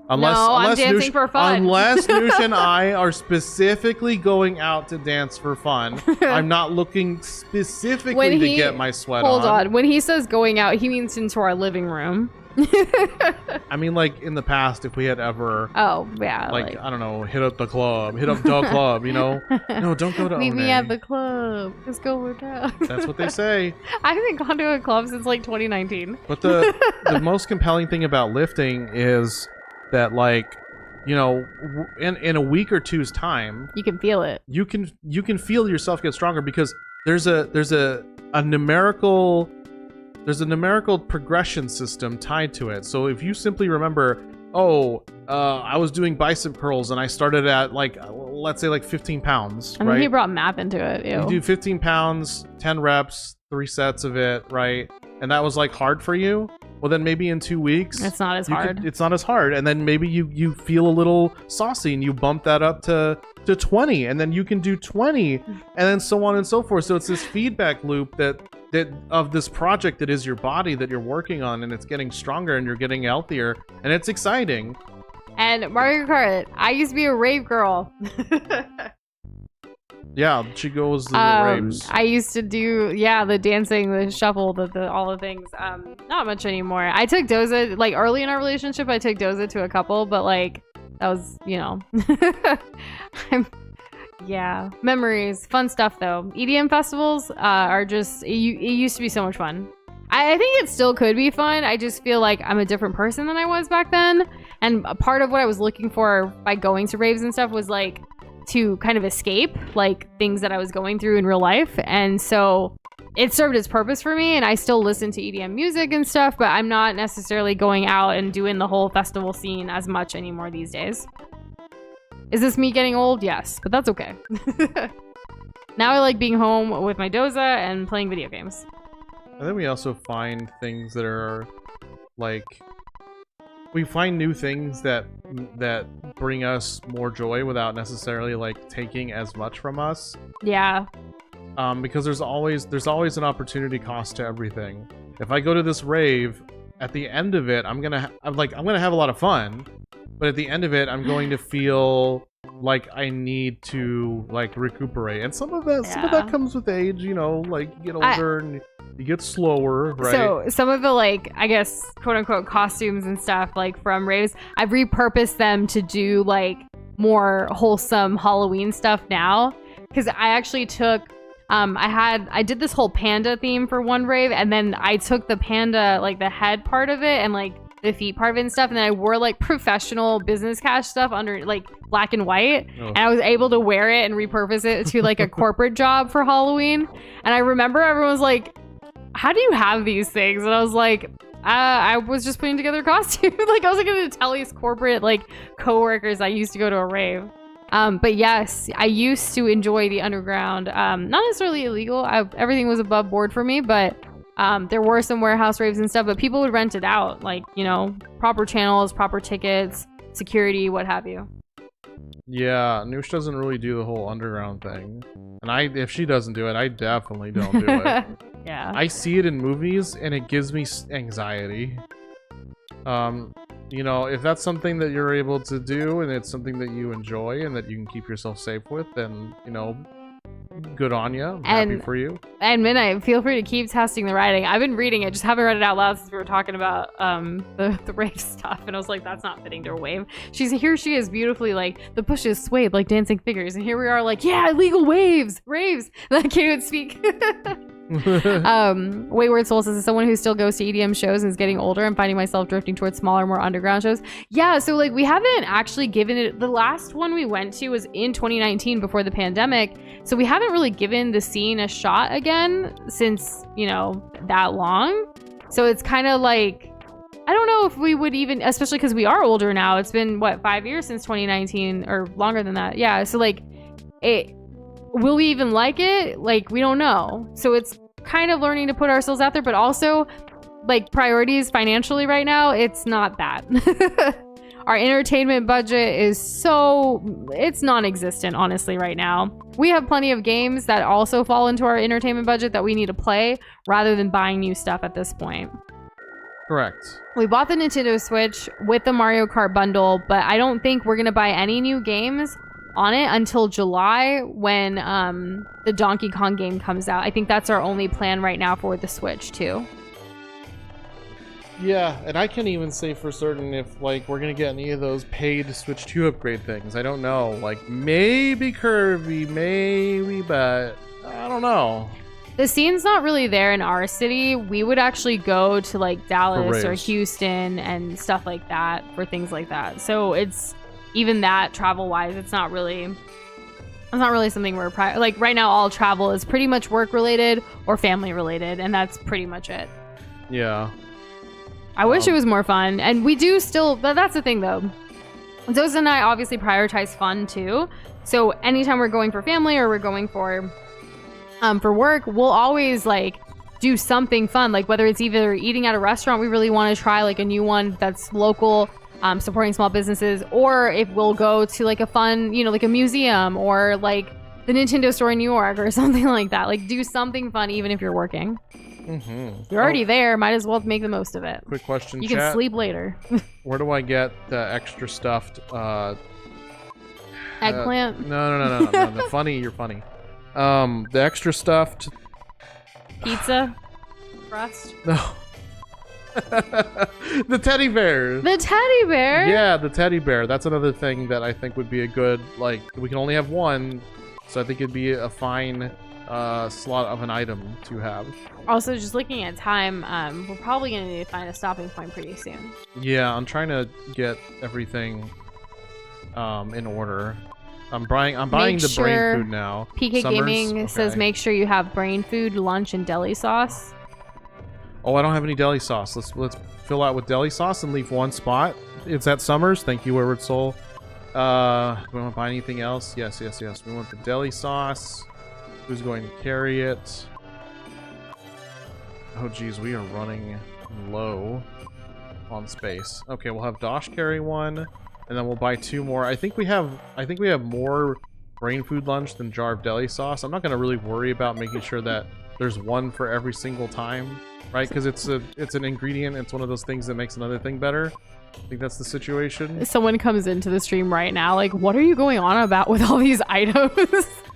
Unless I'm dancing for fun. Unless Noosh and I are specifically going out to dance for fun, I'm not looking specifically to get my sweat on. Hold on. When he says going out, he means into our living room. I mean, like in the past, if we had ever, oh yeah, like I don't know, hit up the club, you know. No, don't go to. Meet me at the club. Let's go work out. That's what they say. I haven't gone to a club since like 2019. But the most compelling thing about lifting is that, like, you know, in a week or two's time, you can feel it. You can feel yourself get stronger, because there's a numerical progression system tied to it. So if you simply remember, I was doing bicep curls and I started at like, let's say like 15 pounds, and right? then he brought math into it. Ew. You do 15 pounds, 10 reps, 3 sets of it, right? And that was like hard for you. well, then maybe in 2 weeks It's not as hard. it's not as hard, and then maybe you feel a little saucy and you bump that up to 20, and then you can do 20, and then so on and so forth. So it's this feedback loop that of this project that is your body that you're working on, and it's getting stronger and you're getting healthier, and it's exciting. And Mario Kart, I used to be a rave girl. Yeah, she goes to the raves. I used to do, the dancing, the shuffle, the all the things. Not much anymore. I took Doza, like, early in our relationship, I took Doza to a couple, but, like, that was, memories. Fun stuff, though. EDM festivals are just, it used to be so much fun. I think it still could be fun. I just feel like I'm a different person than I was back then. And a part of what I was looking for by going to raves and stuff was, like, to kind of escape like things that I was going through in real life. And so it served its purpose for me, and I still listen to EDM music and stuff, but I'm not necessarily going out and doing the whole festival scene as much anymore these days. Is this me getting old? Yes, but that's okay. Now I like being home with my Doza and playing video games. And then we also find things that are like, we find new things that bring us more joy without necessarily like taking as much from us. Yeah. Because there's always an opportunity cost to everything. If I go to this rave, at the end of it, I'm gonna have a lot of fun, but at the end of it, I'm going to feel like I need to like recuperate. And some of that comes with age, like you get older and you get slower, right? So some of the, like, I guess, quote unquote costumes and stuff, like from raves, I've repurposed them to do like more wholesome Halloween stuff now. Because I actually took, I did this whole panda theme for one rave, and then I took the panda, like the head part of it and like the feet part of it and stuff, and then I wore like professional business cash stuff under like black and white, and I was able to wear it and repurpose it to like a corporate job for Halloween. And I remember everyone was like, how do you have these things? And I was like, I was just putting together a costume. Like, I wasn't going to tell these corporate, like, coworkers I used to go to a rave. But yes, I used to enjoy the underground. Not necessarily illegal. Everything was above board for me, but there were some warehouse raves and stuff, but people would rent it out. Like, proper channels, proper tickets, security, what have you. Yeah, Noosh doesn't really do the whole underground thing. And if she doesn't do it, I definitely don't do it. Yeah. I see it in movies, and it gives me anxiety. If that's something that you're able to do, and it's something that you enjoy, and that you can keep yourself safe with, then, good on you. I'm happy for you. And Midnight, feel free to keep testing the writing. I've been reading it, just haven't read it out loud since we were talking about the rave stuff, and I was like, that's not fitting to a wave. Here she is beautifully, like, the bushes swayed like dancing figures, and here we are like, yeah, illegal raves. I can't even speak. Wayward Soul says, as someone who still goes to EDM shows and is getting older, I'm finding myself drifting towards smaller, more underground shows. Yeah, so like we haven't actually given it, the last one we went to was in 2019 before the pandemic, so we haven't really given the scene a shot again since, that long. So it's kind of like, I don't know if we would even, especially because we are older now. It's been 5 years since 2019, or longer than that. Yeah, so like will we even like it? Like, we don't know. So it's kind of learning to put ourselves out there, but also, like, priorities financially right now, it's not that. Our entertainment budget it's non-existent, honestly, right now. We have plenty of games that also fall into our entertainment budget that we need to play, rather than buying new stuff at this point. Correct. We bought the Nintendo Switch with the Mario Kart bundle, but I don't think we're going to buy any new games on it until July, when the Donkey Kong game comes out. I think that's our only plan right now for the Switch too. Yeah, and I can't even say for certain if like we're gonna get any of those paid Switch 2 upgrade things. I don't know. Like maybe Kirby, but I don't know. The scene's not really there in our city. We would actually go to like Dallas or Houston and stuff like that for things like that. So it's even that travel wise, it's not really something we're like right now. All travel is pretty much work related or family related, and that's pretty much it. Yeah. I wish it was more fun, and we do still, but that's the thing though. Doza and I obviously prioritize fun too. So anytime we're going for family or we're going for work, we'll always like do something fun, like whether it's either eating at a restaurant we really want to try, like a new one that's local, supporting small businesses, or if we'll go to like a fun, like a museum or like the Nintendo store in New York or something like that. Like do something fun even if you're working. You're already there, might as well make the most of it. Quick question, you chat. can sleep later. Where do I get the extra stuffed eggplant? No. Funny, you're funny. The extra stuffed pizza crust. No. The teddy bear. The teddy bear? Yeah, the teddy bear. That's another thing that I think would be a good, like, we can only have one, so I think it'd be a fine slot of an item to have. Also, just looking at time, we're probably going to need to find a stopping point pretty soon. Yeah, I'm trying to get everything in order. I'm buying the brain food now. PK Gaming says make sure you have brain food, lunch, and deli sauce. Oh, I don't have any deli sauce. Let's fill out with deli sauce and leave one spot. It's at Summers. Thank you, Wayward Soul. Do we want to buy anything else? Yes. We want the deli sauce. Who's going to carry it? Oh, geez, we are running low on space. Okay, we'll have Dosh carry one, and then we'll buy 2 more. I think we have more brain food lunch than jar of deli sauce. I'm not going to really worry about making sure that there's one for every single time, right? Because it's an ingredient. It's one of those things that makes another thing better. I think that's the situation. Someone comes into the stream right now, like, what are you going on about with all these items?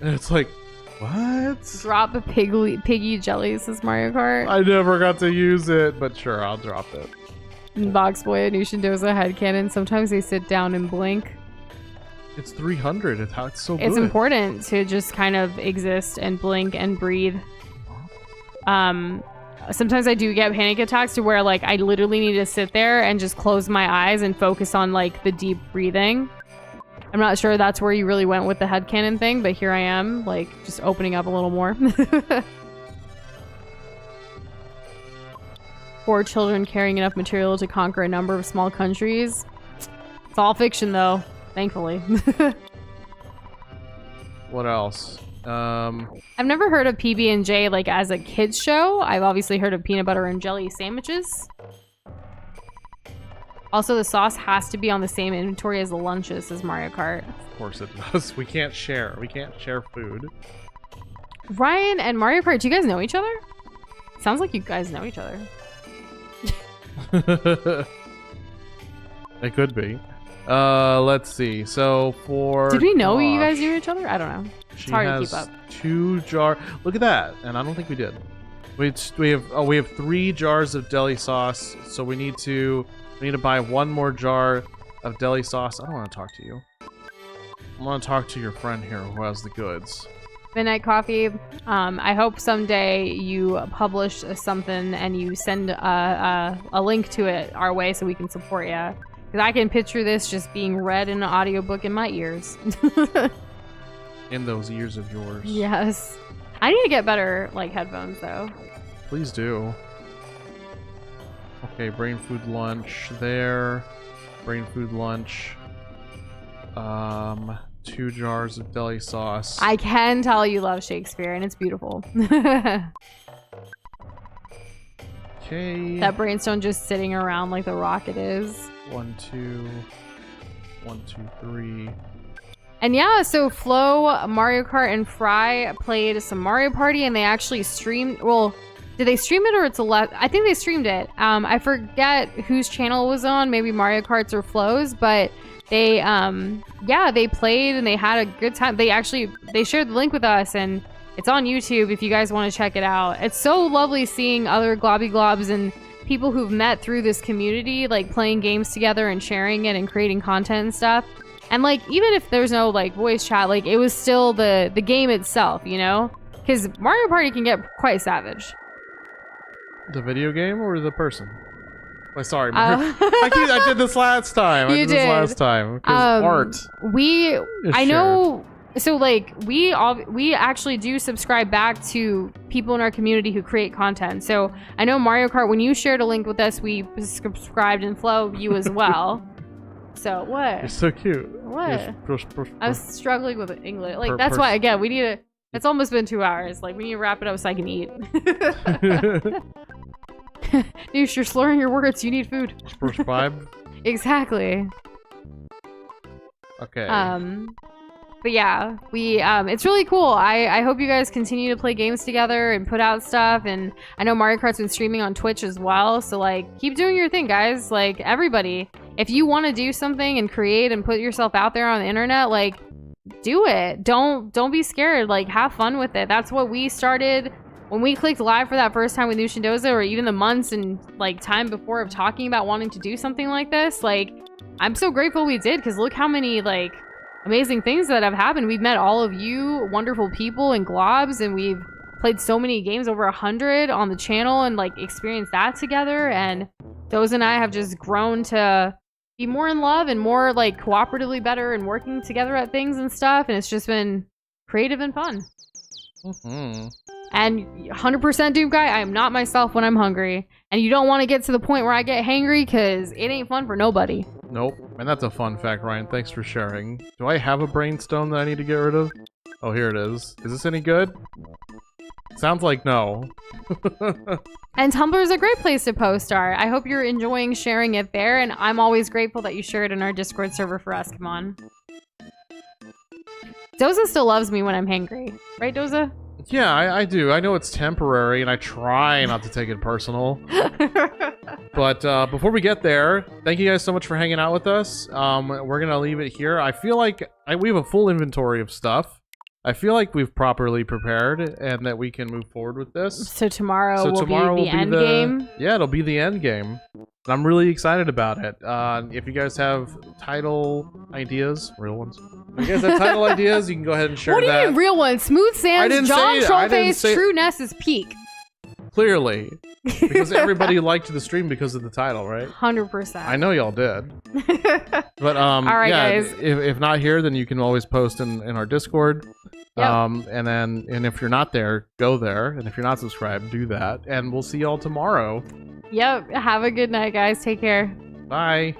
And it's like, what? Drop a piggy jelly, says Mario Kart. I never got to use it, but sure, I'll drop it. Boxboy, Anushin Doza headcanon. Sometimes they sit down and blink. It's 300. It's so good. It's important to just kind of exist and blink and breathe. Sometimes I do get panic attacks to where like I literally need to sit there and just close my eyes and focus on like the deep breathing. I'm not sure that's where you really went with the headcanon thing, but here I am, like, just opening up a little more. 4 children carrying enough material to conquer a number of small countries. It's all fiction, though, thankfully. What else? I've never heard of PB&J, like, as a kid's show. I've obviously heard of peanut butter and jelly sandwiches. Also, the sauce has to be on the same inventory as the lunches, says Mario Kart. Of course it does. We can't share. We can't share food. Ryan and Mario Kart, do you guys know each other? Sounds like you guys know each other. It could be. Let's see. So for Did we know Josh, you guys knew each other? I don't know. It's hard to keep up. 2 jar. Look at that. And I don't think we did. We have 3 jars of deli sauce. So we need to buy 1 more jar of deli sauce. I don't want to talk to you. I want to talk to your friend here who has the goods. Midnight Coffee. I hope someday you publish something and you send a link to it our way so we can support you. Because I can picture this just being read in an audiobook in my ears. In those ears of yours. Yes. I need to get better like headphones though. Please do. Okay, brain food lunch there. Brain food lunch. 2 jars of deli sauce. I can tell you love Shakespeare and it's beautiful. Okay. That brainstone just sitting around like the rocket is. 1, 2. 1, 2, 3. And yeah, so Flo, Mario Kart, and Fry played some Mario Party and they actually streamed, well, did they stream it or it's I think they streamed it. I forget whose channel it was on, maybe Mario Kart's or Flo's, but they, yeah, they played and they had a good time. They shared the link with us and it's on YouTube if you guys want to check it out. It's so lovely seeing other Globby Globs and people who've met through this community, like playing games together and sharing it and creating content and stuff. And like, even if there's no like voice chat, like it was still the game itself, you know? Because Mario Party can get quite savage. The video game or the person? Oh, sorry, I did this last time. I did this last time. Because art. I know. So like we actually do subscribe back to people in our community who create content. So I know Mario Kart, when you shared a link with us, we subscribed and Flo, you as well. So what? You're so cute. What? I was struggling with English. Like that's why again we need to It's almost been 2 hours. Like, we need to wrap it up so I can eat. Dude, you're slurring your words. You need food. First vibe. Exactly. Okay. But yeah, it's really cool. I hope you guys continue to play games together and put out stuff. And I know Mario Kart's been streaming on Twitch as well. So like, keep doing your thing, guys. Like everybody, if you want to do something and create and put yourself out there on the internet, like do it. Don't be scared. Like have fun with it. That's what we started when we clicked live for that first time with New Shindoza, or even the months and like time before of talking about wanting to do something like this. Like I'm so grateful we did, because look how many like amazing things that have happened. We've met all of you wonderful people and globs, and we've played so many games, over 100 on the channel, and like experienced that together. And Doza and I have just grown to be more in love and more like cooperatively better and working together at things and stuff. And it's just been creative and fun. And 100% Doom Guy, I am not myself when I'm hungry. And you don't want to get to the point where I get hangry, because it ain't fun for nobody. Nope. And that's a fun fact, Ryan. Thanks for sharing. Do I have a brainstone that I need to get rid of? Oh, here it is. Is this any good? Sounds like no. And Tumblr is a great place to post art. I hope you're enjoying sharing it there, and I'm always grateful that you share it in our Discord server for us. Come on. Doza still loves me when I'm hangry. Right, Doza? Yeah, I do. I know it's temporary, and I try not to take it personal. But before we get there, thank you guys so much for hanging out with us. We're going to leave it here. I feel like we have a full inventory of stuff. I feel like we've properly prepared and that we can move forward with this. So tomorrow will be the end game? Yeah, it'll be the end game. And I'm really excited about it. If you guys have title ideas, real ones. If you guys have title ideas, you can go ahead and share that. What do you mean real ones? Smooth Sands, John Trollface, True Ness is peak. Clearly. Because everybody liked the stream because of the title, right? 100%. I know y'all did. But all right, yeah, guys. If not here, then you can always post in our Discord. Yep. And if you're not there, go there. And if you're not subscribed, do that. And we'll see y'all tomorrow. Yep. Have a good night, guys. Take care. Bye.